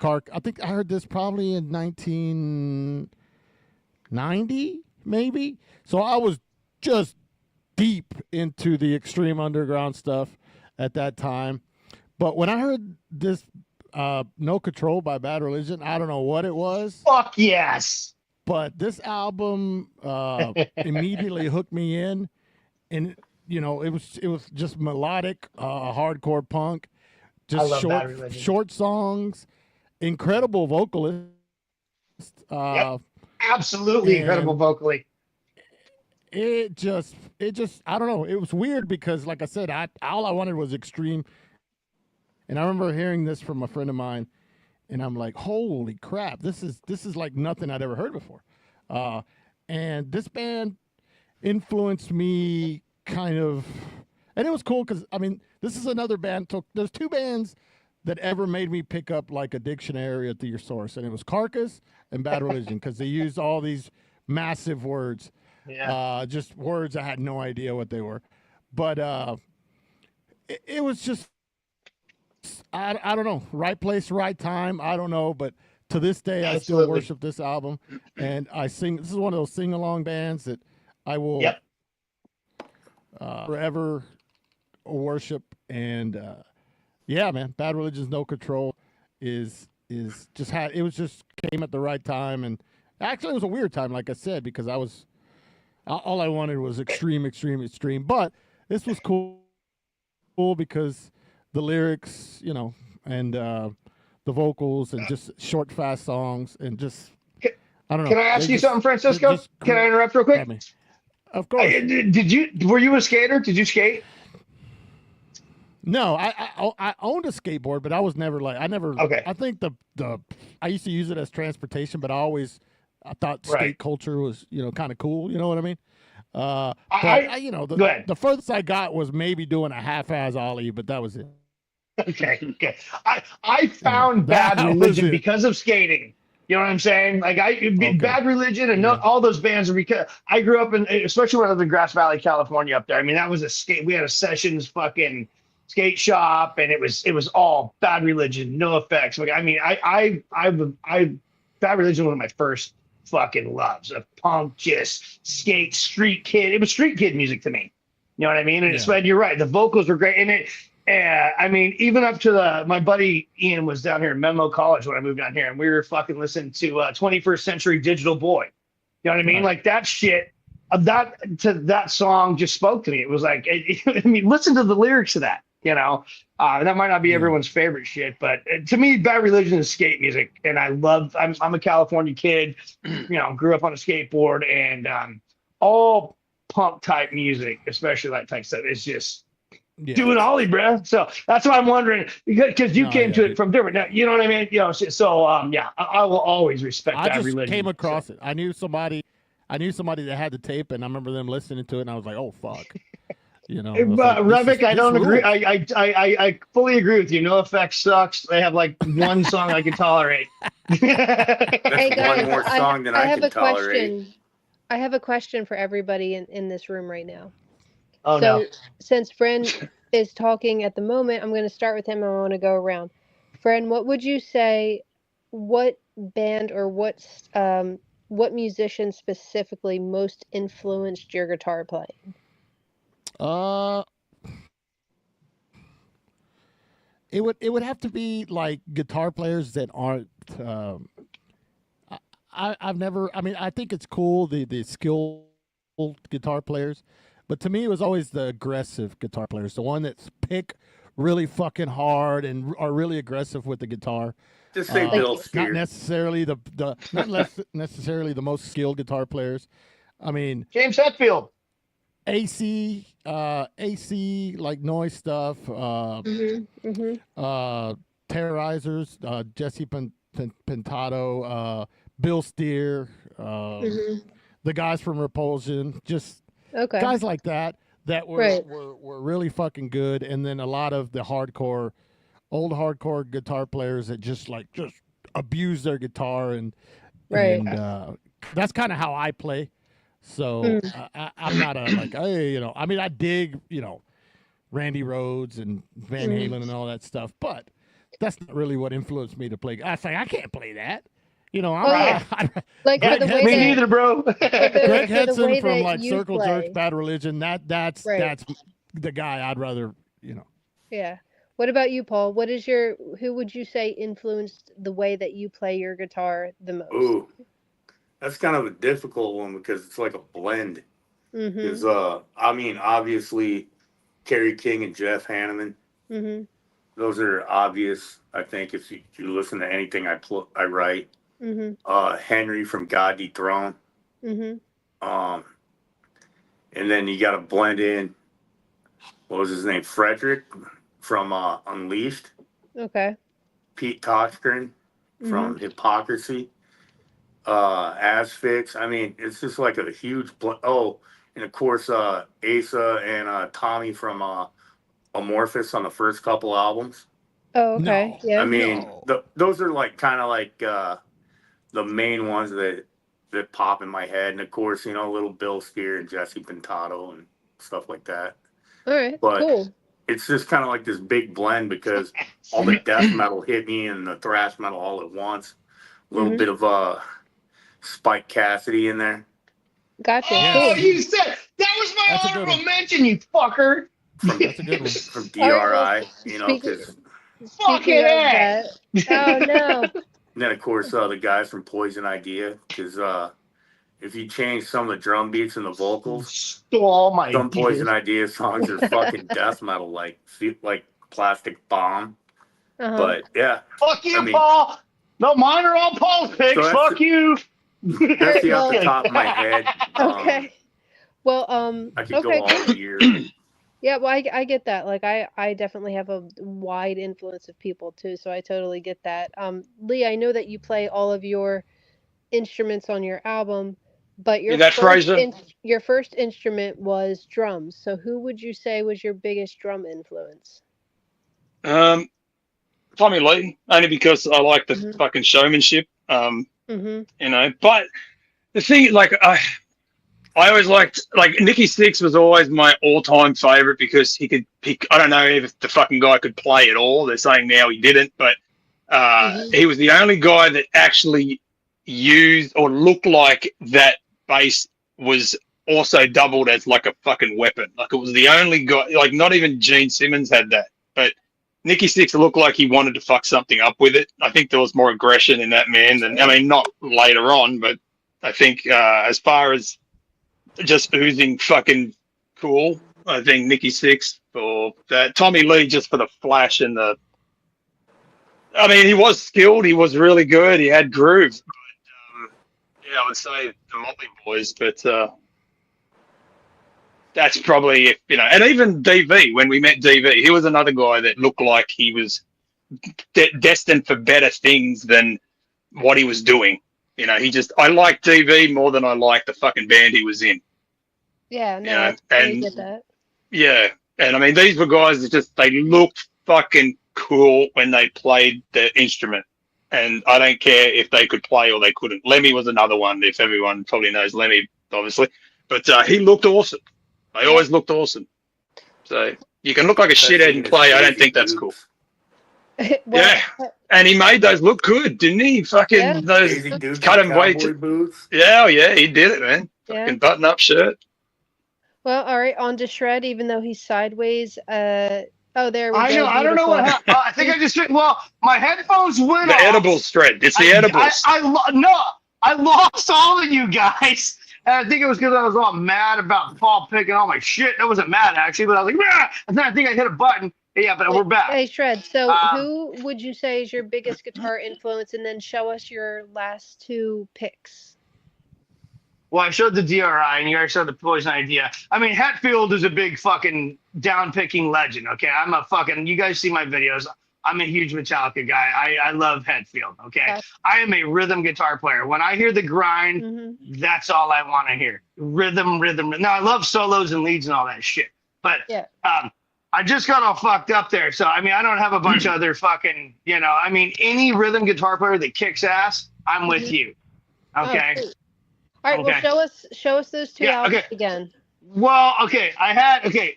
I think I heard this probably in 1990, maybe. So I was just deep into the extreme underground stuff at that time. But when I heard this No Control by Bad Religion, I don't know what it was, Fuck yes. but this album immediately hooked me in, and it was just melodic, hardcore punk, I just love Bad Religion. short songs, incredible vocalist. Yep. Absolutely incredible vocally. It just I don't know. It was weird because, like I said, all I wanted was extreme. And I remember hearing this from a friend of mine, and I'm like, holy crap, this is like nothing I'd ever heard before. And this band influenced me kind of, and it was cool because, I mean, this is another band. There's two bands that ever made me pick up like a dictionary at the source, and it was Carcass and Bad Religion, because they used all these massive words. Yeah. Just words I had no idea what they were. But it was just, I don't know, right place, right time. I don't know, but to this day, I still worship this album, and I sing. This is one of those sing-along bands that I will forever worship. And yeah, man, Bad Religion's No Control is just came at the right time. And actually, it was a weird time, like I said, because all I wanted was extreme. But this was cool because the lyrics, and the vocals, and just short, fast songs, and just, I don't know. Can I ask you something, Francisco? Can I interrupt real quick? Of course. Were you a skater? Did you skate? No, I owned a skateboard, but I was never Okay. I think I used to use it as transportation, but I thought skate culture was, kind of cool. You know what I mean? But the furthest I got was maybe doing a half-ass ollie, but that was it. Okay. I found Bad Religion because of skating. You know what I'm saying? Like Bad Religion and all those bands are because I grew up especially when I lived in Grass Valley, California, up there. I mean, that was we had a Sessions fucking skate shop, and it was all Bad Religion, no effects. Like, I mean, I Bad Religion was one of my first fucking loves of punk, just skate, street kid. It was street kid music to me. You know what I mean? And you're right. The vocals were great. And I mean, even up to my buddy Ian was down here in Menlo College when I moved down here, and we were fucking listening to 21st Century Digital Boy. You know what I mean? Right. Like that shit, that song just spoke to me. It was like, I mean, listen to the lyrics of that, that might not be everyone's favorite shit, but to me, Bad Religion is skate music. And I'm a California kid, grew up on a skateboard, and all punk type music, especially that type stuff, is just doing ollie, bro. So that's why I'm wondering, because you came to it from different. Now, you know what I mean? So I will always respect Bad Religion. I just came across it. I knew somebody that had the tape, and I remember them listening to it, and I was like, oh fuck. Revik, I don't agree. I fully agree with you. No Effects sucks. They have like one song I can tolerate. That's one more song than I can tolerate. I have a question for everybody in this room right now. Oh, no. Since Friend is talking at the moment, I'm going to start with him, and I want to go around. Friend, what would you say, what band or what musician specifically most influenced your guitar playing? It would have to be like guitar players that aren't. I think it's cool the skilled guitar players, but to me it was always the aggressive guitar players, the one that's pick really fucking hard and are really aggressive with the guitar. Just say Bill Steer. Not necessarily necessarily the most skilled guitar players. I mean, James Hetfield. AC, like noise stuff, Terrorizers, Jesse Pintado, Bill Steer, the guys from Repulsion, just guys like that were really fucking good. And then a lot of the old hardcore guitar players that just abuse their guitar, and that's kind of how I play. So I'm not I mean, I dig, Randy Rhoads and Van Halen and all that stuff, but that's not really what influenced me to play. I say, I can't play that. You know, Oh, yeah. Like Yeah, for the way me that, neither, bro. Greg for the Hudson way from that like you Circle play. Jerk, Bad Religion. That's Right. the guy I'd rather, you know. Yeah. What about you, Paul? Who would you say influenced the way that you play your guitar the most? Ooh, that's kind of a difficult one because it's like a blend. Mm-hmm. Because I mean, obviously, Kerry King and Jeff Hanneman. Mm-hmm. Those are obvious. I think if you listen to anything I write. Mm-hmm. Henry from God Dethroned. Mm-hmm. And then you got to blend in. What was his name? Frederick from Unleashed. Okay. Pete Tochgren from Hypocrisy. Asphyx. I mean, it's just like a huge. And of course, Asa and Tommy from Amorphous on the first couple albums. Oh, okay. No. Yeah. I mean, No. those are like kind of like the main ones that pop in my head, and of course, you know, Little Bill Steer and Jesse Pintado and stuff like that. All right. But Cool. it's just kind of like this big blend because all the death metal hit me and the thrash metal all at once. A little bit of Spike Cassidy in there. Gotcha. Oh, Cool. you said that was my That's a good honorable one. mention, you fucker. That's a good one. From DRI, All right, well, you know, speaking- because Fucking Speaking of A. that, oh no. and then of course the guys from Poison Idea, because if you change some of the drum beats and the vocals, Stole my some Poison ideas. Idea songs are fucking death metal, like Plastic Bomb. Uh-huh. But yeah, Fuck you, I mean- Paul. No, mine are all Paul's picks. So that's- Fuck you. that's the off the top of my head. Okay. Well, I could okay, go all cool. year. Yeah, well, I get that. Like, I definitely have a wide influence of people too, so I totally get that. Lee, I know that you play all of your instruments on your album, but your Hear that, first Fraser? your first instrument was drums. So who would you say was your biggest drum influence? Tommy Lee, only because I like the Mhm. fucking showmanship. Mm-hmm. You know, but the thing, like, I always liked, like, Nicky Six was always my all-time favorite because he could pick. I don't know if the fucking guy could play at all. They're saying now he didn't, but he was the only guy that actually used or looked like that bass was also doubled as like a fucking weapon. Like, it was the only guy. Like, not even Gene Simmons had that, but Nicky Six looked like he wanted to fuck something up with it. I think there was more aggression in that man than, I mean, not later on, but I think as far as just oozing fucking cool, I think Nicky Six for that. Tommy Lee just for the flash and the. I mean, he was skilled. He was really good. He had groove. But, yeah, I would say the Motley Boys, but that's probably it, you know. And even DV, when we met DV, he was another guy that looked like he was destined for better things than what he was doing. You know, I like DV more than I like the fucking band he was in. Yeah, no, Yeah, I totally and- get that. Yeah, and I mean, these were guys that they looked fucking cool when they played the instrument. And I don't care if they could play or they couldn't. Lemmy was another one, if everyone probably knows Lemmy, obviously. But he looked awesome. They always looked awesome. So you can look like a shithead and play. I don't think that's cool. Well, Yeah. And he made those look good, didn't he? Fucking Yeah. those Daisy Dukes cut and him way cowboy too. boots. Yeah, yeah, he did it, man. Yeah. Fucking button-up shirt. Well, all right, on to Shred, even though he's sideways. Oh, there we go. I know. I don't know what beautiful. happened. I think I just. Well, my headphones went The off. edibles thread. It's the edibles. I lost all of you guys. And I think it was because I was all mad about Paul picking all my shit. I wasn't mad, actually, but I was like, "Rah!" And then I think I hit a button. Yeah, but we're back. Hey, Shred, so Um, who would you say is your biggest guitar influence? And then show us your last two picks. Well, I showed the DRI, and you guys showed the Poison Idea. I mean, Hetfield is a big fucking down-picking legend, okay? You guys see my videos. I'm a huge Metallica guy. I love Hetfield, okay? Okay. I am a rhythm guitar player. When I hear the grind, Mm-hmm. that's all I want to hear. Rhythm. Now, I love solos and leads and all that shit. But Yeah. I just got all fucked up there. So, I mean, I don't have a bunch of other fucking, any rhythm guitar player that kicks ass, I'm with Mhm. you. Okay? Oh, cool. All right, Okay. well, show us those two Yeah, albums okay. again. Well, okay,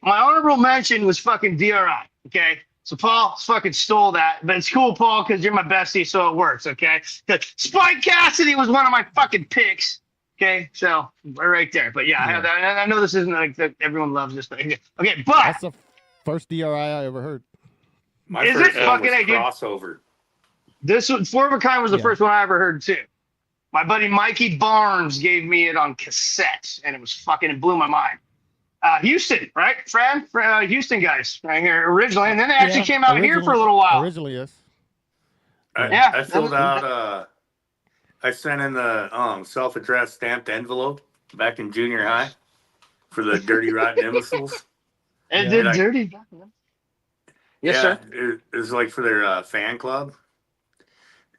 my honorable mention was fucking DRI, okay? So Paul fucking stole that, but it's cool, Paul, because you're my bestie, so it works, okay? 'Cause Spike Cassidy was one of my fucking picks, okay? So we're right there. But yeah, Yeah. I know this isn't like that. Everyone loves this thing. Okay, but That's the first DRI I ever heard. My Is first it? one was Fucking A, dude. Crossover. this one, Four of a Kind was the Yeah. first one I ever heard too. My buddy Mikey Barnes gave me it on cassette, and it blew my mind. Houston, right, Fran? Houston guys, right here originally, and then they actually Yeah, came out here for a little while. Originally, yes. Yeah. I filled out. I sent in the self-addressed stamped envelope back in junior high for the Dirty Rotten Imbeciles. It Yeah. did And I- dirty. Yes, sir. It was like for their fan club.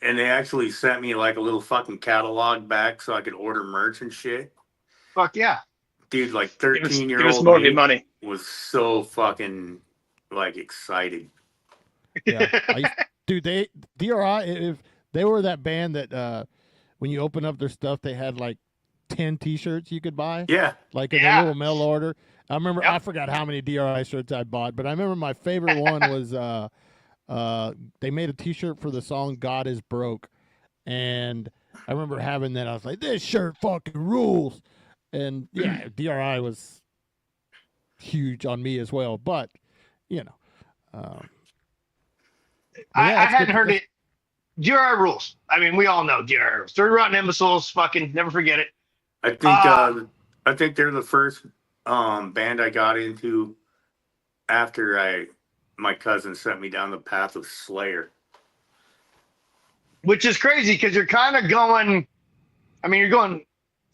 And they actually sent me like a little fucking catalog back so I could order merch and shit. Fuck yeah. Dude, like Give us 13-year-old more of me your money. was so fucking like excited. Yeah. Dude, DRI, if they were that band that when you open up their stuff, they had like 10 T-shirts you could buy, Yeah. like in Yeah. a little mail order. I remember, Yep. I forgot how many DRI shirts I bought, but I remember my favorite one was they made a T-shirt for the song "God Is Broke," and I remember having that. I was like, "This shirt fucking rules!" And yeah, DRI was huge on me as well. But you know, I yeah, it's hadn't good- heard it. DRI rules. I mean, we all know DRI rules. Dirty Rotten Imbeciles, fucking never forget it. I think they're the first band I got into after my cousin sent me down the path of Slayer. Which is crazy because you're kind of going, I mean, you're going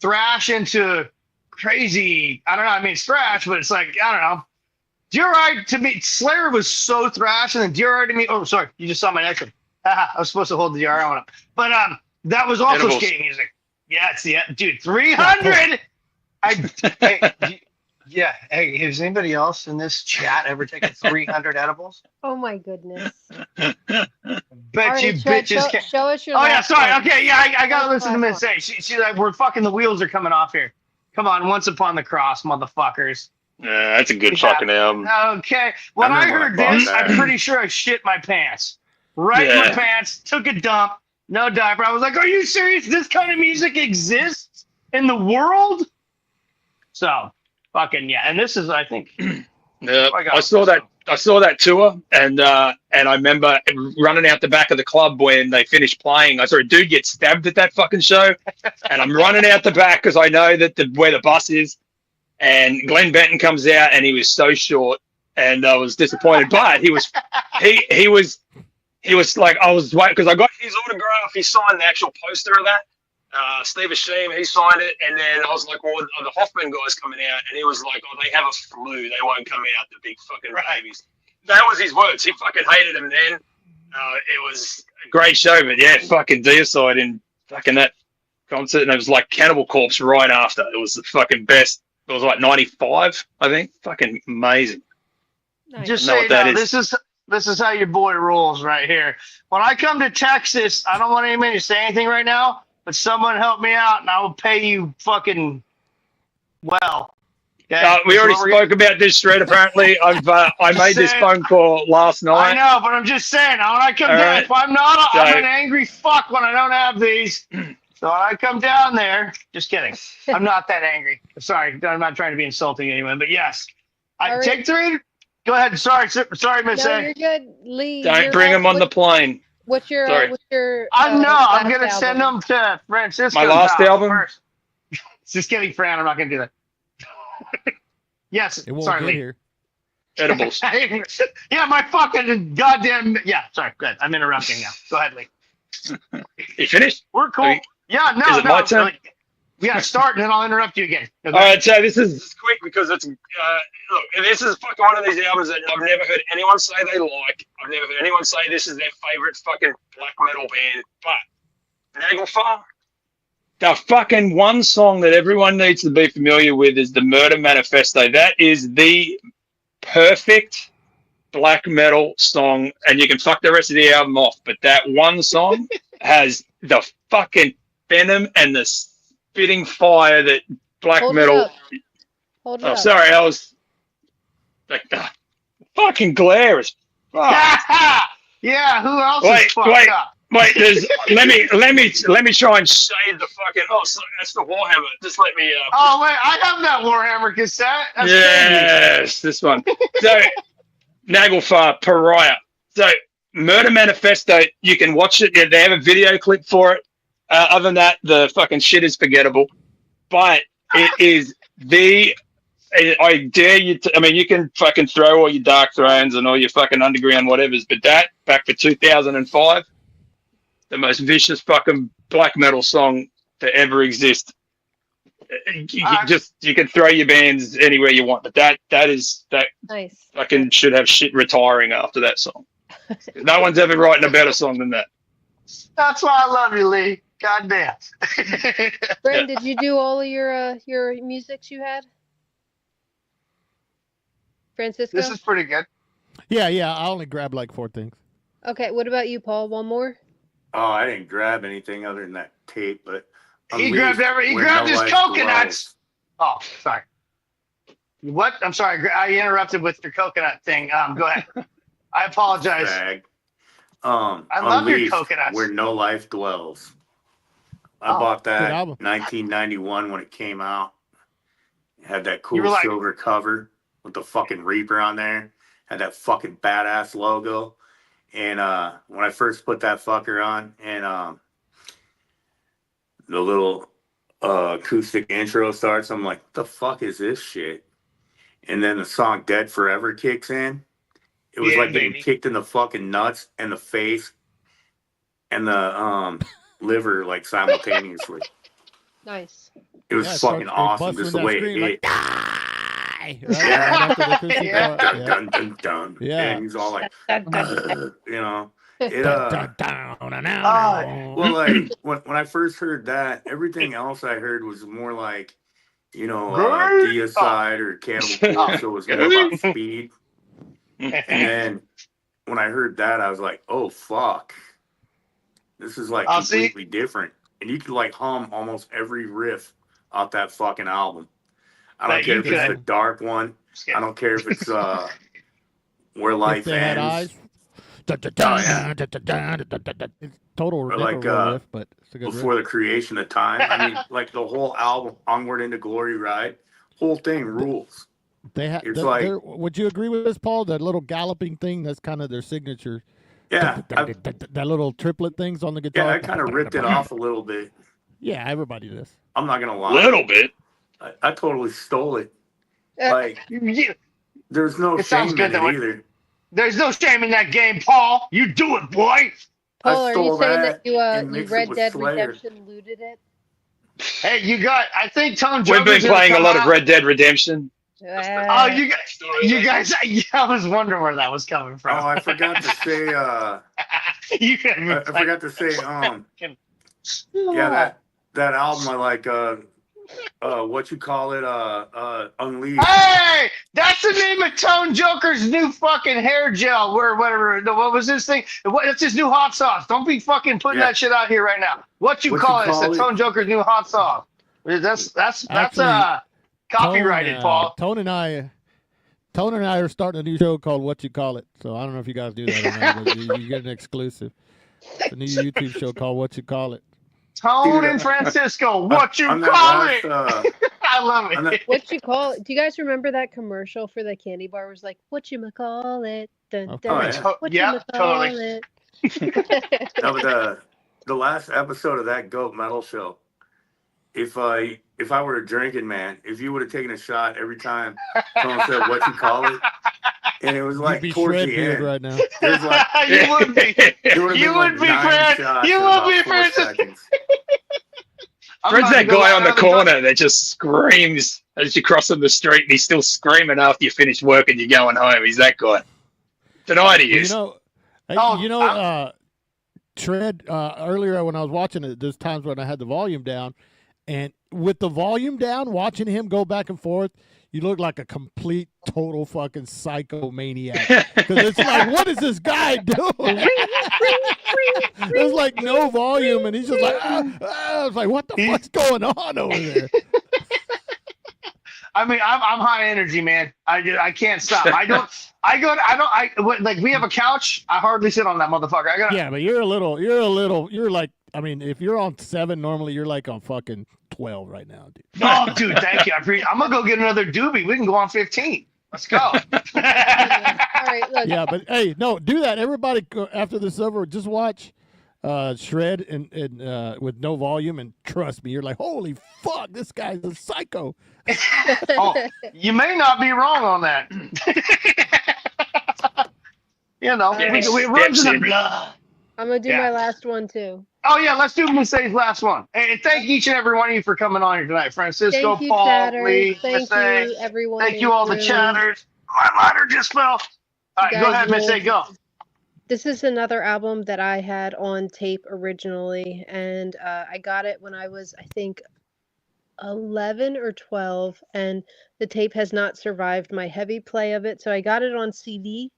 thrash into crazy. I don't know. I mean, it's thrash, but it's like, I don't know. DRI to me, Slayer was so thrash, and then DRI to me, oh, sorry, you just saw my next one. I was supposed to hold the DRI one up. But that was also Edibles. skate music. Yeah, it's the, dude, 300. Yeah. Hey, has anybody else in this chat ever taken 300 edibles? Oh my goodness. Bet Alright, you bitches can't. show us your Oh yeah, last sorry. one. Okay, yeah, I gotta Last listen to one. Miss say. She's like, we're fucking the wheels are coming off here. Come on, Once Upon the Cross, motherfuckers. Yeah, that's a good Yeah. fucking album. Okay, when I remember heard when I bought this, that. I'm pretty sure I shit my pants. Right in my Yeah. pants, took a dump, no diaper. I was like, are you serious? This kind of music exists in the world? So, fucking yeah. And this is, I think, Yeah, I got I saw that. I saw that tour, and I remember running out the back of the club when they finished playing. I saw a dude get stabbed at that fucking show, and I'm running out the back because I know that where the bus is. And Glenn Benton comes out, and he was so short, and I was disappointed. But he was like, I was waiting because I got his autograph. He signed the actual poster of that. Steve Asheem, he signed it, and then I was like, well, are the Hoffman guys coming out? And he was like, oh, they have a flu. They won't come out, the big fucking babies. That was his words. He fucking hated him then. It was a great show, but yeah, fucking Deicide in fucking that concert, and it was like Cannibal Corpse right after. It was the fucking best. It was like 95, I think. Fucking amazing. Nice. just know so what you that know, is. this is how your boy rolls right here. When I come to Texas, I don't want anybody to say anything right now, but someone help me out, and I will pay you fucking well. Okay? We already That's what we're spoke about this thread. Apparently, I made this phone call last I night. know, but I'm just saying, when I come All down, right. if I'm not, I'm So- an angry fuck when I don't have these. So when I come down there, just kidding. I'm not that angry. Sorry, I'm not trying to be insulting anyone, but yes. I All right. take 3. Go ahead. Sorry, Miss No, A. you're good. Lee. Don't your bring last- him on the plane. What's your Sorry. I'm last gonna send album? them to Francisco. My last album? first. Just kidding, Fran. I'm not gonna do that. Yes. it won't Sorry, get Lee. here. Edibles. Yeah, my fucking goddamn. Yeah, sorry. Good. I'm interrupting now. Go ahead, Lee. You finished? We're cool. Are you- Yeah, no, Is it no. my turn? Like, we gotta start, and then I'll interrupt you again. No, go All ahead. right, so this is quick because it's look. This is fucking one of these albums that I've never heard anyone say they like. I've never heard anyone say this is their favorite fucking black metal band. But Nagelfar, the fucking one song that everyone needs to be familiar with is the Murder Manifesto. That is the perfect black metal song, and you can fuck the rest of the album off. But that one song has the fucking venom and the spitting fire that black Hold it metal. up. Hold it Oh, up. sorry, I was like, the fucking glare is Fuck. Yeah, who else Wait, is fucked wait. up? Wait, let me try and save the fucking. Oh, so that's the Warhammer. Just let me. Oh wait, I have that Warhammer cassette. That's crazy. Yes, this one. So, Nagelfar Pariah. So, Murder Manifesto. You can watch it. Yeah, they have a video clip for it. Other than that, the fucking shit is forgettable. But it is the. I dare you to. I mean, you can fucking throw all your Dark Thrones and all your fucking underground whatevers, but that back for 2005. The most vicious fucking black metal song to ever exist. You can throw your bands anywhere you want, but that Nice. fucking should have shit retiring after that song. No one's ever written a better song than that. That's why I love you, Lee. God damn. Brent, did you do all of your musics you had? Francisco? This is pretty good. Yeah. I only grabbed like 4 things. Okay, what about you, Paul? One more? Oh, I didn't grab anything other than that tape, but He grabbed his coconuts. Oh, sorry. What? I'm sorry. I interrupted with your coconut thing. Go ahead. I apologize. Bag. I love your Unleashed, coconuts. Where No Life Dwells. I Oh, bought good that album. 1991 when it came out. It had that cool You were like- silver cover with the fucking Reaper on there. Had that fucking badass logo. And when I first put that fucker on, and the little acoustic intro starts, I'm like, what the fuck is this shit? And then the song Dead Forever kicks in. It was Yeah, like getting baby. kicked in the fucking nuts and the face and the liver like simultaneously. Nice. It was Yeah, it fucking starts awesome busting just the that way screen, it like, hit. die! Right? Yeah. Right after the acoustic Yeah. part, Dun, dun, dun, dun. Yeah. And he's all like, you know. It Dun, dun, dun, dun, Oh, well, like when I first heard that, everything else I heard was more like, you know, Great. Deicide or Cannibal Corpse, so it was more about speed. And then when I heard that, I was like, oh fuck, this is like Oh, see? completely different. And you could like hum almost every riff off that fucking album. I don't But care you if it's the could. dark one. I don't care if it's Where If Life they had eyes. Ends. Dun, dun, dun, yeah. dun, dun, dun, dun, dun, dun. It's total Or different like, riff, but it's a good Before riff. the Creation of Time. I mean, like the whole album, Onward into Glory Ride, whole thing rules. They have. it's like- Would you agree with this, Paul? That little galloping thing, that's kind of their signature. Yeah, That little triplet things on the guitar. I kind of ripped it off a little bit. Yeah, everybody does. I'm not gonna lie. Little bit. I totally stole it. Uh, Like, there's no It sounds shame good in that it either. There's no shame in that game, Paul. You do it, boy. Paul, are you stole saying that that you and you mixed it Red with Dead Slayer. Redemption looted it? Hey, you got. I think Tone We've Joker's been gonna playing a come lot of out. Red Dead Redemption. Oh, you guys. Yeah, I was wondering where that was coming Oh, from. I forgot to say. You guys I forgot to say. Yeah, that album. I like. What you call it? Unleashed. Hey, that's the name of Tone Joker's new fucking hair gel, or whatever. What was this thing? It's his new hot sauce. Don't be fucking putting Yeah. that shit out here right now. What you call it? It's the Tone Joker's new hot sauce. That's Actually, copyrighted, Paul. Tone and I are starting a new show called What You Call It. So I don't know if you guys do that or not, but you get an exclusive. It's a new YouTube show called What You Call It. Tone Dude, and Francisco, what you on that call last, it? I love on it. that- What you call it? Do you guys remember that commercial for the candy bar? It was like, what you call it? Dun, Of dun, course. Oh, what yeah, you call totally. it? No, but the last episode of that Goat Metal show, if I were a drinking man, if you would have taken a shot every time someone said what you call it, and it was You'd like be towards the shred-beard end, right now. it was like You would be. it would have You been like would be, 9 Fred. shots You in would about be, 4 Francis. seconds. I'm Fred's not that gonna go guy out on the another corner that just screams as you cross him the street, and he's still screaming after you finish work and you're going home. He's that guy. Tonight he is. Oh, Tread, earlier when I was watching it, there's times when I had the volume down, and with the volume down, watching him go back and forth, you look like a complete, total fucking psychomaniac. Because it's like, what is this guy doing? There's like no volume, and he's just like, I was like, what the fuck's going on over there? mean, I'm high energy, man. I can't stop. Like we have a couch. I hardly sit on that motherfucker. I got. Yeah, but you're like, I mean, if you're on 7 normally, you're like on fucking 12 right now, dude. Oh, dude, thank you. I'm gonna go get another doobie. We can go on 15. Let's go. All right, look. Yeah, but hey, no, do that. Everybody, after this is over, just watch Shred and with no volume, and trust me, you're like, holy fuck, this guy's a psycho. Oh, you may not be wrong on that. You know, we runs in the blood. I'm gonna do my last one too. Oh yeah, let's do Miss A's last one. And thank each and every one of you for coming on here tonight. Francisco, Thank you, Paul, chatters. Lee, Thank Miss A. you, everyone. Thank you all the chatters. My lighter just fell. All right, go ahead, Miss A, go. This is another album that I had on tape originally, and I got it when I was, I think, 11 or 12, and the tape has not survived my heavy play of it, so I got it on CD.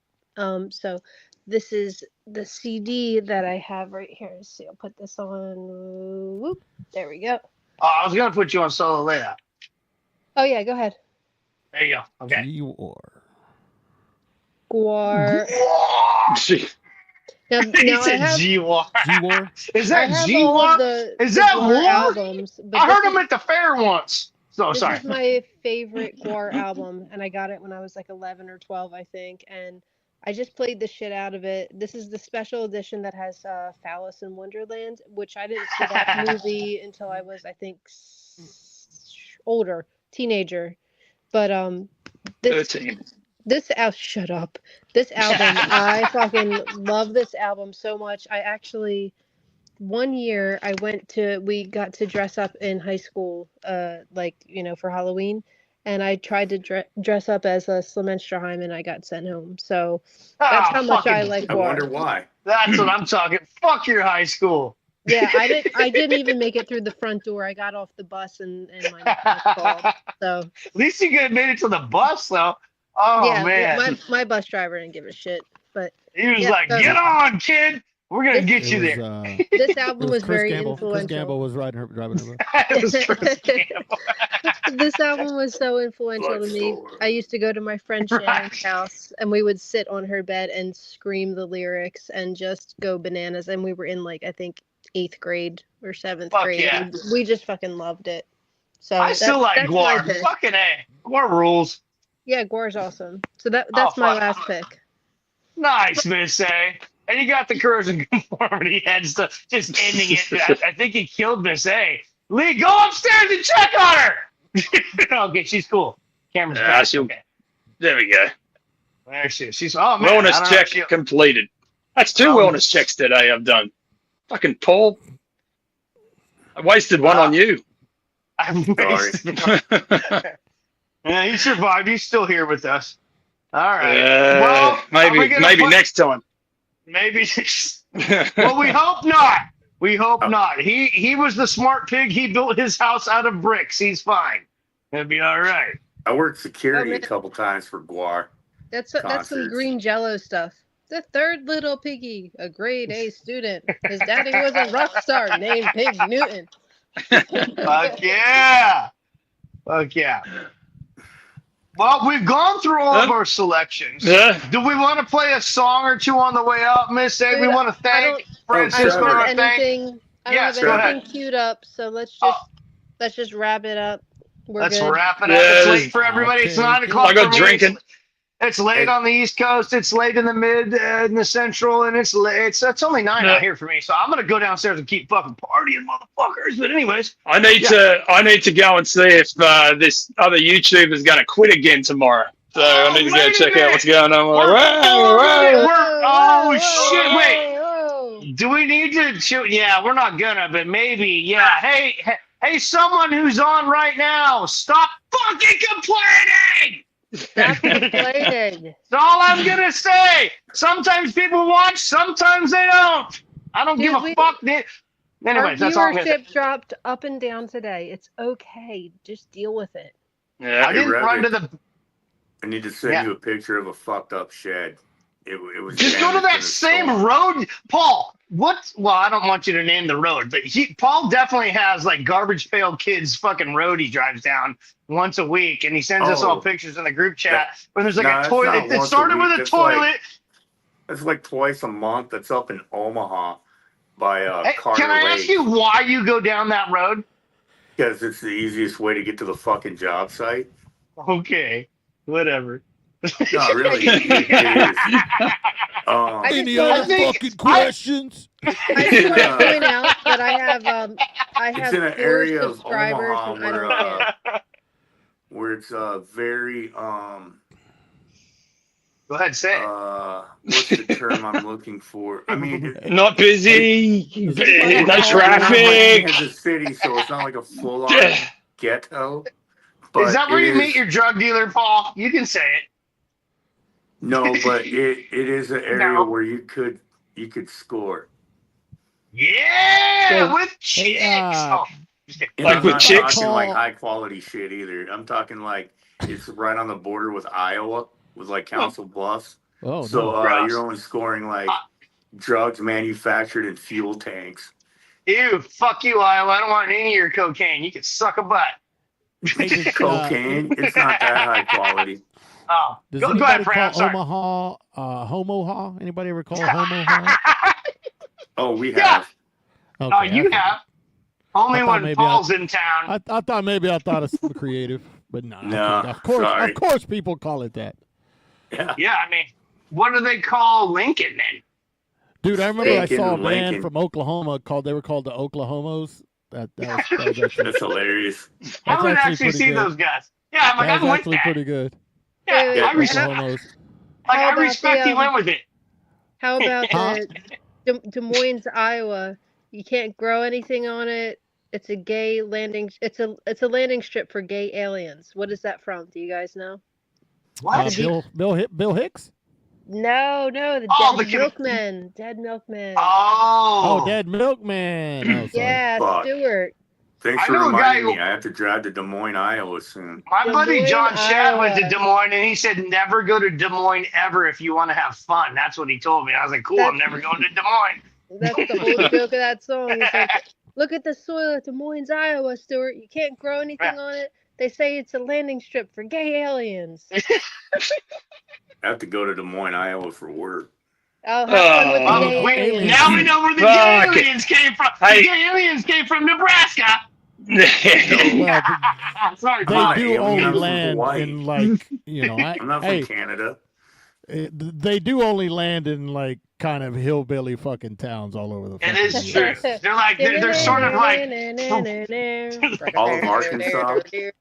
So this is the CD that I have right here. Let's see, I'll put this on. Whoop, there we go. Oh, I was gonna put you on solo layout. Oh yeah, go ahead. There you go. Okay. Gwar. Gee. Now He I said have, G-War. G-War? Is I that have all G-War? of the Is that Gwar War? albums, but I this heard is- him at the fair once. So This sorry. is my favorite Gwar album, and I got it when I was like 11 or 12, I think, and I just played the shit out of it. This is the special edition that has Phallus in Wonderland, which I didn't see that movie until I was, I think, older, teenager. But this 13. shut up. This album, I fucking love this album so much. I actually, one year we got to dress up in high school, like, for Halloween. And I tried to dress up as a Slemenstra and I got sent home. So that's how much I like I Gwar. wonder why. That's what I'm talking. Fuck your high school. Yeah, I didn't even make it through the front door. I got off the bus and my neck was called. So At least you could have made it to the bus, though. Oh, yeah, man. my bus driver didn't give a shit. But He was yeah, like, so- get on, kid. We're going to get you It there. was, this album was Chris very Gamble. Chris influential. Gamble was driving her. It was Chris Gamble. This album was so influential to me. Bloodstore. I used to go to my friend Shannon's house and we would sit on her bed and scream the lyrics and just go bananas. And we were in like, I think 8th grade or 7th Fuck grade. yeah. And we just fucking loved it. So I still like that's my Gwar. pick. Fucking A. Gwar rules. Yeah, Gwar's awesome. So that's my fuck. last pick. Nice, Miss A. And you got the corrosion conformity heads to just ending it. I think he killed Miss A. Lee, go upstairs and check on her. Okay, she's cool. Camera's Yeah, back. she'll- Okay. There we go. There she is. She's, oh, man. I don't Wellness know check if she- completed. That's 2 Oh. wellness checks today I've done. Fucking Paul. I wasted one on you. I'm wasted. Yeah, he survived. He's still here with us. All right. Well, are we maybe gonna put- next time. Maybe. Well, we hope not. We hope not. He was the smart pig. He built his house out of bricks. He's fine. It'll be all right. I worked security Oh, a man. couple times for Gwar. That's some Concerts. green Jello stuff. The third little piggy, a grade A student. His daddy was a rock star named Pig Newton. Fuck yeah. Fuck yeah. Well, we've gone through all of our selections. Yeah. Do we want to play a song or two on the way out, Miss A? We Dude, want to thank I Francisco. don't I have thank. anything. I Yes, don't go have ahead. anything queued up, so let's just wrap it up. Let's good. wrap it up. Yeah, It's this- late for everybody. It's Okay. 9 o'clock. I got for me. drinking. It's late on the East Coast. It's late in the mid, in the Central, and it's late. It's only 9 Yeah. out here for me. So I'm gonna go downstairs and keep fucking partying, motherfuckers. But anyways, I need to go and see if this other YouTuber's going to quit again tomorrow. So Oh, I need to wait go a check minute. out what's going on. We're- Wow. oh shit! Wait, Whoa. do we need to shoot? Yeah, we're not gonna, but maybe. Yeah. Hey, someone who's on right now, stop fucking complaining. Stop complaining. That's all I'm gonna say. Sometimes people watch, sometimes they don't. I don't give a Dude, fuck. Our Anyways, that's all I'm gonna say. viewership dropped up and down today. It's okay. Just deal with it. Yeah. I didn't Hey, run to Rabbit. the. I need to send Yeah. you a picture of a fucked up shed. it was Just go to damaged in that a same storm. road, Paul. Well, I don't want you to name the road, but Paul definitely has like garbage pail kids fucking road he drives down once a week, and he sends us all Oh, pictures in the group chat that, where there's like no, a that's not toilet. It once a started week. with a toilet. That's like twice a month. That's up in Omaha by Hey, can Carter I ask you Lake why you go down that road? because it's the easiest way to get to the fucking job site. Okay, whatever. No, really, it is. I just Any wanna- other I think- fucking questions? I just want to point out that I have It's in an 4 area of subscribers Omaha and I don't care. where it's very Go ahead, say it. what's the term I'm looking for? I mean, Not busy, Is it no like- traffic. It's a city, so it's not like a full-on ghetto. But Is that where it you meet your drug dealer, Paul? You can say it. No, but it is an area No. where you could score. Yeah, So- with chicks. Hey, Just kidding. And Like I'm with not chicks? talking like Paul- high quality shit either. I'm talking like it's right on the border with Iowa, with like Council Bluffs. Oh, So no. Gross. you're only scoring like drugs manufactured in fuel tanks. Ew, fuck you, Iowa. I don't want any of your cocaine. You can suck a butt. Hey, does, Cocaine, it's not that high quality. Oh, does go anybody ahead, Fran. I'm call sorry. Omaha Homoha? Anybody ever call Homoha? Oh, we Yeah. have. Okay, Oh, you have. Only I thought when maybe Paul's in town. I thought maybe I thought of something creative, but no. No, sorry. Of course, people call it that. Yeah. Yeah, I mean, what do they call Lincoln then? Dude, I remember I Lincoln, saw a band Lincoln. from Oklahoma they were called the Oklahomos. That was actually, That's hilarious. I would actually actually pretty see good. those guys. Yeah, I'm like, that I'm was with actually that. pretty good. Yeah, Yeah, I respect. Oklahomos. Like, How I about respect the, he went with it. How about Huh? Des Moines, Iowa? You can't grow anything on it. It's a gay landing. It's a landing strip for gay aliens. What is that from? Do you guys know? What? Bill Hicks? No, the Oh, dead the milkmen. Dead milkmen. Oh. Oh, Dead Milkman. Oh, sorry. Yeah, Fuck. Stewart. Thanks I for know a guy reminding who- me. I have to drive to Des Moines, Iowa soon. My Des buddy Moines, John Shad went to Iowa. Des Moines, and he said, never go to Des Moines ever if you want to have fun. That's what he told me. I was like, cool, I'm never going to Des Moines. That's the whole joke of that song. It's like, look at the soil at Des Moines, Iowa, Stewart. You can't grow anything on it. They say it's a landing strip for gay aliens. I have to go to Des Moines, Iowa for work. Oh, have fun with the Oh, gay aliens. Now we know where the gay Fuck it. aliens came from. Hey. The gay aliens came from Nebraska. Well, Sorry, they Paul. do alien, only I'm from land Hawaii. in like I'm not from hey, Canada. they do only land in like kind of hillbilly fucking towns all over the. It is fucking true. US. They're like, they're sort of like, All of Arkansas. They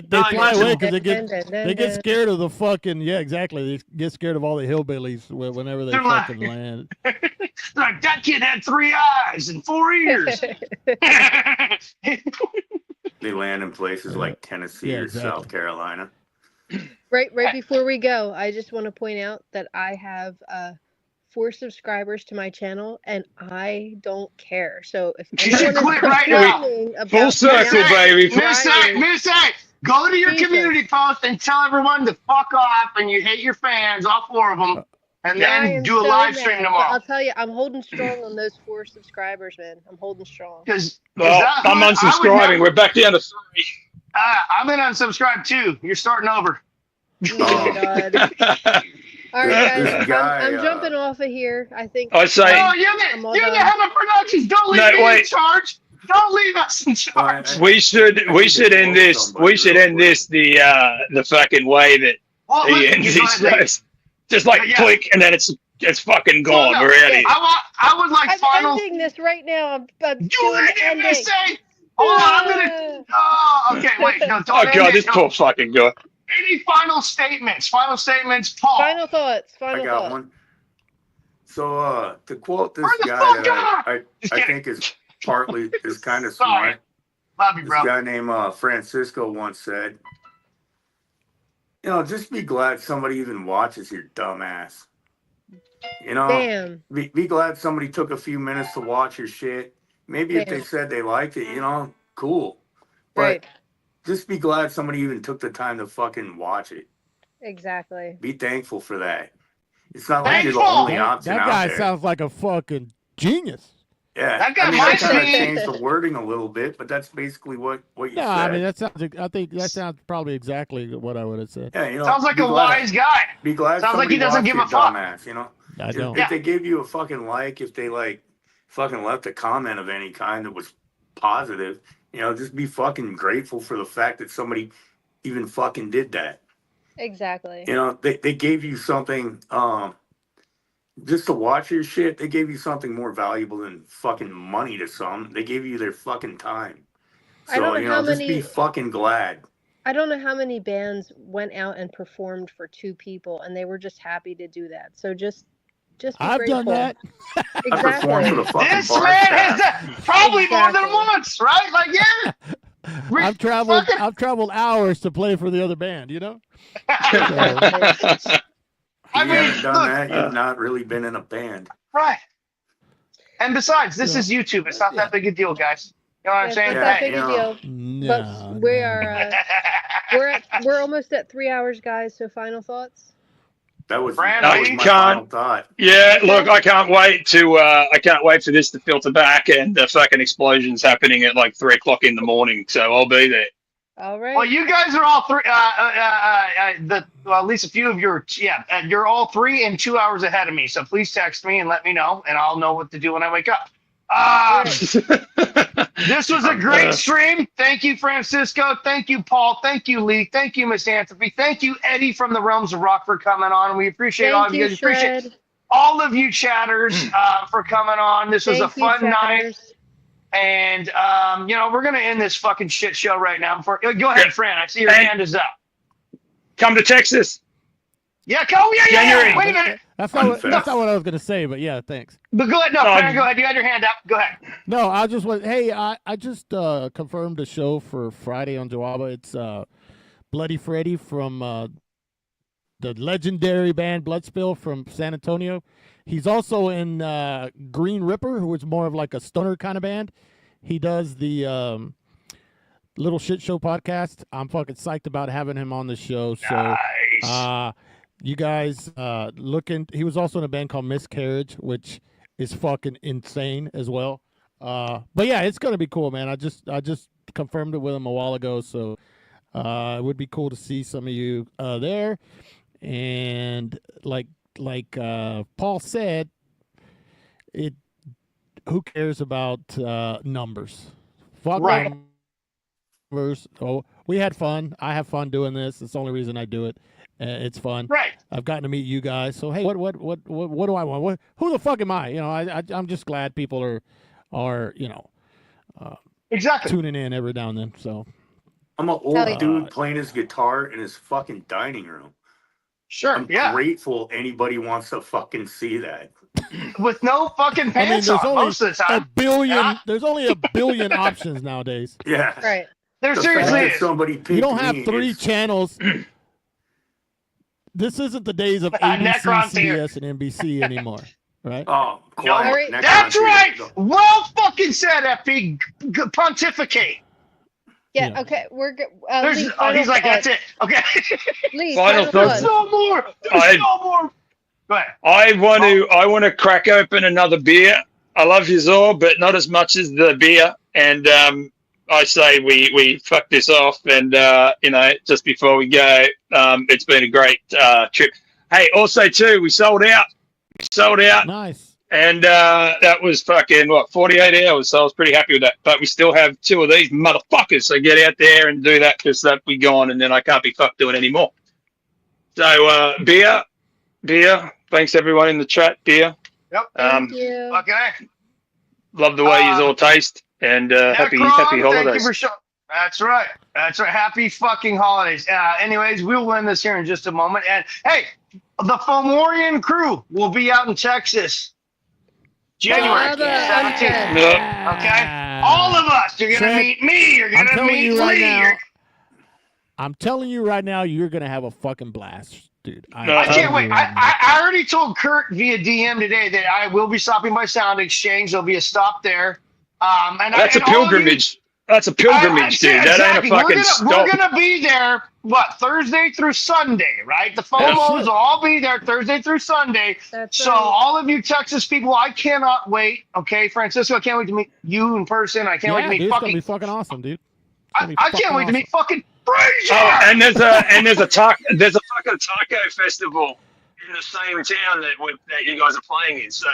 No, fly listen. away because they get scared of the fucking exactly. They get scared of all the hillbillies whenever they They're like- fucking land. they're like, that kid had 3 eyes and 4 ears. They land in places like Tennessee Yeah, or exactly. South Carolina. Right before we go, I just want to point out that I have 4 subscribers to my channel, and I don't care. So if You should anyone is quit right now. complaining about Full circle, me baby. Miss A, driving- go to your Jesus. community post and tell everyone to fuck off and you hate your fans, all 4 of them, and I then am do a so live mad, stream but tomorrow. I'll tell you, I'm holding strong on those 4 subscribers, man. I'm holding strong. Because Well, I'm unsubscribing. We're back down to 3. I'm in unsubscribe too. You're starting over. Oh my God. All right, This guys, guy, I'm jumping off of here. I think. I say, No, you're I'm all the done. head of productions. Don't leave No, me in wait. charge. Don't leave us in charge. we should end this. We should end this the fucking way that Well, he listen, ends you these go ahead, shows. Just like Yeah. click, and then it's fucking Well, gone. no, We're out of here. I would like I'm final. ending this right now. I'm You doing heard the him ending. say. Hold on, I'm gonna. Oh, okay. Wait, no. Don't Oh end god, it. this No. poor fucking guy. Any final statements? Final statements, Paul. Final thoughts. I Final got thoughts. one. So to quote this Where the guy fuck that are? Just I kidding. think is partly is kind of Sorry. smart. Love you, This bro. guy named Francisco once said, just be glad somebody even watches your dumbass. Damn. Be glad somebody took a few minutes to watch your shit. Maybe if they Damn. said they liked it, cool. But Right. just be glad somebody even took the time to fucking watch it. Exactly. Be thankful for that. It's not like you're the Thankful. only option That out guy there. sounds like a fucking genius. Yeah, That guy I mean, might I kind of be- changed the wording a little bit, but that's basically what you No, said. I mean I think that sounds probably exactly what I would have said. Yeah, you know, Sounds like be a glad- wise guy. Be glad Sounds like he somebody doesn't watched give your a fuck. dumbass, you know? I If, don't. if they gave you a fucking like, if they like fucking left a comment of any kind that was positive, you know, just be fucking grateful for the fact that somebody even fucking did that. Exactly. You know, they gave you something just to watch your shit. They gave you something more valuable than fucking money to some. They gave you their fucking time. I don't So, know you how know, just be many- fucking glad. I don't know how many bands went out and performed for 2 people, and they were just happy to do that. So just be I've grateful. done that. I performed for the Exactly. fucking This bar man staff. has done probably more than Exactly. once, right? Like, yeah. I've traveled hours to play for the other band, you know? Exactly. If I you mean, haven't done look, that, you've not really been in a band. right. And besides, this Yeah. is YouTube. It's not that big a deal, guys. You know what I'm It's saying? not that Hey, big a you deal. No, But we no. are we're almost at 3 hours, guys. So final thoughts. That was Brand, my you final thought. Yeah, Okay. look, I can't wait for this to filter back and the fucking explosions happening at like 3:00 in the morning. So I'll be there. All right. Well, you guys are all three. At least a few of your, you're all 3 and 2 hours ahead of me. So please text me and let me know, and I'll know what to do when I wake up. This was a great stream. Thank you, Francisco. Thank you, Paul. Thank you, Lee. Thank you, Miss Anthony. Thank you, Eddie from the Realms of Rock, for coming on. We appreciate all of you guys. Appreciate Shred. all of you chatters for coming on. This was a Thank you, fun night. chatters. And, we're going to end this fucking shit show right now. Go ahead, Fran. I see your Hey. hand is up. Come to Texas. Yeah, yeah. January. Wait a minute. That's not what I was gonna say, but yeah, thanks. But go ahead. No, Fran, go ahead. You had your hand up. Go ahead. No, I just want. Hey, I just confirmed a show for Friday on Jawaba. It's Bloody Freddy from the legendary band Bloodspill from San Antonio. He's also in Green Ripper, who is more of like a stoner kind of band. He does the Little Shit Show podcast. I'm fucking psyched about having him on the show. So, Nice. you guys he was also in a band called Miscarriage, which is fucking insane as well. But yeah, it's gonna be cool, man. I just confirmed it with him a while ago, so it would be cool to see some of you there. And like Paul said, who cares about numbers? Fuck Right. numbers. Oh, we had fun. I have fun doing this. It's the only reason I do it. It's fun. Right. I've gotten to meet you guys. So hey, what do I want? Who the fuck am I? You know, I'm just glad people are Exactly. tuning in every now and then. So I'm an old Hell yeah. dude playing his guitar in his fucking dining room. Sure. I'm Yeah. grateful anybody wants to fucking see that. With no fucking pants there's on only most of the a time. billion. Yeah. There's only a billion options nowadays. Yeah. Right. There The seriously fact that is. somebody picked You don't have me 3 is- channels. This isn't the days of Necron's ABC, here. CBS, and NBC anymore, right? Oh, No, quiet. Next that's country. right. Well fucking said, FP. Pontificate. Yeah. Yeah. Okay. We're good. He's like, that's it. Okay. Lee, Final final thoughts. There's thoughts. no more. There's no more. Go ahead. I want to crack open another beer. I love you all, but not as much as the beer. And I say we fuck this off. And just before we go, it's been a great trip. Hey, also too, we sold out. Nice. And that was fucking 48 hours. So I was pretty happy with that. But we still have 2 of these motherfuckers. So get out there and do that, because that'll be gone, and then I can't be fucked doing anymore. So beer. Thanks everyone in the chat. Beer. Yep. Thank you. Okay. Love the way you all taste, and happy Necron, Thank you holidays. for showing. That's right. Happy fucking holidays. Anyways, we'll end this here in just a moment. And hey, the Fomorian crew will be out in Texas. January Bravo. 17th. Yep. Okay? All of us. You're going to Trent, meet me. You're going to telling meet you right Lee. now. I'm telling you right now, you're gonna have a fucking blast, dude. I can't wait. I already told Kurt via DM today that I will be stopping by Sound Exchange. There'll be a stop there. That's a and all of you- pilgrimage. That's a pilgrimage, dude. That ain't a fucking stop. We're gonna be there. What, Thursday through Sunday, right? The FOMOs will all be there Thursday through Sunday. That's So right. all of you Texas people, I cannot wait. Okay, Francisco, I can't wait to meet you in person. I can't wait to meet dude, it's gonna fucking. be fucking awesome, dude. I can't wait to meet fucking Frazier. Oh, and there's a fucking taco festival in the same town that you guys are playing in. So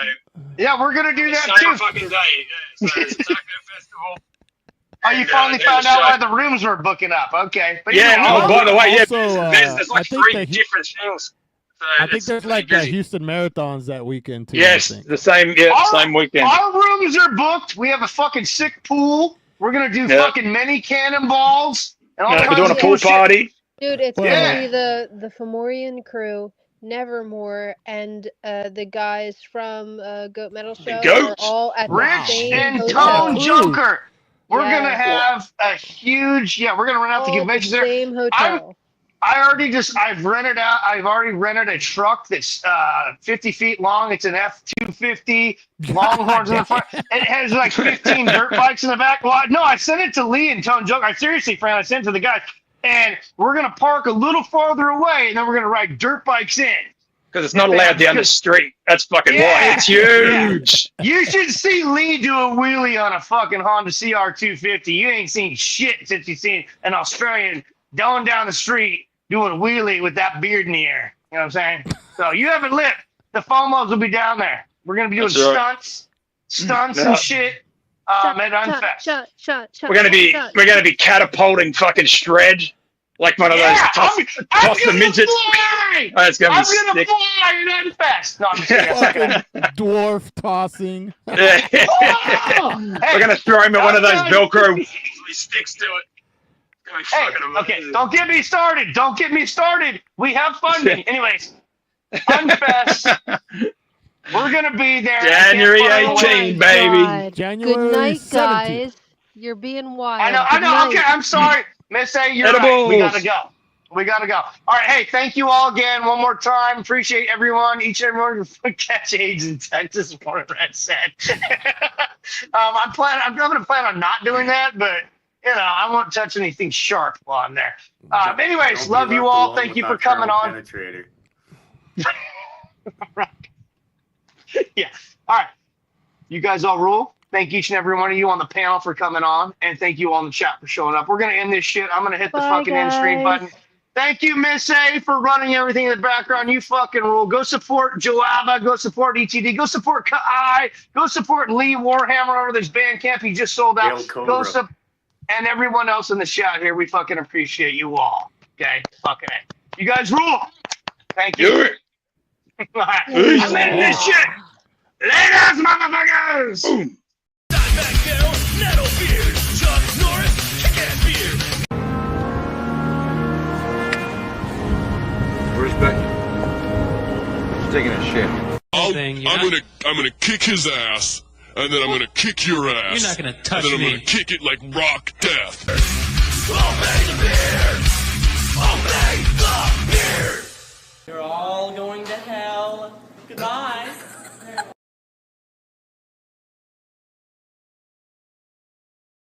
Yeah, we're gonna do that same too. fucking day. Yeah. So there's a taco festival. Oh, you And, finally there's found a out show. why the rooms were booking up. Okay. But Yeah. you know, Oh, by the way, yeah. Also, There's I like think 3 that different things. So I think it's there's pretty like busy. Houston marathons that weekend too. Yes, I think. the same. Yeah, same weekend. Our rooms are booked. We have a fucking sick pool. We're gonna do Yeah. fucking many cannonballs and all We're kinds doing a of pool cool shit. party. Dude, it's Yeah. gonna be the Fomorian crew, Nevermore, and the guys from Goat Metal Show are Goats? all at the Rich same and hotel. Tone Ooh. Joker. We're Yeah. gonna have a huge. Yeah, we're gonna run out the All convention the center. same hotel. I've already rented a truck that's 50 feet long. It's an F-250, Longhorns in the front. It has like 15 dirt bikes in the back. Well, no, I sent it to Lee and Tone Joker. I seriously, Fran, I sent it to the guys. And we're gonna park a little farther away, and then we're gonna ride dirt bikes in. Because it's not allowed down the street. That's fucking why. It's huge. You should see Lee do a wheelie on a fucking Honda CR250. You ain't seen shit since you seen an Australian going down the street doing a wheelie with that beard in the air. You know what I'm saying? So you haven't lived. The FOMOs will be down there. We're gonna be doing That's right. stunts Yeah. and shit. At Unfest. Shot. We're gonna be catapulting fucking Shred like one of those I'm toss the gonna midgets. fly. Oh, it's gonna I'm be gonna sick. fly at Unfest. No, I'm just kidding. Fucking dwarf tossing. Oh! We're Hey, gonna throw him at one of those okay. Velcro wheels. He sticks to it. It's gonna be Hey, fucking okay, amazing. don't get me started. Don't get me started. We have funding. Anyways, Unfest. We're gonna be there. January I can't fucking 18, wait. baby. God. January Good night, 17th. guys. You're being wild. I know. Good Okay, night. I'm sorry, Miss A. You're right. Edibles. We gotta go. All right. Hey, thank you all again one more time. Appreciate everyone, each and everyone who catch AIDS in Texas. What Red said. I'm gonna plan on not doing that, but you know, I won't touch anything sharp while I'm there. Anyways, Don't be love you left all. alone Thank you for without coming thermal on. penetrator. Yeah. All right. You guys all rule. Thank each and every one of you on the panel for coming on, and thank you all in the chat for showing up. We're gonna end this shit. I'm gonna hit the Bye, fucking end screen guys. button. Thank you, Miss A, for running everything in the background. You fucking rule. Go support Joaba. Go support ETD. Go support Kai. Go support Lee Warhammer over this Bandcamp he just sold out. Hail Cobra. And everyone else in the chat here. We fucking appreciate you all. Okay, fucking it. You guys rule. Thank you. Do it. All right. I'm ending this shit. Laters, motherfuckers. Boom. Where's Becky? She's taking a shit. I'm gonna kick his ass, and then I'm gonna kick your ass. You're not gonna touch and then me. I'm gonna kick it like rock death. Oh, baby, beer.